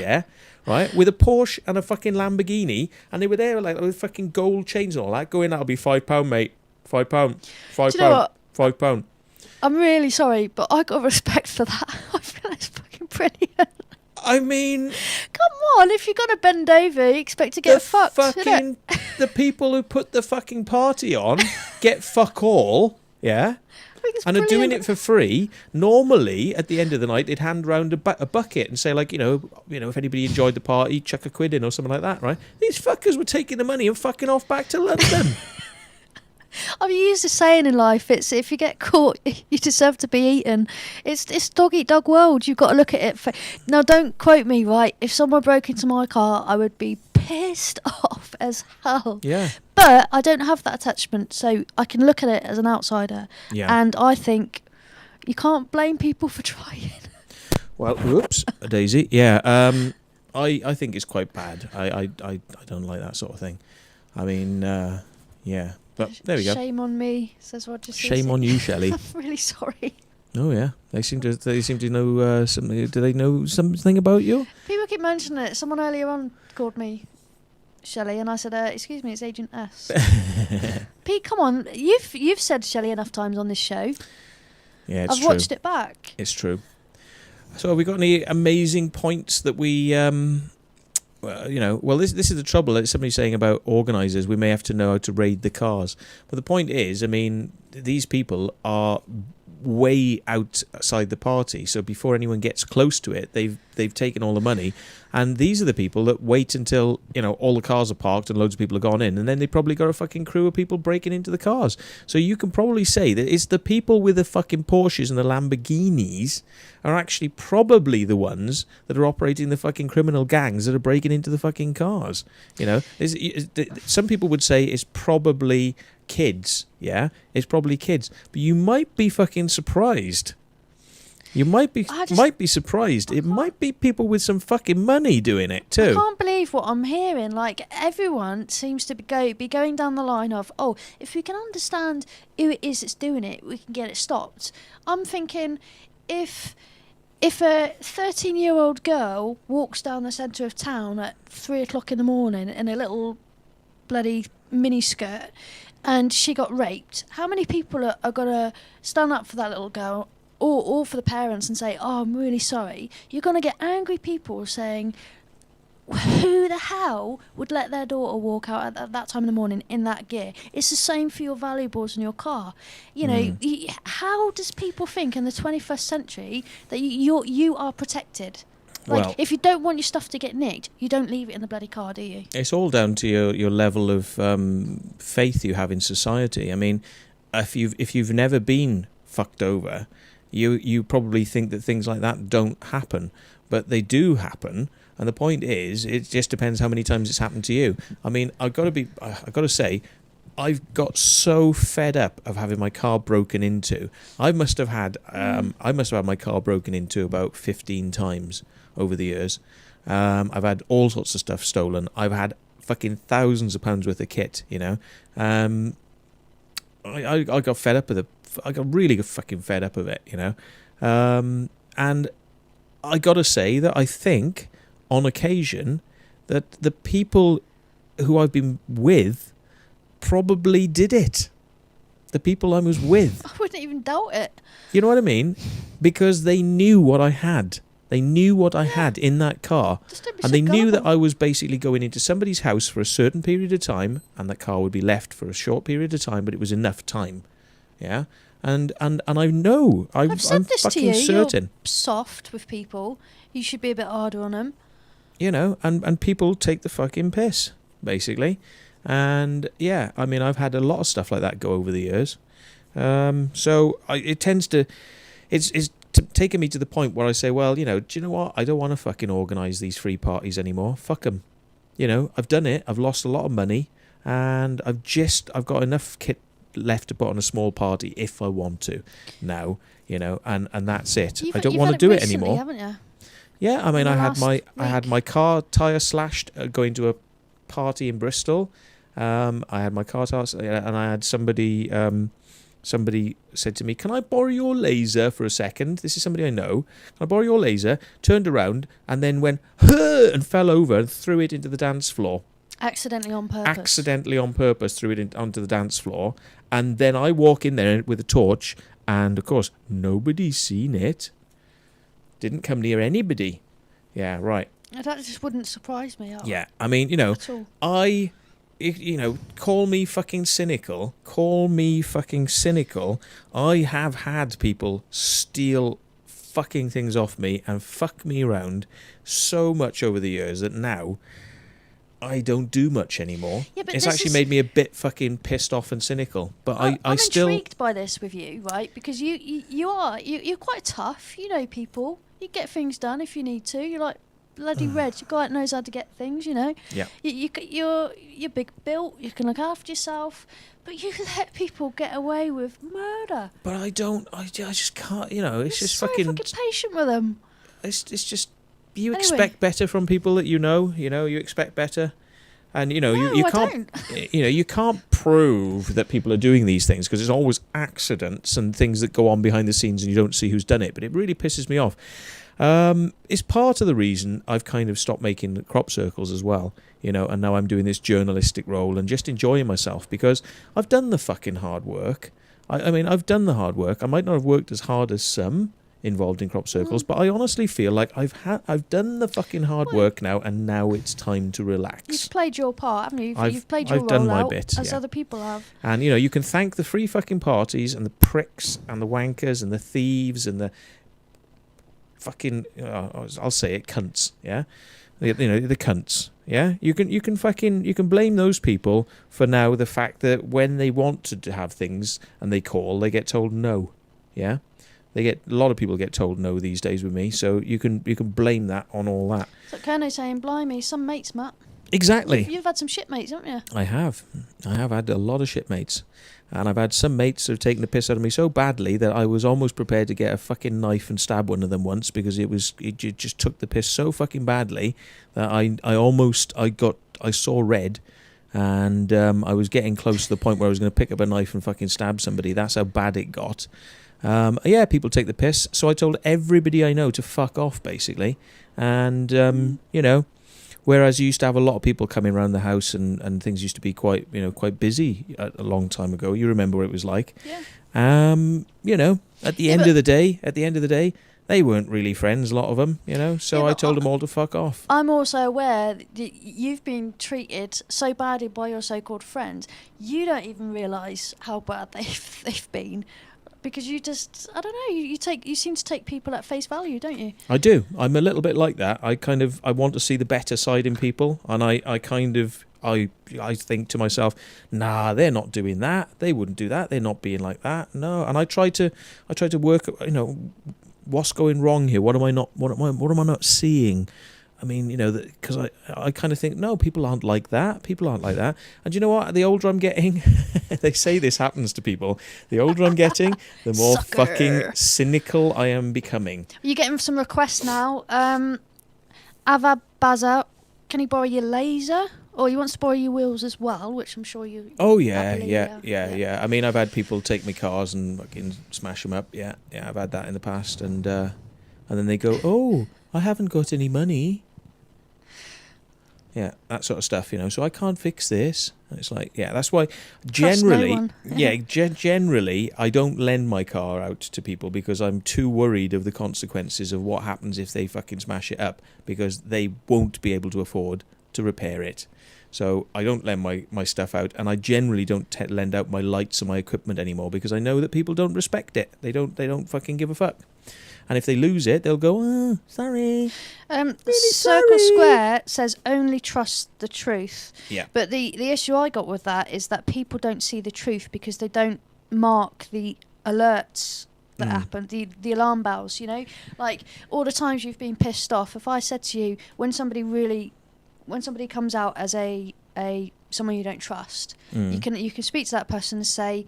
right? With a Porsche and a fucking Lamborghini, and they were there with fucking gold chains and all that. Go in, that'll be £5, mate. £5. £5. I'm really sorry, but I got respect for that. I feel it's fucking brilliant. I mean, come on, if you're gonna bend over, you expect to get fucked. The people who put the fucking party on get fuck all, and are doing it for free. Normally, at the end of the night, they'd hand round a bucket and say, if anybody enjoyed the party, chuck a quid in or something like that, right? These fuckers were taking the money and fucking off back to London. I've used a saying in life. It's if you get caught, you deserve to be eaten. It's dog eat dog world. You've got to look at it. Now, don't quote me, right? If someone broke into my car, I would be pissed off as hell. Yeah. But I don't have that attachment, so I can look at it as an outsider. Yeah. And I think you can't blame people for trying. Well, whoops, Daisy. Yeah. I think it's quite bad. I don't like that sort of thing. I mean, yeah. But there we go. Shame on me, says Roger. Shame on you, Shelley. I'm really sorry. Oh yeah, they seem to know something. Do they know something about you? People keep mentioning it. Someone earlier on called me Shelley, and I said, "Excuse me, it's AgentS." Pete, come on, you've said Shelley enough times on this show. Yeah, it's I've true. watched it back. It's true. So have we got any amazing points that we, well, this is the trouble. It's somebody saying about organisers, we may have to know how to raid the cars. But the point is, I mean, these people are way outside the party. So before anyone gets close to it, they've taken all the money. And these are the people that wait until, all the cars are parked and loads of people have gone in. And then they probably got a fucking crew of people breaking into the cars. So you can probably say that it's the people with the fucking Porsches and the Lamborghinis are actually probably the ones that are operating the fucking criminal gangs that are breaking into the fucking cars. Some people would say it's probably kids. Yeah, it's probably kids. But you might be fucking surprised. You might be surprised. It might be people with some fucking money doing it too. I can't believe what I'm hearing. Like, everyone seems to be going down the line of, if we can understand who it is that's doing it, we can get it stopped. I'm thinking, if a 13-year-old girl walks down the centre of town at 3 o'clock in the morning in a little bloody mini skirt and she got raped, how many people are going to stand up for that little girl or for the parents and say, I'm really sorry? You're going to get angry people saying, who the hell would let their daughter walk out at that time in the morning in that gear? It's the same for your valuables in your car. How does people think in the 21st century that you are protected? Like, if you don't want your stuff to get nicked, you don't leave it in the bloody car, do you? It's all down to your level of faith you have in society. I mean, if you've never been fucked over, you probably think that things like that don't happen, but they do happen. And the point is, it just depends how many times it's happened to you. I mean, I've got to say, I've got so fed up of having my car broken into. I must have had my car broken into about 15 times over the years. I've had all sorts of stuff stolen. I've had fucking thousands of pounds worth of kit. I got fed up with it. I got really fucking fed up of it. And I got to say that I think, on occasion, that the people who I've been with probably did it. The people I was with. I wouldn't even doubt it. You know what I mean? Because they knew what I had. They knew what I had in that car. And they knew that I was basically going into somebody's house for a certain period of time, and that car would be left for a short period of time, but it was enough time. Yeah? And I know. I've said this fucking to you. certain. You're soft with people. You should be a bit harder on them. And people take the fucking piss, basically. And yeah, I mean, I've had a lot of stuff like that go over the years. So it tends to, it's taken me to the point where I say, well, do you know what? I don't want to fucking organise these free parties anymore. Fuck them. I've done it. I've lost a lot of money, and I've got enough kit left to put on a small party if I want to now, and that's it. I don't want to do it anymore. Haven't you? Yeah, I mean, I had my car tyre slashed going to a party in Bristol. I had my car tyre, and I had somebody said to me, "Can I borrow your laser for a second?" This is somebody I know. "Can I borrow your laser?" Turned around and then went and fell over and threw it into the dance floor. Accidentally on purpose. Threw it onto the dance floor, and then I walk in there with a torch, and of course nobody's seen it. Didn't come near anybody. Yeah, right. That just wouldn't surprise me. Yeah, I mean, call me fucking cynical. I have had people steal fucking things off me and fuck me around so much over the years that now I don't do much anymore. Yeah, but it's this actually is- made me a bit fucking pissed off and cynical. But I I'm still... intrigued by this with you, right? Because you're quite tough. You know people. You get things done if you need to. You're like bloody Reg. You guy that knows how to get things. You know. Yeah. You're big built. You can look after yourself. But you let people get away with murder. But I don't... I just can't... You know, it's You're just so fucking... patient with them. It's just... You Anyway. expect better from people that you know. You know, you expect better. And, you know, No, you I can't... don't. You know, you can't prove that people are doing these things because there's always accidents and things that go on behind the scenes and you don't see who's done it. But it really pisses me off. It's part of the reason I've kind of stopped making crop circles as well, you know, and now I'm doing this journalistic role and just enjoying myself because I've done the fucking hard work. I mean, I've done the hard work. I might not have worked as hard as some involved in crop circles, but I honestly feel like I've done the fucking hard work now, and now it's time to relax. You've played your part, haven't you? I've You've played your I've done role my out, bit, as yeah. other people have. And, you know, you can thank the free fucking parties and the pricks and the wankers and the thieves and the fucking, I'll say it, cunts, yeah? You know, the cunts, yeah? You can blame those people for now the fact that when they want to have things and they call, they get told no, yeah? A lot of people get told no these days with me, so you can blame that on all that. So Kerno's saying, blimey, some mates, Matt. Exactly. You've had some shit mates, haven't you? I have had a lot of shitmates, and I've had some mates who've taken the piss out of me so badly that I was almost prepared to get a fucking knife and stab one of them once because it just took the piss so fucking badly that I saw red, and I was getting close to the point where I was going to pick up a knife and fucking stab somebody. That's how bad it got. Yeah, people take the piss, so I told everybody I know to fuck off, basically, and you know. Whereas you used to have a lot of people coming around the house and things used to be quite busy a long time ago. You remember what it was like. Yeah. You know, at the end of the day, they weren't really friends, a lot of them, you know. So Yeah, I told them all to fuck off. I'm also aware that you've been treated so badly by your so-called friends, you don't even realise how bad they've been. Because you just, I don't know, you seem to take people at face value, don't you? I do. I'm a little bit like that. I want to see the better side in people, and I think to myself, nah, they're not doing that. They wouldn't do that. They're not being like that. No. And I try to work, you know, what's going wrong here? What am I not seeing? I mean, you know, because I kind of think, no, people aren't like that. People aren't like that. And you know what? The older I'm getting, they say this happens to people. The older I'm getting, the more Sucker. fucking cynical I am becoming. You're getting some requests now. Ava Baza, can he borrow your laser? Or he wants to borrow your wheels as well, which I'm sure you... Oh, yeah, happily, yeah. I mean, I've had people take my cars and fucking smash them up. Yeah, I've had that in the past. And then they go, oh, I haven't got any money. Yeah, that sort of stuff, you know. So I can't fix this. And it's like, yeah, that's why generally, generally, I don't lend my car out to people because I'm too worried of the consequences of what happens if they fucking smash it up because they won't be able to afford to repair it. So I don't lend my stuff out, and I generally don't lend out my lights or my equipment anymore because I know that people don't respect it. They don't fucking give a fuck. And if they lose it, they'll go, oh, sorry. Circle Square says only trust the truth. Yeah. But the issue I got with that is that people don't see the truth because they don't mark the alerts that happen, the alarm bells, you know? Like, all the times you've been pissed off, if I said to you, when somebody comes out as a someone you don't trust, you can speak to that person and say,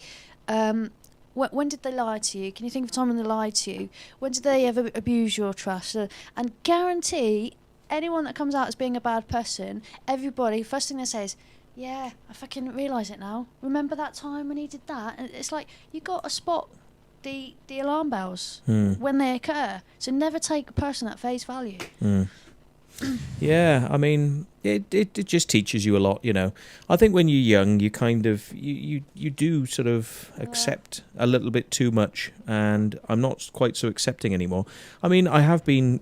when did they lie to you? Can you think of a time when they lied to you? When did they ever abuse your trust? And guarantee anyone that comes out as being a bad person, everybody, first thing they say is, yeah, I fucking realise it now. Remember that time when he did that? And it's like, you got to spot the alarm bells when they occur. So never take a person at face value. Yeah, I mean, it just teaches you a lot, you know. I think when you're young, you kind of, you do sort of accept a little bit too much, and I'm not quite so accepting anymore. I mean, I have been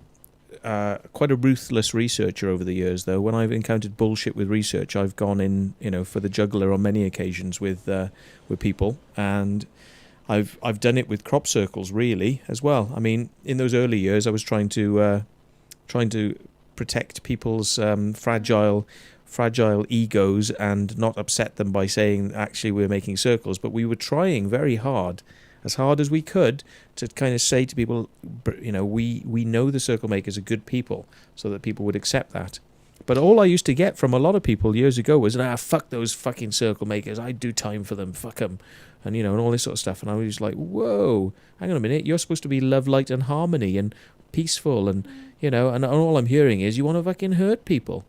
quite a ruthless researcher over the years, though. When I've encountered bullshit with research, I've gone in, you know, for the jugular on many occasions with people, and I've done it with crop circles, really, as well. I mean, in those early years, I was trying to protect people's fragile fragile egos and not upset them by saying, actually, we're making circles. But we were trying very hard as we could, to kind of say to people, we know the circle makers are good people, so that people would accept that. But all I used to get from a lot of people years ago was, fuck those fucking circle makers. I do time for them. Fuck them. And, and all this sort of stuff. And I was like, whoa, hang on a minute. You're supposed to be love, light, and harmony and peaceful. And, and all I'm hearing is you want to fucking hurt people.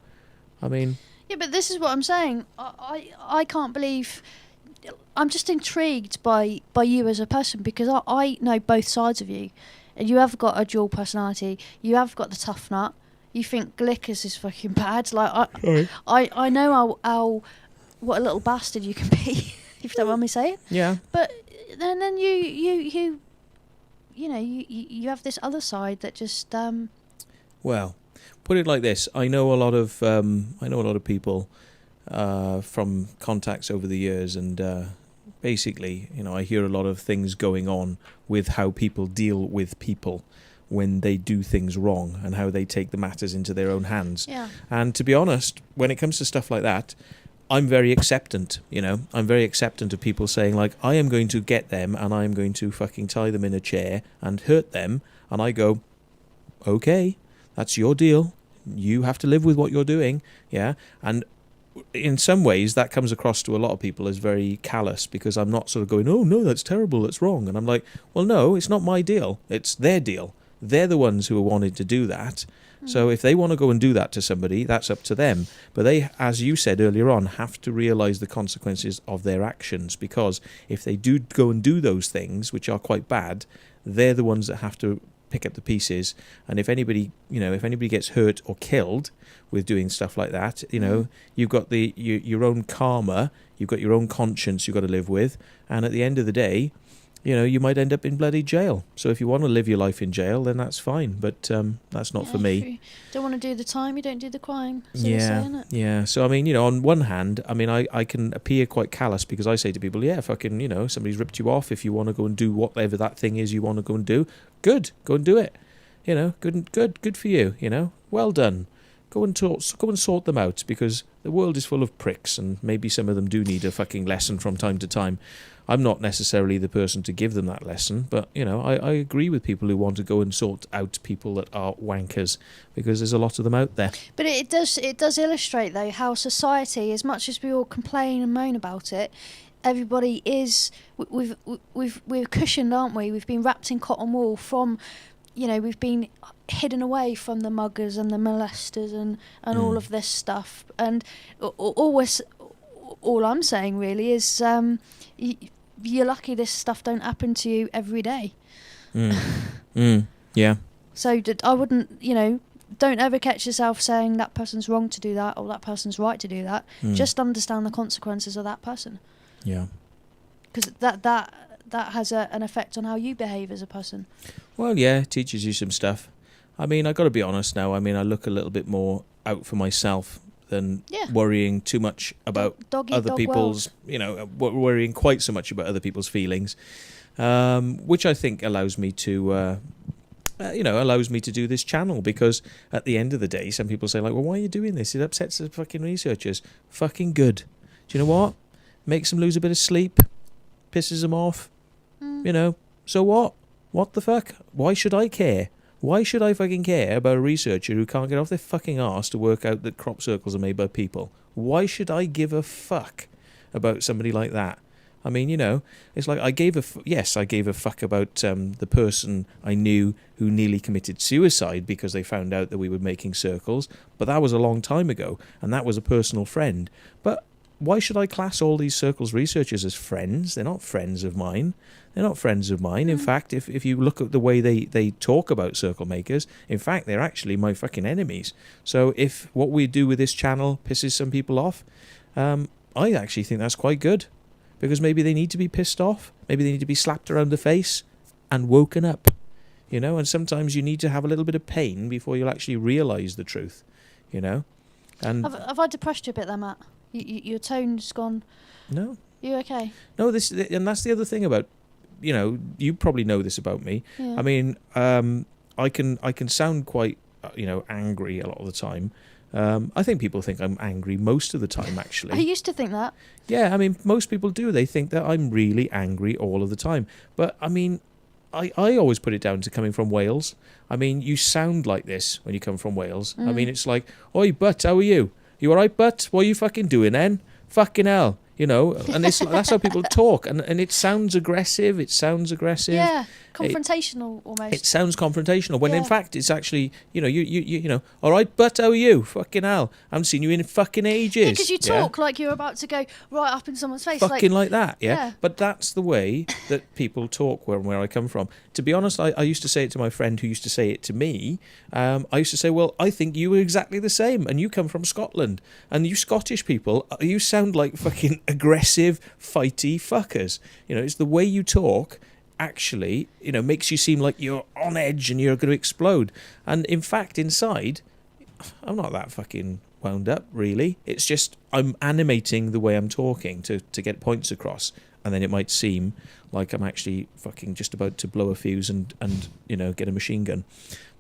I mean... Yeah, but this is what I'm saying. I can't believe... I'm just intrigued by you as a person, because I know both sides of you. And you have got a dual personality. You have got the tough nut. You think Glickers is fucking bad. Like I know how what a little bastard you can be, if you don't mind me saying. Yeah. But then you have this other side that just Well, put it like this: I know a lot of people from contacts over the years, and basically, I hear a lot of things going on with how people deal with people when they do things wrong, and how they take the matters into their own hands. Yeah. And to be honest, when it comes to stuff like that, I'm very acceptant, I'm very acceptant of people saying, like, I am going to get them and I am going to fucking tie them in a chair and hurt them. And I go, okay, that's your deal. You have to live with what you're doing. Yeah. And in some ways that comes across to a lot of people as very callous, because I'm not sort of going, oh no, that's terrible, that's wrong. And I'm like, well, no, it's not my deal. It's their deal. They're the ones who are wanting to do that. So if they want to go and do that to somebody, that's up to them. But they, as you said earlier on, have to realise the consequences of their actions, because if they do go and do those things, which are quite bad, they're the ones that have to pick up the pieces. And if anybody gets hurt or killed with doing stuff like that, you've got your own karma, you've got your own conscience you've got to live with. And at the end of the day, you might end up in bloody jail. So if you want to live your life in jail, then that's fine. But that's not for me. If you don't want to do the time, you don't do the crime. So Yeah. So, I mean, on one hand, I mean, I can appear quite callous, because I say to people, yeah, fucking, somebody's ripped you off. If you want to go and do whatever that thing is you want to go and do, good. Go and do it. Good for you, Well done. Go and sort them out, because the world is full of pricks, and maybe some of them do need a fucking lesson from time to time. I'm not necessarily the person to give them that lesson, but, I agree with people who want to go and sort out people that are wankers, because there's a lot of them out there. But it does illustrate, though, how society, as much as we all complain and moan about it, everybody is... We're cushioned, aren't we? We've been wrapped in cotton wool from... we've been hidden away from the muggers and the molesters and all of this stuff. And all I'm saying really is you're lucky this stuff don't happen to you every day. Yeah. So I wouldn't, don't ever catch yourself saying that person's wrong to do that or that person's right to do that. Just understand the consequences of that person. Yeah. Because that has an effect on how you behave as a person. Well, yeah, it teaches you some stuff. I mean, I've got to be honest now. I mean, I look a little bit more out for myself than worrying too much about other people's, worrying quite so much about other people's feelings, which I think allows me to, do this channel, because at the end of the day, some people say, like, well, why are you doing this? It upsets the fucking researchers. Fucking good. Do you know what? Makes them lose a bit of sleep, pisses them off. So what? What the fuck? Why should I care? Why should I fucking care about a researcher who can't get off their fucking arse to work out that crop circles are made by people? Why should I give a fuck about somebody like that? I mean, it's like I gave a fuck about the person I knew who nearly committed suicide because they found out that we were making circles, but that was a long time ago, and that was a personal friend. But why should I class all these circles researchers as friends? They're not friends of mine. In fact, if you look at the way they talk about circle makers, in fact, they're actually my fucking enemies. So if what we do with this channel pisses some people off, I actually think that's quite good. Because maybe they need to be pissed off. Maybe they need to be slapped around the face and woken up. And sometimes you need to have a little bit of pain before you'll actually realise the truth. And have I depressed you a bit there, Matt? Your tone's gone... No. You okay? No, and that's the other thing about... you probably know this about me. Yeah. I mean, I can sound quite, angry a lot of the time. I think people think I'm angry most of the time, actually. I used to think that. Yeah, I mean, most people do. They think that I'm really angry all of the time. But, I mean, I always put it down to coming from Wales. I mean, you sound like this when you come from Wales. I mean, it's like, oi, butt, how are you? You all right, butt? What are you fucking doing then? Fucking hell. You know, and that's how people talk. And it sounds aggressive. Yeah, confrontational almost. It sounds confrontational when in Yeah. fact it's actually, you know, all right, but how are you? Fucking hell. I haven't seen you in fucking ages. Yeah, because you talk like you're about to go right up in someone's face. Fucking like that, yeah? Yeah. But that's the way that people talk where I come from. To be honest, I used to say it to my friend who used to say it to me. I used to say, well, I think you were exactly the same, and you come from Scotland. And you Scottish people, you sound like fucking aggressive, fighty fuckers. You know, it's the way you talk actually, you know, makes you seem like you're on edge and you're going to explode. And in fact, inside, I'm not that fucking wound up, really. It's just I'm animating the way I'm talking to get points across. And then it might seem like I'm actually fucking just about to blow a fuse and you know, get a machine gun.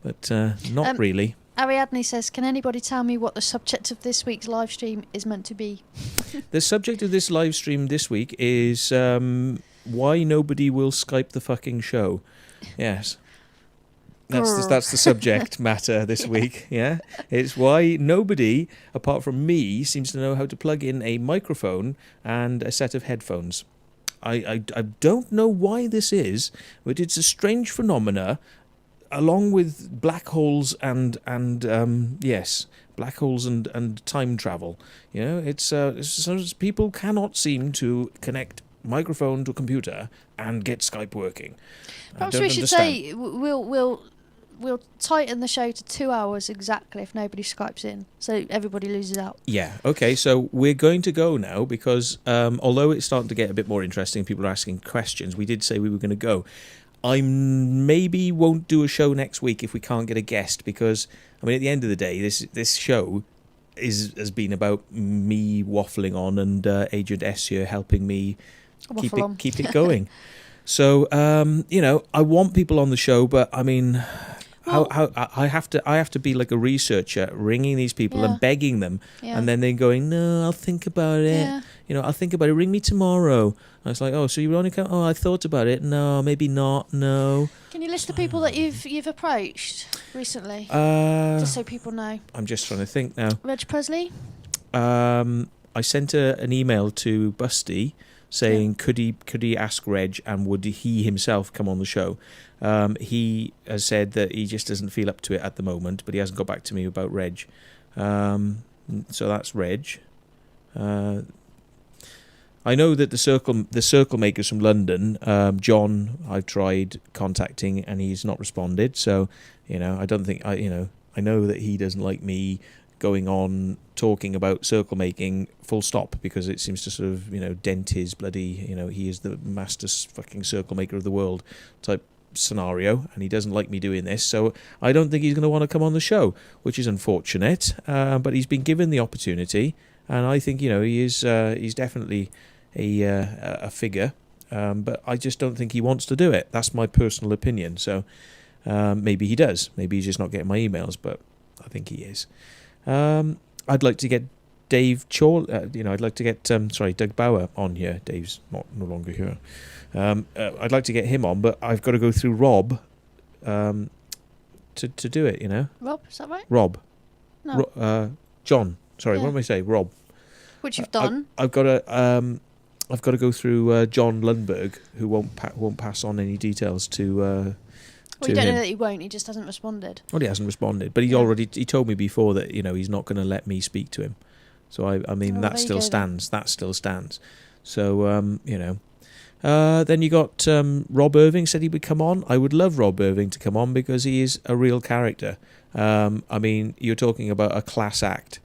But not really. Ariadne says, can anybody tell me what the subject of this week's live stream is meant to be? The subject of this live stream this week is why nobody will Skype the fucking show. Yes. That's the subject matter this week, yeah? It's why nobody, apart from me, seems to know how to plug in a microphone and a set of headphones. I don't know why this is, but it's a strange phenomena, along with black holes and black holes and time travel. You know, it's people cannot seem to connect microphone to a computer and get Skype working. Perhaps we should say we'll tighten the show to 2 hours exactly if nobody Skypes in, so everybody loses out. Yeah, okay, so we're going to go now because although it's starting to get a bit more interesting, people are asking questions, we did say we were going to go. I maybe won't do a show next week if we can't get a guest because, I mean, at the end of the day, this show has been about me waffling on and AgentS here helping me keep it going. So, you know, I want people on the show, but I mean... How I have to be like a researcher, ringing these people and begging them, and then they're going, no, I'll think about it. Yeah. You know, I'll think about it. Ring me tomorrow. And I was like, oh, so you only come? Oh, I thought about it. No, maybe not. No. Can you list the people that you've approached recently, just so people know? I'm just trying to think now. Reg Presley. I sent an email to Busty saying could he ask Reg and would he himself come on the show. He has said that he just doesn't feel up to it at the moment, but he hasn't got back to me about Reg. So that's Reg. I know that the circle makers from London, John, I've tried contacting and he's not responded. So, you know, I don't think I know that he doesn't like me going on talking about circle making full stop because it seems to sort of, you know, dent his bloody, you know, he is the master fucking circle maker of the world type scenario, and he doesn't like me doing this, so I don't think he's going to want to come on the show, which is unfortunate, but he's been given the opportunity, and I think, you know, he's definitely a figure, but I just don't think he wants to do it. That's my personal opinion. So maybe he does, maybe he's just not getting my emails, but I think he is. I'd like to get Dave I'd like to get Doug Bauer on here. Dave's no longer here. I'd like to get him on, but I've got to go through Rob to do it, you know. Rob, is that right? Rob. No. John. Sorry, what am I saying? Rob. Which you've done. I've got to go through John Lundberg, who won't pass on any details to. Well, you don't know that he won't. He just hasn't responded. Well, he hasn't responded, but he told me before that, you know, he's not going to let me speak to him. So I mean that still stands. That still stands. So you know. Then you got Rob Irving said he would come on. I would love Rob Irving to come on because he is a real character. I mean, you're talking about a class act.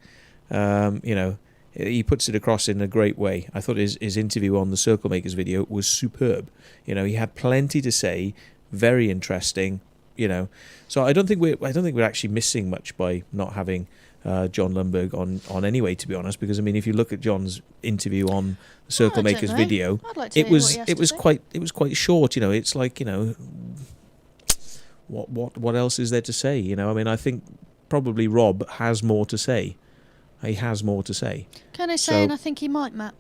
You know, he puts it across in a great way. I thought his interview on the Circle Makers video was superb. You know, he had plenty to say, very interesting. You know, so I don't think we're actually missing much by not having John Lundberg on anyway, to be honest, because I mean, if you look at John's interview on the Circle Makers video, it was quite short. You know, it's like, you know, what else is there to say? You know, I mean, I think probably Rob has more to say. He has more to say. Can I say, and I think he might, Matt.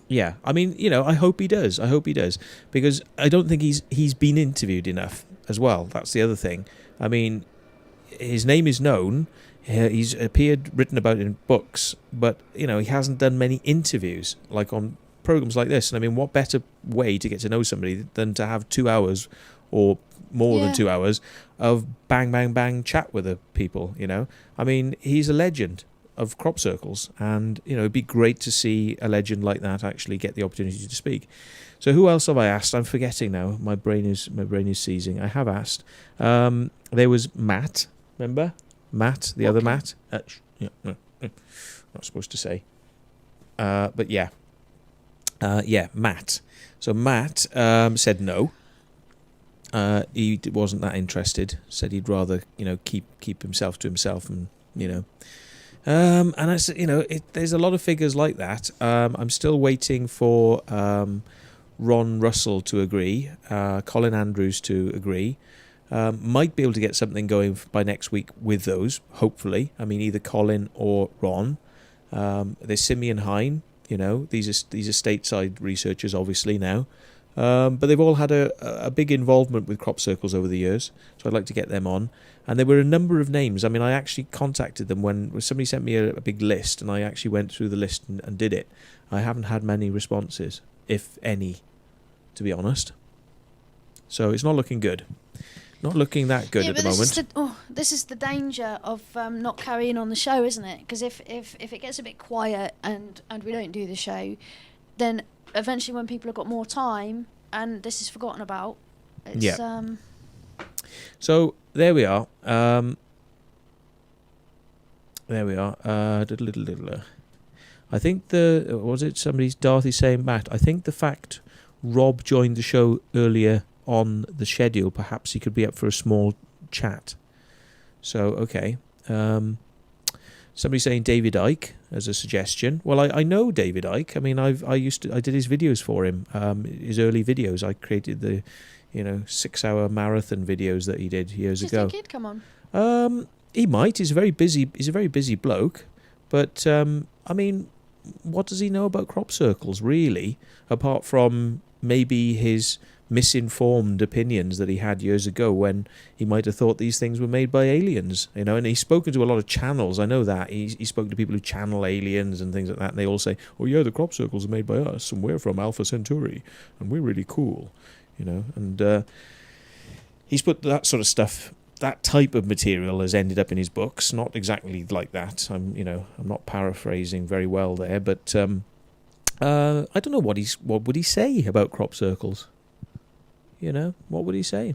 Yeah, I mean, I hope he does. I hope he does, because I don't think he's been interviewed enough as well. That's the other thing. I mean, his name is known. He's written about in books, but he hasn't done many interviews like on programs like this. And I mean, what better way to get to know somebody than to have 2 hours or more than 2 hours of bang, bang, bang chat with the people, I mean, he's a legend of crop circles, and it'd be great to see a legend like that actually get the opportunity to speak. So who else have I asked? I'm forgetting now. My brain is seizing. I have asked. There was Matt. Remember Matt, the other Matt? Not supposed to say. But yeah, Matt. So Matt said no. He wasn't that interested. Said he'd rather keep himself to himself, and and I said, there's a lot of figures like that. I'm still waiting for Ron Russell to agree, Colin Andrews to agree. Might be able to get something going by next week with those, hopefully. I mean, either Colin or Ron. There's Simeon Hine. These are stateside researchers, obviously now. But they've all had a big involvement with crop circles over the years, so I'd like to get them on. And there were a number of names. I mean, I actually contacted them when somebody sent me a big list, and I actually went through the list and did it. I haven't had many responses, if any, to be honest. So it's not looking good. Not looking that good at the moment. This is the danger of not carrying on the show, isn't it? Because if it gets a bit quiet and we don't do the show, then eventually when people have got more time and this is forgotten about, it's So there we are. I think somebody's Dorothy saying, Matt, I think the fact Rob joined the show earlier on the schedule, perhaps he could be up for a small chat. So okay. Somebody saying David Icke as a suggestion. Well, I know David Icke. I mean, I did his videos for him. His early videos. I created the 6-hour marathon videos that he did years ago. Do you think he'd come on? He might. He's a very busy bloke. But I mean, what does he know about crop circles really, apart from maybe his misinformed opinions that he had years ago when he might have thought these things were made by aliens, and he's spoken to a lot of channels. I know that he spoke to people who channel aliens and things like that, and they all say, oh yeah, the crop circles are made by us and we're from Alpha Centauri and we're really cool, and he's put that sort of stuff, that type of material has ended up in his books. Not exactly like that. I'm not paraphrasing very well there, but I don't know what would he say about crop circles. What would he say?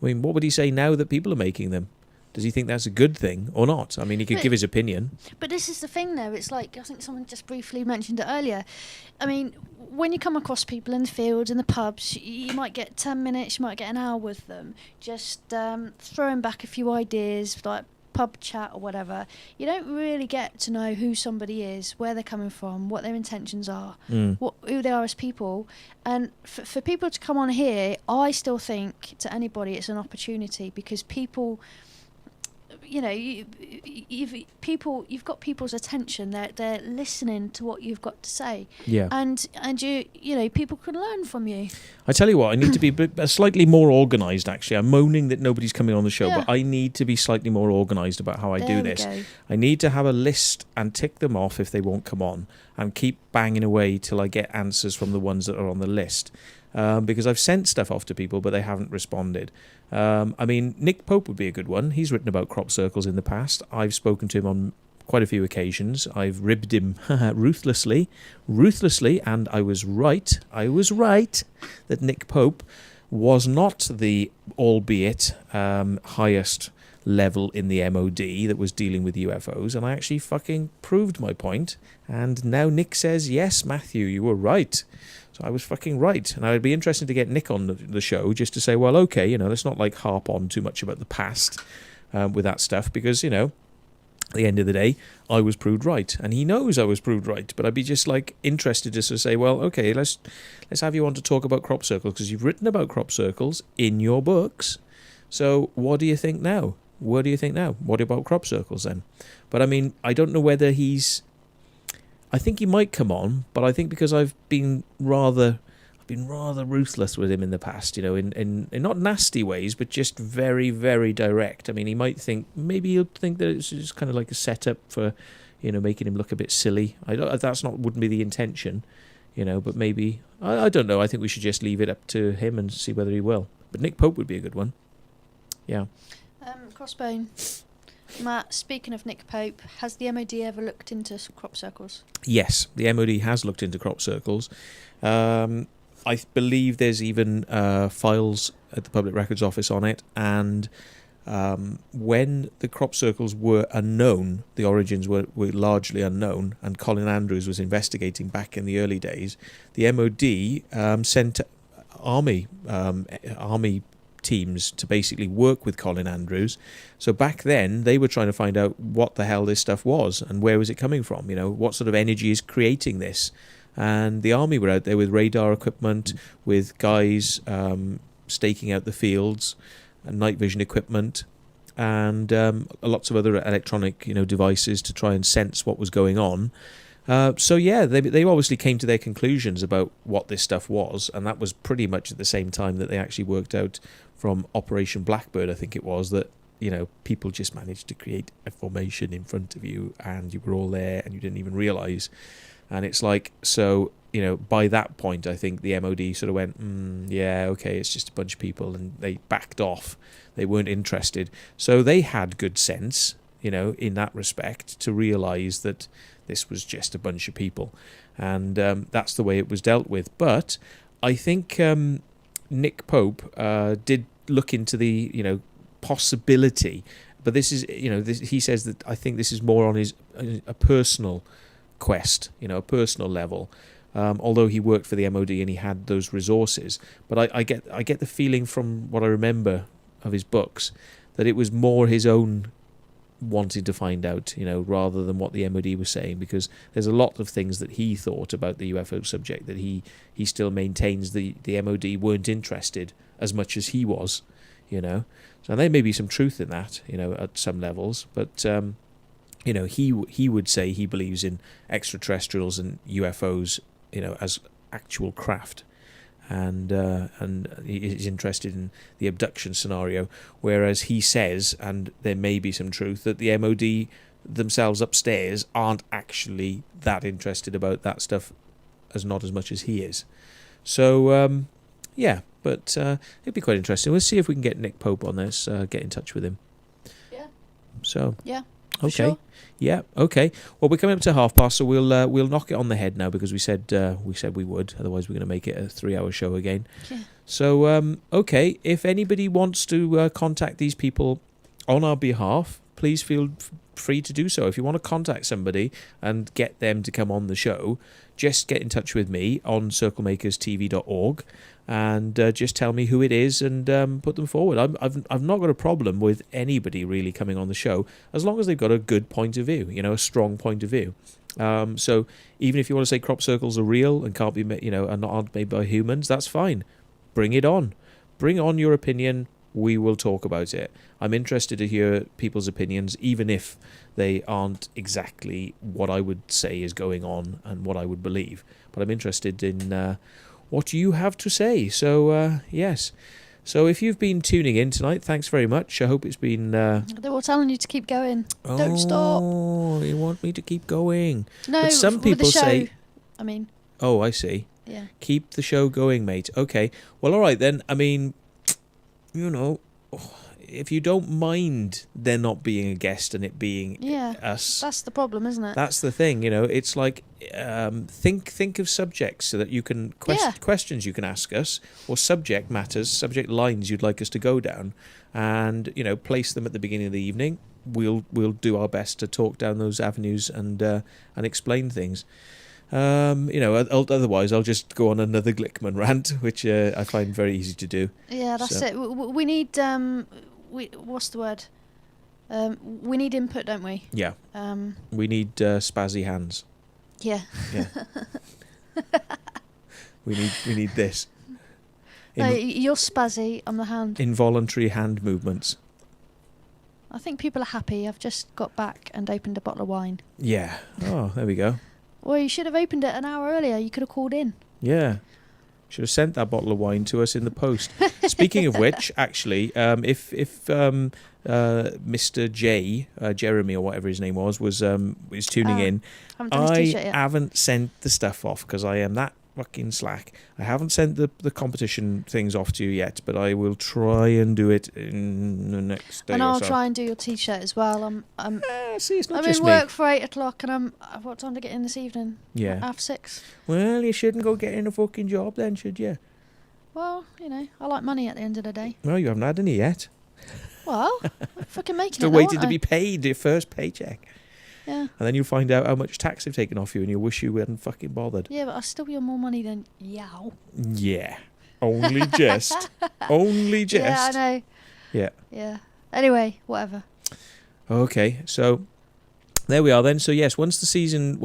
I mean, what would he say now that people are making them? Does he think that's a good thing or not? I mean, he could give his opinion. But this is the thing, though. It's like, I think someone just briefly mentioned it earlier. I mean, when you come across people in the fields, in the pubs, you might get 10 minutes, you might get an hour with them, just throwing back a few ideas, like pub chat or whatever. You don't really get to know who somebody is, where they're coming from, what their intentions are, who they are as people. And for people to come on here, I still think to anybody it's an opportunity, because people, you've got people's attention. They're listening to what you've got to say. Yeah. And people can learn from you. I tell you what, I need to be slightly more organised, actually. I'm moaning that nobody's coming on the show, Yeah. but I need to be slightly more organised about how I do this. Go. I need to have a list and tick them off if they won't come on, and keep banging away till I get answers from the ones that are on the list. Because I've sent stuff off to people, but they haven't responded. I mean, Nick Pope would be a good one. He's written about crop circles in the past. I've spoken to him on quite a few occasions. I've ribbed him ruthlessly, and I was right. That Nick Pope was not the, albeit highest level in the MOD that was dealing with UFOs, and I actually fucking proved my point. And now Nick says, yes, Matthew, you were right. So I was fucking right. And I would be interested to get Nick on the show just to say, well, okay, let's not like harp on too much about the past with that stuff, because, at the end of the day, I was proved right. And he knows I was proved right. But I'd be just like interested just to say, well, okay, let's have you on to talk about crop circles, because you've written about crop circles in your books. So what do you think now? what do you think now? What about crop circles then? But I mean, I don't know whether he's... I think he might come on, but I think because I've been rather ruthless with him in the past, in not nasty ways, but just very, very direct. I mean, he might think, maybe he'll think that it's just kind of like a setup for, making him look a bit silly. Wouldn't be the intention, but maybe, I don't know. I think we should just leave it up to him and see whether he will. But Nick Pope would be a good one. Yeah. Crossbone. Matt, speaking of Nick Pope, has the MOD ever looked into crop circles? Yes, the MOD has looked into crop circles. I believe there's even files at the Public Records Office on it, and when the crop circles were unknown, the origins were largely unknown, and Colin Andrews was investigating back in the early days, the MOD sent army teams to basically work with Colin Andrews. So back then they were trying to find out what the hell this stuff was and where was it coming from, what sort of energy is creating this. And the army were out there with radar equipment, with guys staking out the fields, and night vision equipment, and lots of other electronic devices to try and sense what was going on. So yeah, they obviously came to their conclusions about what this stuff was, and that was pretty much at the same time that they actually worked out from Operation Blackbird, I think it was, that people just managed to create a formation in front of you, and you were all there, and you didn't even realise. And it's like, so by that point, I think the MOD sort of went, yeah, okay, it's just a bunch of people, and they backed off. They weren't interested. So they had good sense, in that respect, to realise that this was just a bunch of people, and that's the way it was dealt with. But I think Nick Pope did look into the possibility, but this is he says that I think this is more on a personal quest, a personal level. Although he worked for the MOD and he had those resources, but I get the feeling from what I remember of his books that it was more his own wanted to find out, rather than what the MOD was saying, because there's a lot of things that he thought about the UFO subject that he still maintains the MOD weren't interested as much as he was, So there may be some truth in that, at some levels, but he would say he believes in extraterrestrials and UFOs, as actual craft. And he's interested in the abduction scenario, whereas he says, and there may be some truth, that the MOD themselves upstairs aren't actually that interested about that stuff, not as much as he is. So yeah, but it'd be quite interesting. We'll see if we can get Nick Pope on this, get in touch with him. Yeah. So yeah. Okay. Sure. Yeah. Okay. Well, we're coming up to past, so we'll knock it on the head now, because we said we would. Otherwise, we're going to make it a 3-hour show again. Yeah. So okay. If anybody wants to contact these people on our behalf, please feel free to do so. If you want to contact somebody and get them to come on the show, just get in touch with me on CirclemakersTV.org. And just tell me who it is and put them forward. I've not got a problem with anybody really coming on the show, as long as they've got a good point of view, a strong point of view. So even if you want to say crop circles are real and can't be, aren't made by humans, that's fine. Bring it on. Bring on your opinion. We will talk about it. I'm interested to hear people's opinions, even if they aren't exactly what I would say is going on and what I would believe. But I'm interested in what you have to say. So yes, so if you've been tuning in tonight, thanks very much. I hope it's been They were telling you to keep going. Don't stop. Oh, you want me to keep going? No, but some people with the show, say, I mean, oh, I see. Yeah. Keep the show going, mate. Okay, well, all right then. I mean, if you don't mind there not being a guest and it being us, that's the problem, isn't it? that's the thing. It's like think of subjects so that you can questions you can ask us, or subject matters, subject lines you'd like us to go down, and place them at the beginning of the evening. We'll do our best to talk down those avenues and explain things. Otherwise I'll just go on another Glickman rant, which I find very easy to do. Yeah, that's it. We need what's the word? We need input, don't we? Yeah. We need spazzy hands. Yeah. Yeah. we need this. No, you're spazzy on the hand. Involuntary hand movements. I think people are happy. I've just got back and opened a bottle of wine. Yeah. Oh, there we go. Well, you should have opened it an hour earlier. You could have called in. Yeah. Should have sent that bottle of wine to us in the post. Speaking of which, actually, if Mr. J, Jeremy or whatever his name was tuning in, Haven't done his I t-shirt yet. haven't sent the stuff off because I am that fucking slack. I haven't sent the competition things off to you yet, but I will try and do it in the next day And or I'll so. try and do your t-shirt as well. See, it's not I'm just in me. work for 8 o'clock, and what time to get in this evening? Yeah. 6:30. Well, you shouldn't go getting a fucking job then, should you? Well, you know, I like money at the end of the day. Well, you haven't had any yet. Well, I'm fucking making Still it. waiting now, to aren't be paid your first paycheck. Yeah. And then you'll find out how much tax they've taken off you and you'll wish you hadn't fucking bothered. Yeah, but I still be on more money than yow. Yeah. Only just. Only just. Yeah, I know. Yeah. Yeah. Anyway, whatever. Okay, so there we are then. So yes, once the season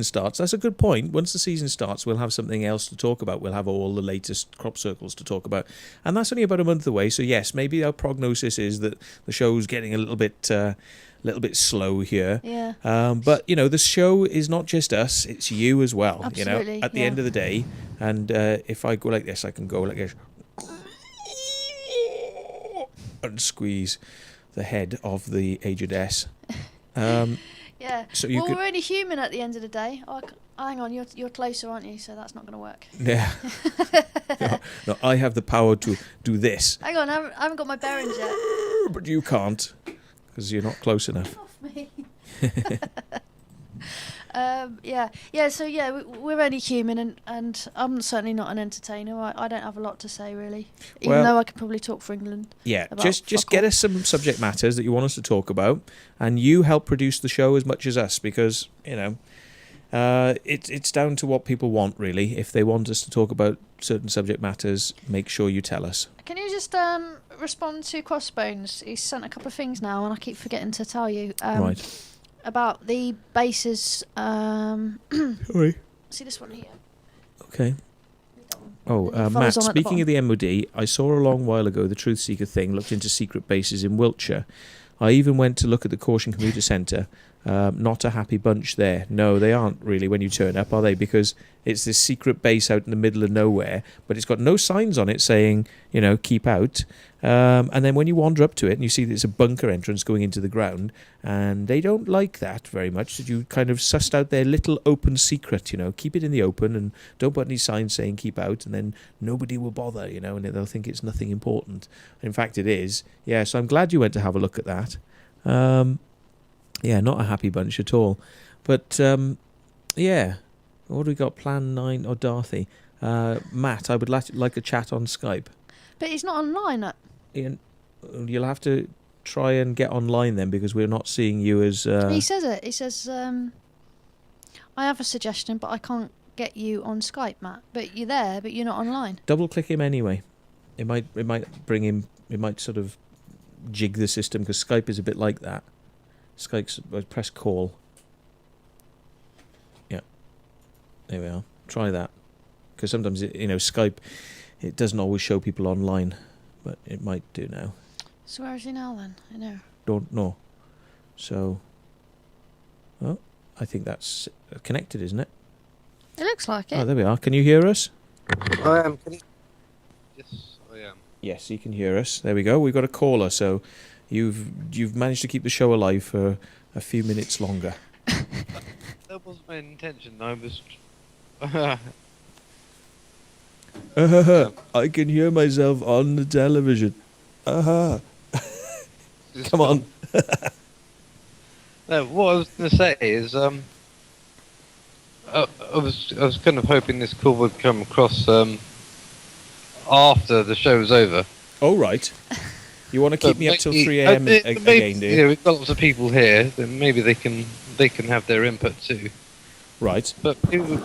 starts, that's a good point. Once the season starts, we'll have something else to talk about. We'll have all the latest crop circles to talk about. And that's only about a month away. So yes, maybe our prognosis is that the show's getting a little bit slow here. Yeah. But you know, the show is not just us; it's you as well. Absolutely, You know, at the yeah. end of the day, and if I go like this, I can go like this and squeeze the head of the AgentS. Yeah. So you well, could, we're only human at the end of the day. Hang on, you're closer, aren't you? So that's not going to work. yeah. No, I have the power to do this, Hang on, I haven't got my bearings yet. but you can't because you're not close enough. Off me. Yeah. So yeah, we're only human, and I'm certainly not an entertainer. I don't have a lot to say really, even Well, though I could probably talk for England. Yeah, about just fuck get all. us some subject matters that you want us to talk about, and you help produce the show as much as us because you know it's down to what people want really. If they want us to talk about certain subject matters, make sure you tell us. Can you just respond to Crossbones? He's sent a couple of things now, and I keep forgetting to tell you. Right. About the bases. Sorry. See this one here. Okay. Oh, It follows Matt, on at the speaking of the MOD, I saw a long while ago the Truth Seeker thing looked into secret bases in Wiltshire. I even went to look at the Caution Commuter Centre. Not a happy bunch there. No, they aren't really when you turn up, are they? Because it's this secret base out in the middle of nowhere, but it's got no signs on it saying, you know, keep out. And then when you wander up to it and you see that it's a bunker entrance going into the ground, and they don't like that very much, that you kind of sussed out their little open secret, you know, keep it in the open and don't put any signs saying keep out, and then nobody will bother, you know, and they'll think it's nothing important. In fact, it is. Yeah, so I'm glad you went to have a look at that. Yeah, not a happy bunch at all. But, yeah, what do we got? Plan 9 or Darthy? Matt, I would like a chat on Skype. But he's not online. Ian, you'll have to try and get online then because we're not seeing you as... He says it. He says, I have a suggestion, but I can't get you on Skype, Matt. But you're there, but you're not online. Double-click him anyway. It might bring him... It might sort of jig the system because Skype is a bit like that. Skype's... Press call. Yeah. There we are. Try that. Because sometimes, Skype, it doesn't always show people online. But it might do now. So where is he now then? I know. Don't know. So... Oh, I think that's connected, isn't it? It looks like it. Oh, there we are. Can you hear us? I am. Yes, I am. Yes, you can hear us. There we go. We've got a caller, so you've managed to keep the show alive for a few minutes longer. That wasn't my intention. I was. I can hear myself on the television. Come on. No, what I was going to say is, I was kind of hoping this call would come across after the show was over. Oh, right. You want to keep But me up till maybe- 3 a.m. maybe, again, do you? Yeah, we've got lots of people here. Then maybe they can have their input too. Right. But maybe,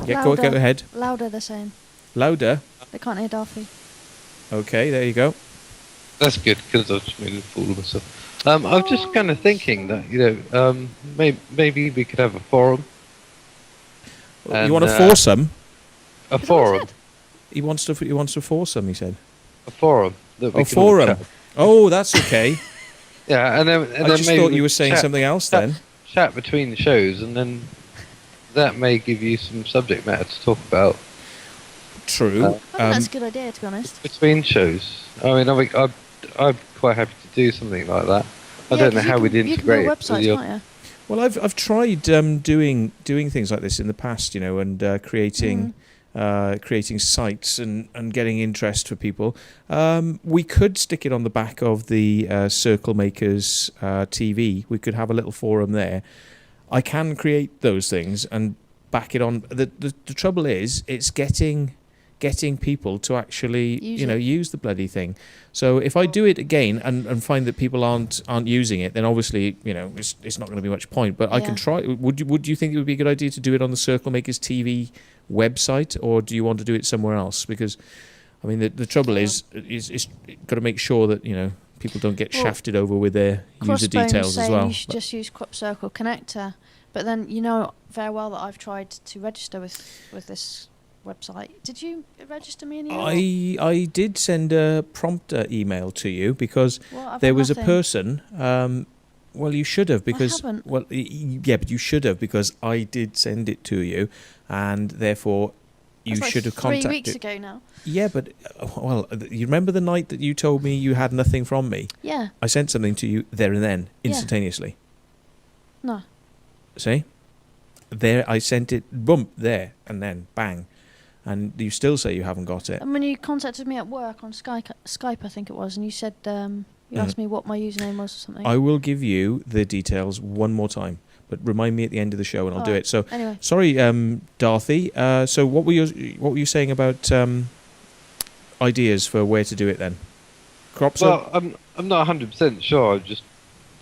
Yeah, go ahead. Louder, they're saying. Louder. They can't hear Darthy. Okay, there you go. that's good because I just made a fool of myself. I'm just kind of thinking that maybe we could have a forum. You want a And, foursome? A forum. He wants to foursome, he said. A forum that we Oh, can all forum. chat. Oh, that's okay. Yeah, and then I just maybe thought you we were saying chat- something else chat- then. Chat between the shows, and then that may give you some subject matter to talk about True. I think that's a good idea, to be honest. between shows. I mean, I'm quite happy to do something like that. I don't know 'cause how we'd you can integrate build it. websites, can't you? Well, I've tried doing things like this in the past, you know, and creating sites and getting interest for people. We could stick it on the back of the CircleMakers TV. We could have a little forum there. I can create those things and back it on. The trouble is, it's getting people to actually use the bloody thing. So if I do it again and find that people aren't using it, then obviously it's not going to be much point. But I can try. Would you think it would be a good idea to do it on the Circlemakers TV website, or do you want to do it somewhere else? Because I mean the trouble is got to make sure that people don't get shafted over with their user details as well. You should just use Crop Circle Connector, but then very well that I've tried to register with this website. Did you register me in email? I did send a prompter email to you because there was a person. Well, you should have because I haven't. Well, yeah, but you should have because I did send it to you, and therefore you should have contacted. 3 weeks ago now. Yeah, but you remember the night that you told me you had nothing from me? Yeah. I sent something to you there and then, instantaneously. No. See? There, I sent it, boom, there, and then, bang. And you still say you haven't got it. And when you contacted me at work on Skype, I think it was, and you said, you asked me what my username was or something. I will give you the details one more time, but remind me at the end of the show and I'll do it. So, anyway. Sorry, Dorothy. So what were you saying about ideas for where to do it then? Well, I'm not 100% sure. I just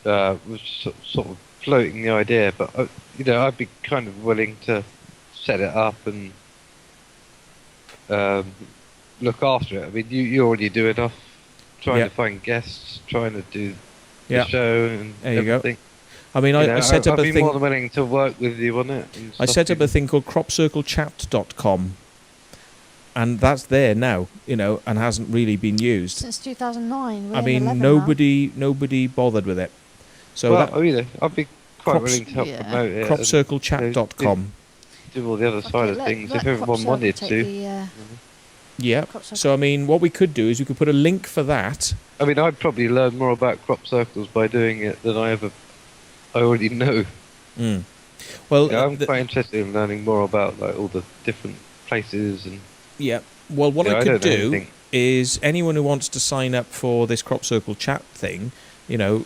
was sort of floating the idea, but I'd be kind of willing to set it up and look after it. I mean, you already do enough trying to find guests, trying to do the show and everything. Go. I mean, I set up a thing. I'd be more than willing to work with you on it. I set up a thing called cropcirclechat.com, and that's there now, and hasn't really been used Since 2009. I mean, nobody bothered with it. So I'd be quite willing to help promote it. Cropcirclechat.com. Do all the other side of things if everyone wanted to. Yeah. So I mean, what we could do is we could put a link for that. I mean, I'd probably learn more about crop circles by doing it than I already know. Mm. Well, I'm quite interested in learning more about all the different places and. Yeah. Well, what I could do is anyone who wants to sign up for this Crop Circle chat thing,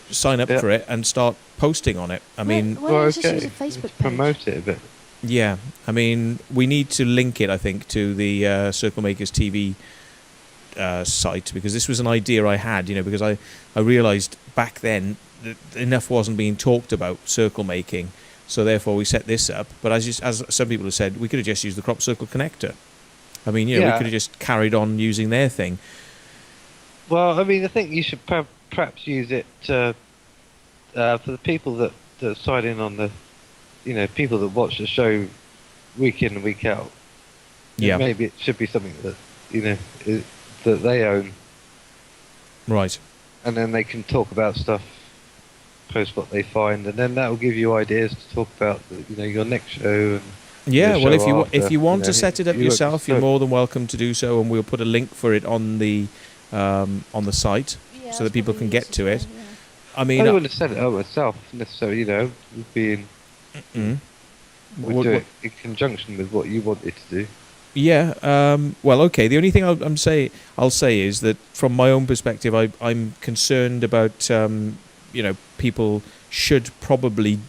sign up for it and start posting on it. I mean, just use a Facebook page. Promote it a bit. Yeah, I mean, we need to link it, I think, to the CircleMakersTV site, because this was an idea I had, because I realised back then that enough wasn't being talked about circle making, so therefore we set this up. But as some people have said, we could have just used the Crop Circle connector. I mean, we could have just carried on using their thing. Well, I mean, I think you should perhaps use it for the people that sign in on the, people that watch the show week in and week out. Yeah. Maybe it should be something that, that they own. Right. And then they can talk about stuff, post what they find, and then that will give you ideas to talk about, your next show. And yeah, well, if you want to set it up yourself, you're more than welcome to do so, and we'll put a link for it on the site so that people can get to it. Yeah. I mean, I wouldn't have set it up myself necessarily. Would be would do it in conjunction with what you wanted to do. Yeah. Well, okay. The only thing I'll say is that from my own perspective, I'm concerned about people should probably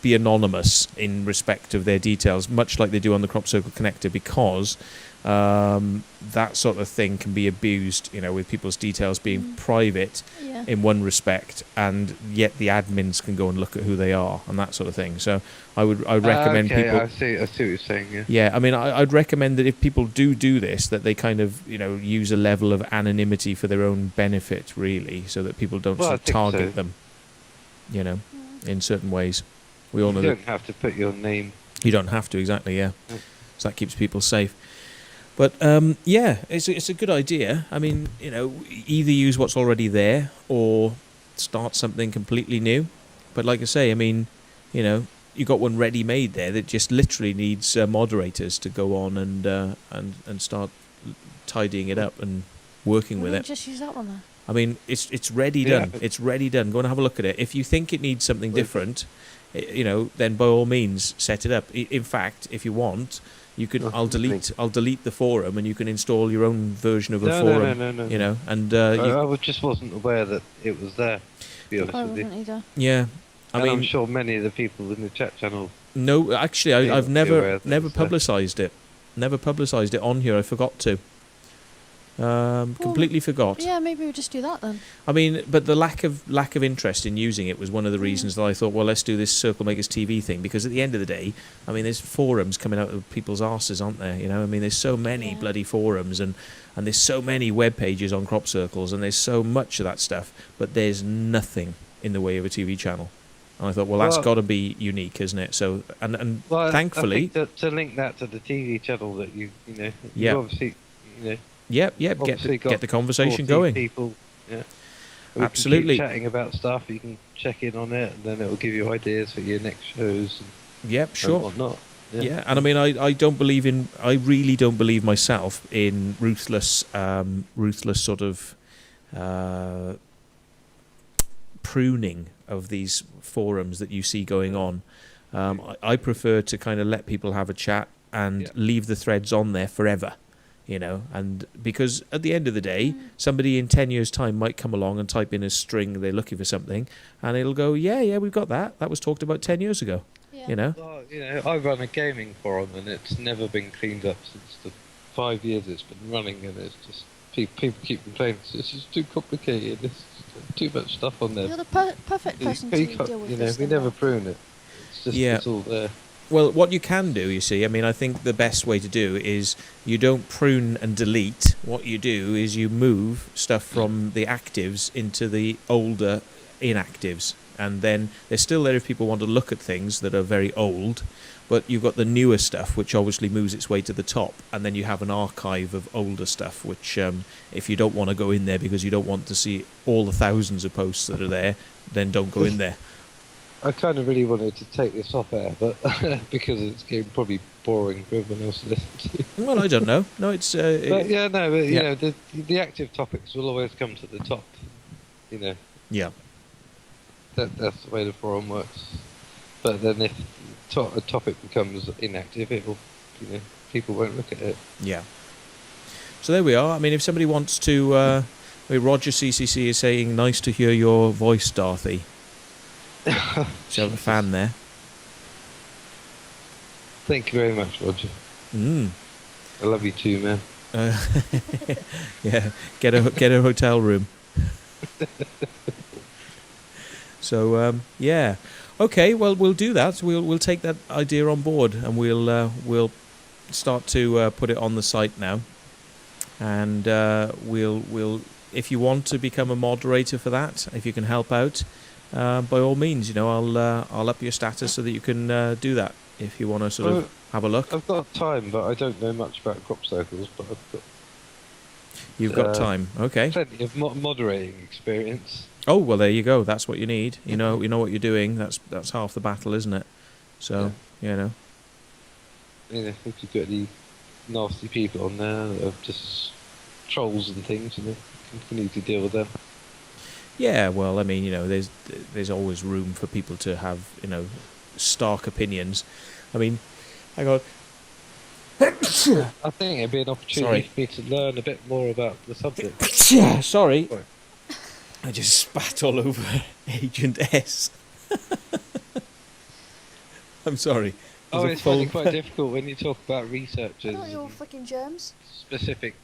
be anonymous in respect of their details, much like they do on the Crop Circle connector, because that sort of thing can be abused, with people's details being private in one respect, and yet the admins can go and look at who they are and that sort of thing. So I would recommend people. I see what you're saying. Yeah. Yeah, I mean, I'd recommend that if people do this, that they kind of use a level of anonymity for their own benefit, really, so that people don't sort of target them. In certain ways. We all know you don't have to put your name. You don't have to, exactly, yeah. So that keeps people safe. But yeah, it's a good idea. I mean, you know, either use what's already there or start something completely new. But like I say, I mean, you know, you got one ready made there that just literally needs moderators to go on and start tidying it up and working with it. Just use that one then. I mean, it's ready done. It's ready done. Go and have a look at it. If you think it needs something different, you know, then by all means set it up. In fact, if you want, you can. I'll delete the forum, and you can install your own version of a forum. No. You know, and I just wasn't aware that it was there. To be honest I with you. wasn't either. yeah. I mean, I'm sure many of the people in the chat channel. no, actually, I've be aware never that it's there. publicised it. Never publicised it on here. I forgot to. Completely forgot. Yeah, maybe we'll just do that then. I mean, but the lack of interest in using it was one of the reasons that I thought, well, let's do this CirclemakersTV thing, because at the end of the day, I mean, there's forums coming out of people's arses, aren't there? You know, I mean, there's so many bloody forums, and there's so many web pages on crop circles, and there's so much of that stuff, but there's nothing in the way of a TV channel. And I thought, well, that's got to be unique, isn't it? So, and Well, thankfully, I think to link that to the TV channel that you know, Yeah. you obviously, you know. yep, Obviously get the conversation 40 going. People, yeah. We can Absolutely. keep chatting about stuff. You can check in on it, and then it will give you ideas for your next shows. Yep, And sure. whatnot. Yeah, and I mean, I really don't believe myself in ruthless sort of pruning of these forums that you see going on. I prefer to kind of let people have a chat and leave the threads on there forever, you know, and because at the end of the day, somebody in 10 years' time might come along and type in a string, they're looking for something, and it'll go, yeah, we've got that. That was talked about 10 years ago. Yeah. You know? Well, you know, I run a gaming forum, and it's never been cleaned up since the 5 years it's been running, and it's just people keep complaining. This is too complicated. There's too much stuff on there. You're the perfect person to deal with You know, this. we then, never Mark. prune it. It's just it's all there. Well, what you can do, you see, I mean, I think the best way to do is you don't prune and delete. What you do is you move stuff from the actives into the older inactives. And then they're still there if people want to look at things that are very old, but you've got the newer stuff, which obviously moves its way to the top. And then you have an archive of older stuff, which if you don't want to go in there because you don't want to see all the thousands of posts that are there, then don't go in there. I kind of really wanted to take this off air, but because it's getting probably boring for everyone else to listen to. Well, I don't know. No, it's... But you know, the active topics will always come to the top. You know, yeah. that's the way the forum works. But then if a topic becomes inactive, it'll, you know, people won't look at it. Yeah. So there we are. I mean, if somebody wants to... Roger CCC is saying, nice to hear your voice, Dorothy. So you have a fan there. Thank you very much, Roger. I love you too, man. Yeah, get a hotel room. So yeah, okay. Well, we'll do that. We'll take that idea on board, and we'll start to put it on the site now. And we'll if you want to become a moderator for that, if you can help out, by all means, you know, I'll up your status so that you can do that if you want to sort of have a look. I've got time, but I don't know much about crop circles, but You've got time, okay. plenty of moderating experience. Oh well, there you go. That's what you need. You know what you're doing. That's half the battle, isn't it? So you know. You know, if you've got any nasty people on there that are just trolls and things, you know, you need to deal with them. Yeah, well, I mean, you know, there's always room for people to have, you know, stark opinions. I mean, hang on. I think it'd be an opportunity for me to learn a bit more about the subject. Sorry. Sorry. I just spat all over AgentS. I'm sorry. Oh, it's really quite difficult when you talk about researchers Not your and fucking germs. specific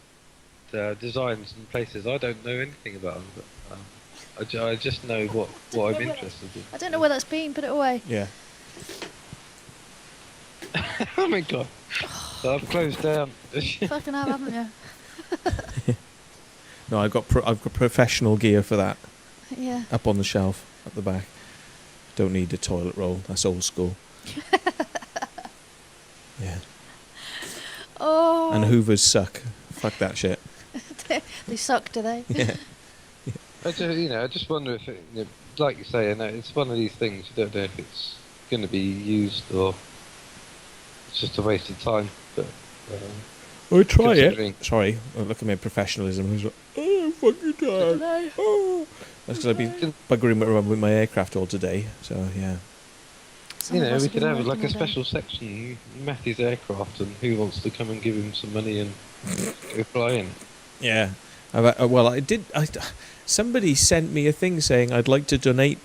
designs and places. I don't know anything about them, but I just know what I'm interested in. I don't know where that's been. Put it away. Yeah. Oh my god. So I've closed down. Fucking hell, haven't you? No, I've got professional gear for that. Yeah. Up on the shelf at the back. Don't need a toilet roll. That's old school. Yeah. Oh And Hoovers suck. Fuck that shit. They suck, do they? Yeah. I just wonder if, like you say, it's one of these things. You don't know if it's going to be used or it's just a waste of time. But We'll try considering- it. Sorry, look at my professionalism. Who's like, oh, fucking tired. Oh. That's because I've been buggering around with my aircraft all today. So yeah. Some of us we have could been have working like a all day. special section, Matthew's aircraft, and who wants to come and give him some money and go flying. Yeah. Somebody sent me a thing saying I'd like to donate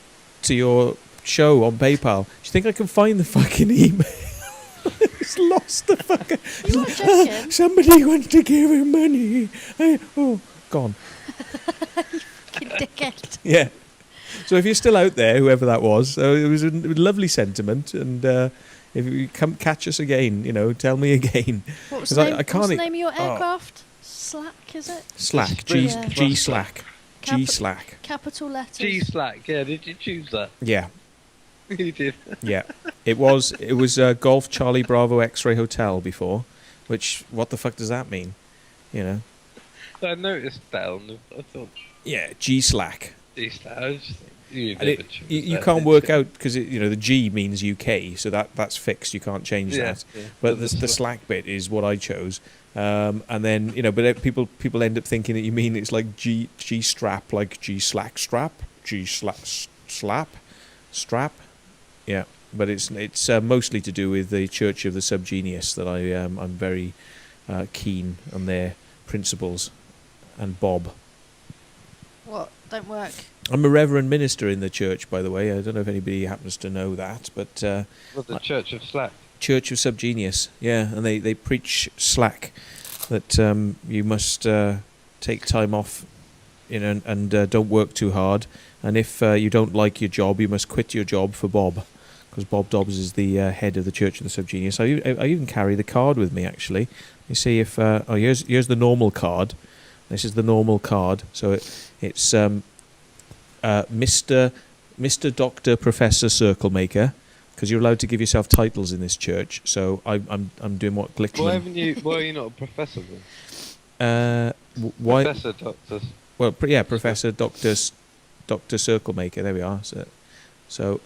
to your show on PayPal. Do you think I can find the fucking email? It's lost the fucking. You're not joking. Somebody wants to give him money. Gone. Fucking dickhead. Yeah. So if you're still out there, whoever that was, it was a lovely sentiment, and if you come catch us again, tell me again. What's 'Cause the I name, can't what's the e- name of your oh. aircraft? Slack, is it? Slack. Yeah. G Slack. G Capi- Slack. Capital letters. G-Slack, yeah, did you choose that? Yeah. You did. Yeah. It was Golf Charlie Bravo X-Ray Hotel before, which, what the fuck does that mean? I noticed that I thought, Yeah, G Slack. G-Slack, I was just thinking, And you can't work out because the G means UK, so that's fixed. You can't change that. Yeah. But the Slack bit is what I chose, and then but people end up thinking that you mean it's like G strap, like G Slack strap, G slap strap. Yeah, but it's mostly to do with the Church of the Subgenius that I'm very keen on their principles, and Bob. What? Don't work. I'm a reverend minister in the church, by the way. I don't know if anybody happens to know that, but the Church of Slack. Church of Subgenius, yeah, and they preach slack, that you must take time off, and don't work too hard, and if you don't like your job, you must quit your job for Bob, because Bob Dobbs is the head of the Church of the Subgenius. I even carry the card with me, actually. You see if here's the normal card. This is the normal card, so it's Mr. Doctor Professor Circlemaker, because you're allowed to give yourself titles in this church. So I'm doing what Glickman. Why are you not a professor then? Why? Professor Doctor. Well, Professor Doctor Circlemaker. There we are. So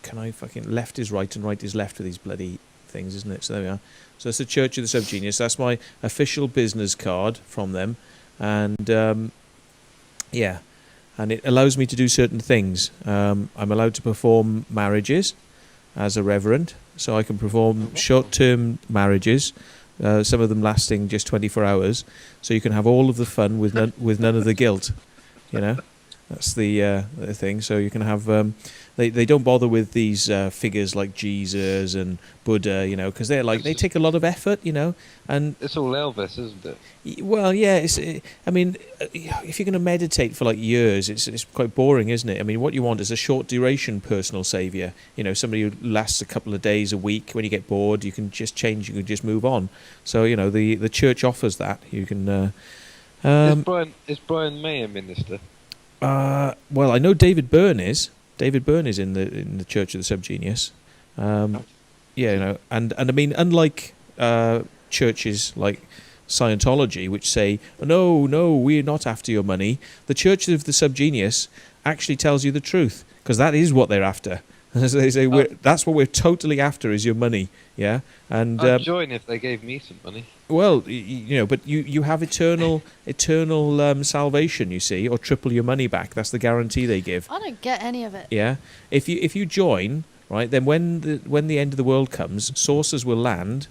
can I fucking left is right and right is left with these bloody things, isn't it? So there we are. So it's the Church of the Subgenius. That's my official business card from them, and and it allows me to do certain things. I'm allowed to perform marriages as a reverend, so I can perform short-term marriages, some of them lasting just 24 hours, so you can have all of the fun with none of the guilt. That's the thing. So you can have they don't bother with these figures like Jesus and Buddha, because they take a lot of effort, and It's all Elvis, isn't it? well, yeah, if you're going to meditate for like years, it's quite boring, isn't it? I mean, what you want is a short duration personal savior, somebody who lasts a couple of days, a week. When you get bored, you can just change, you can just move on. So the church offers that. You can. Is Brian May a minister? Well, I know David Byrne is. David Byrne is in the Church of the Subgenius. And I mean, unlike churches like Scientology, which say, no, we're not after your money, the Church of the Subgenius actually tells you the truth, because that is what they're after. As they say, that's what we're totally after, is your money. Yeah, and I'd join if they gave me some money. well, but you have eternal salvation, you see, or triple your money back. That's the guarantee they give. I don't get any of it. Yeah, if you join, right, then when the end of the world comes, saucers will land,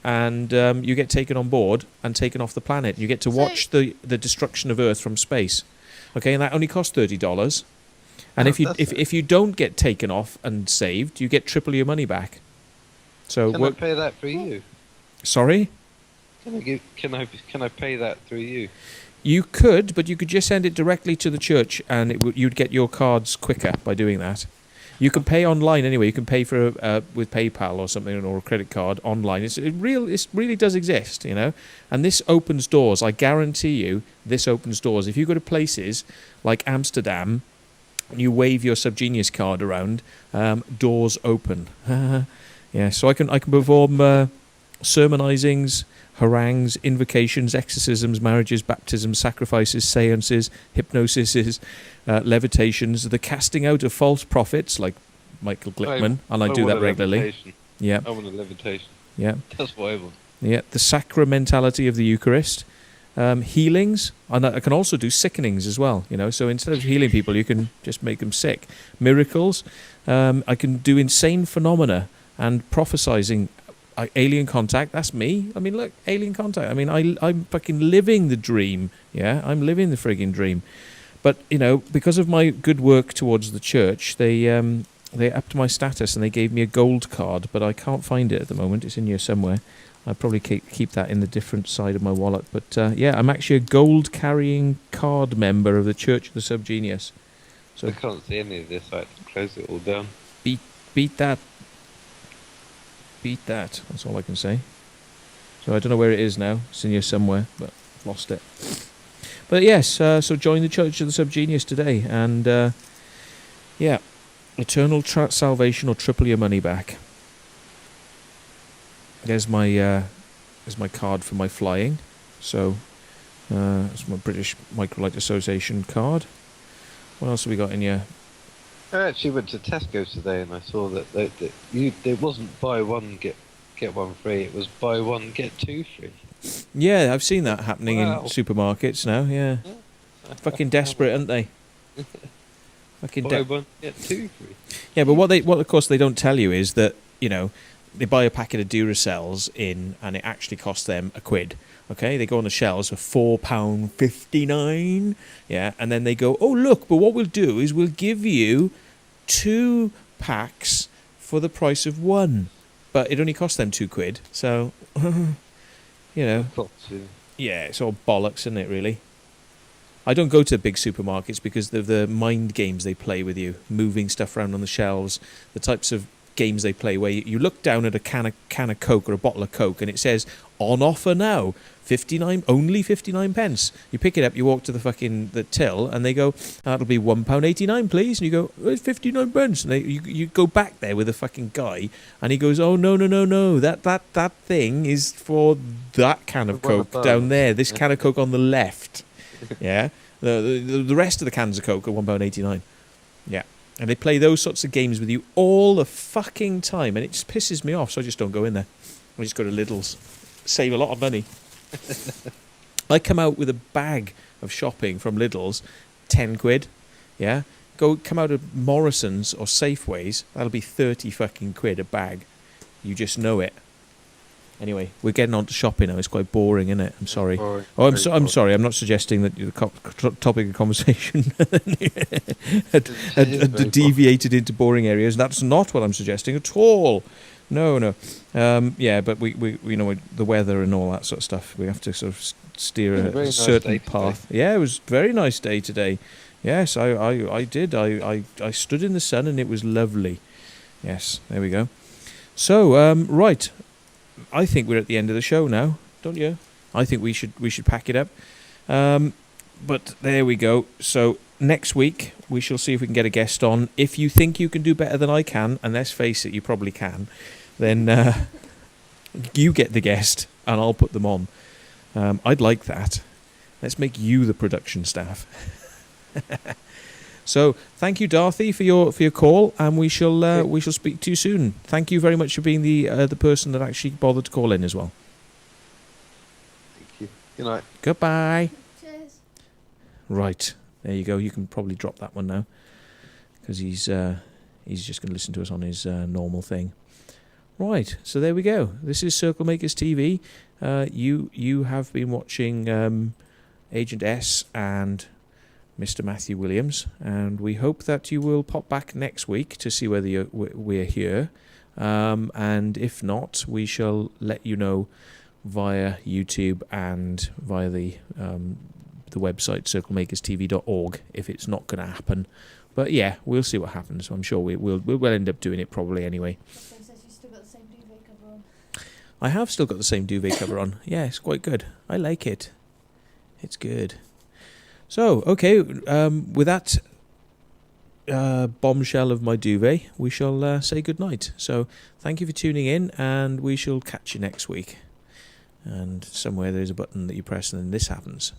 and you get taken on board and taken off the planet. You get to watch the destruction of Earth from space. Okay, and that only costs $30. And if you don't get taken off and saved, you get triple your money back. So Can I pay that through you? Sorry? Can I pay that through you? You could, but you could just send it directly to the church, and you'd get your cards quicker by doing that. You can pay online anyway. You can pay for with PayPal or something, or a credit card online. It really does exist, And this opens doors. I guarantee you, this opens doors. If you go to places like Amsterdam, and you wave your Subgenius card around, doors open. Yeah, so I can perform sermonizings, harangues, invocations, exorcisms, marriages, baptisms, sacrifices, seances, hypnosises, levitations, the casting out of false prophets like Michael Glickman, and I do that regularly. Levitation. Yeah. I want a levitation. Yeah. That's what I want. Yeah. The sacramentality of the Eucharist, healings, and I can also do sickenings as well. You know, so instead of healing people, you can just make them sick. Miracles. I can do insane phenomena and prophesizing. Alien contact, that's me. I mean, look, alien contact. I mean, I'm fucking living the dream. Yeah, I'm living the frigging dream. But, you know, because of my good work towards the church, they upped my status and they gave me a gold card, but I can't find it at the moment. It's in here somewhere. I'll probably keep that in the different side of my wallet. But, yeah, I'm actually a gold-carrying card member of the Church of the Subgenius. So I can't see any of this. I have to close it all down. Beat that. Beat that. That's all I can say. So I don't know where it is now. It's in here somewhere, but I've lost it. But yes, so join the Church of the Subgenius today, and yeah, eternal salvation or triple your money back. There's my card for my flying. So that's my British Microlight Association card. What else have we got in here? I actually went to Tesco's today and I saw that it wasn't buy one get one free. It was buy one get two free. Yeah, I've seen that happening in Wow. supermarkets now. Yeah, fucking desperate, aren't they? Fucking Buy one get two free. Yeah, but what of course they don't tell you is that, you know, they buy a packet of Duracells in and it actually costs them £1. Okay, they go on the shelves for £4.59. Yeah, and then they go, oh look, but what we'll do is we'll give you 2 packs for the price of 1. But it only cost them £2. So, you know, yeah, it's all bollocks, isn't it? Really. I don't go to big supermarkets because of the mind games they play with you, moving stuff around on the shelves, the types of games they play where you look down at a can of Coke or a bottle of Coke and it says on offer now, only 59 pence. You pick it up, you walk to the till, and they go, that'll be £1.89 please, and you go, oh, it's 59 pence, and you go back there with a fucking guy, and he goes, oh no, that thing is for that can of Coke down there, this can of Coke on the left. Yeah, the rest of the cans of Coke are £1.89. Yeah. And they play those sorts of games with you all the fucking time, and it just pisses me off, so I just don't go in there. I just go to Lidl's. Save a lot of money. I come out with a bag of shopping from Lidl's, £10. Yeah? Come out of Morrison's or Safeway's, that'll be 30 fucking quid a bag. You just know it. Anyway, we're getting on to shopping now. It's quite boring, isn't it? I'm sorry. Boring. Oh, I'm sorry. I'm not suggesting that the topic of conversation had deviated into boring areas. That's not what I'm suggesting at all. No. Yeah, but we know the weather and all that sort of stuff. We have to sort of steer a certain path. Yeah, it was a very nice day today. Yes, I did. I stood in the sun and it was lovely. Yes, there we go. So, right. I think we're at the end of the show now, don't you? I think we should pack it up. But there we go. So next week we shall see if we can get a guest on. If you think you can do better than I can, and let's face it, you probably can, then you get the guest and I'll put them on. I'd like that. Let's make you the production staff. So thank you, Darthy, for your call, and we shall speak to you soon. Thank you very much for being the person that actually bothered to call in as well. Thank you. Good night. Goodbye. Cheers. Right, there you go. You can probably drop that one now because he's just going to listen to us on his normal thing. Right, so there we go. This is CirclemakersTV. You have been watching AgentS and Mr. Matthew Williams, and we hope that you will pop back next week to see whether we're here, and if not, we shall let you know via YouTube and via the website CirclemakersTV.org if it's not going to happen. But yeah, we'll see what happens. I'm sure we'll end up doing it probably anyway. Says you still got the same duvet cover on. I have still got the same duvet cover on. Yeah, it's quite good. I like it. It's good. So, okay, with that bombshell of my duvet, we shall say goodnight. So thank you for tuning in, and we shall catch you next week. And somewhere there's a button that you press and then this happens.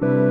you.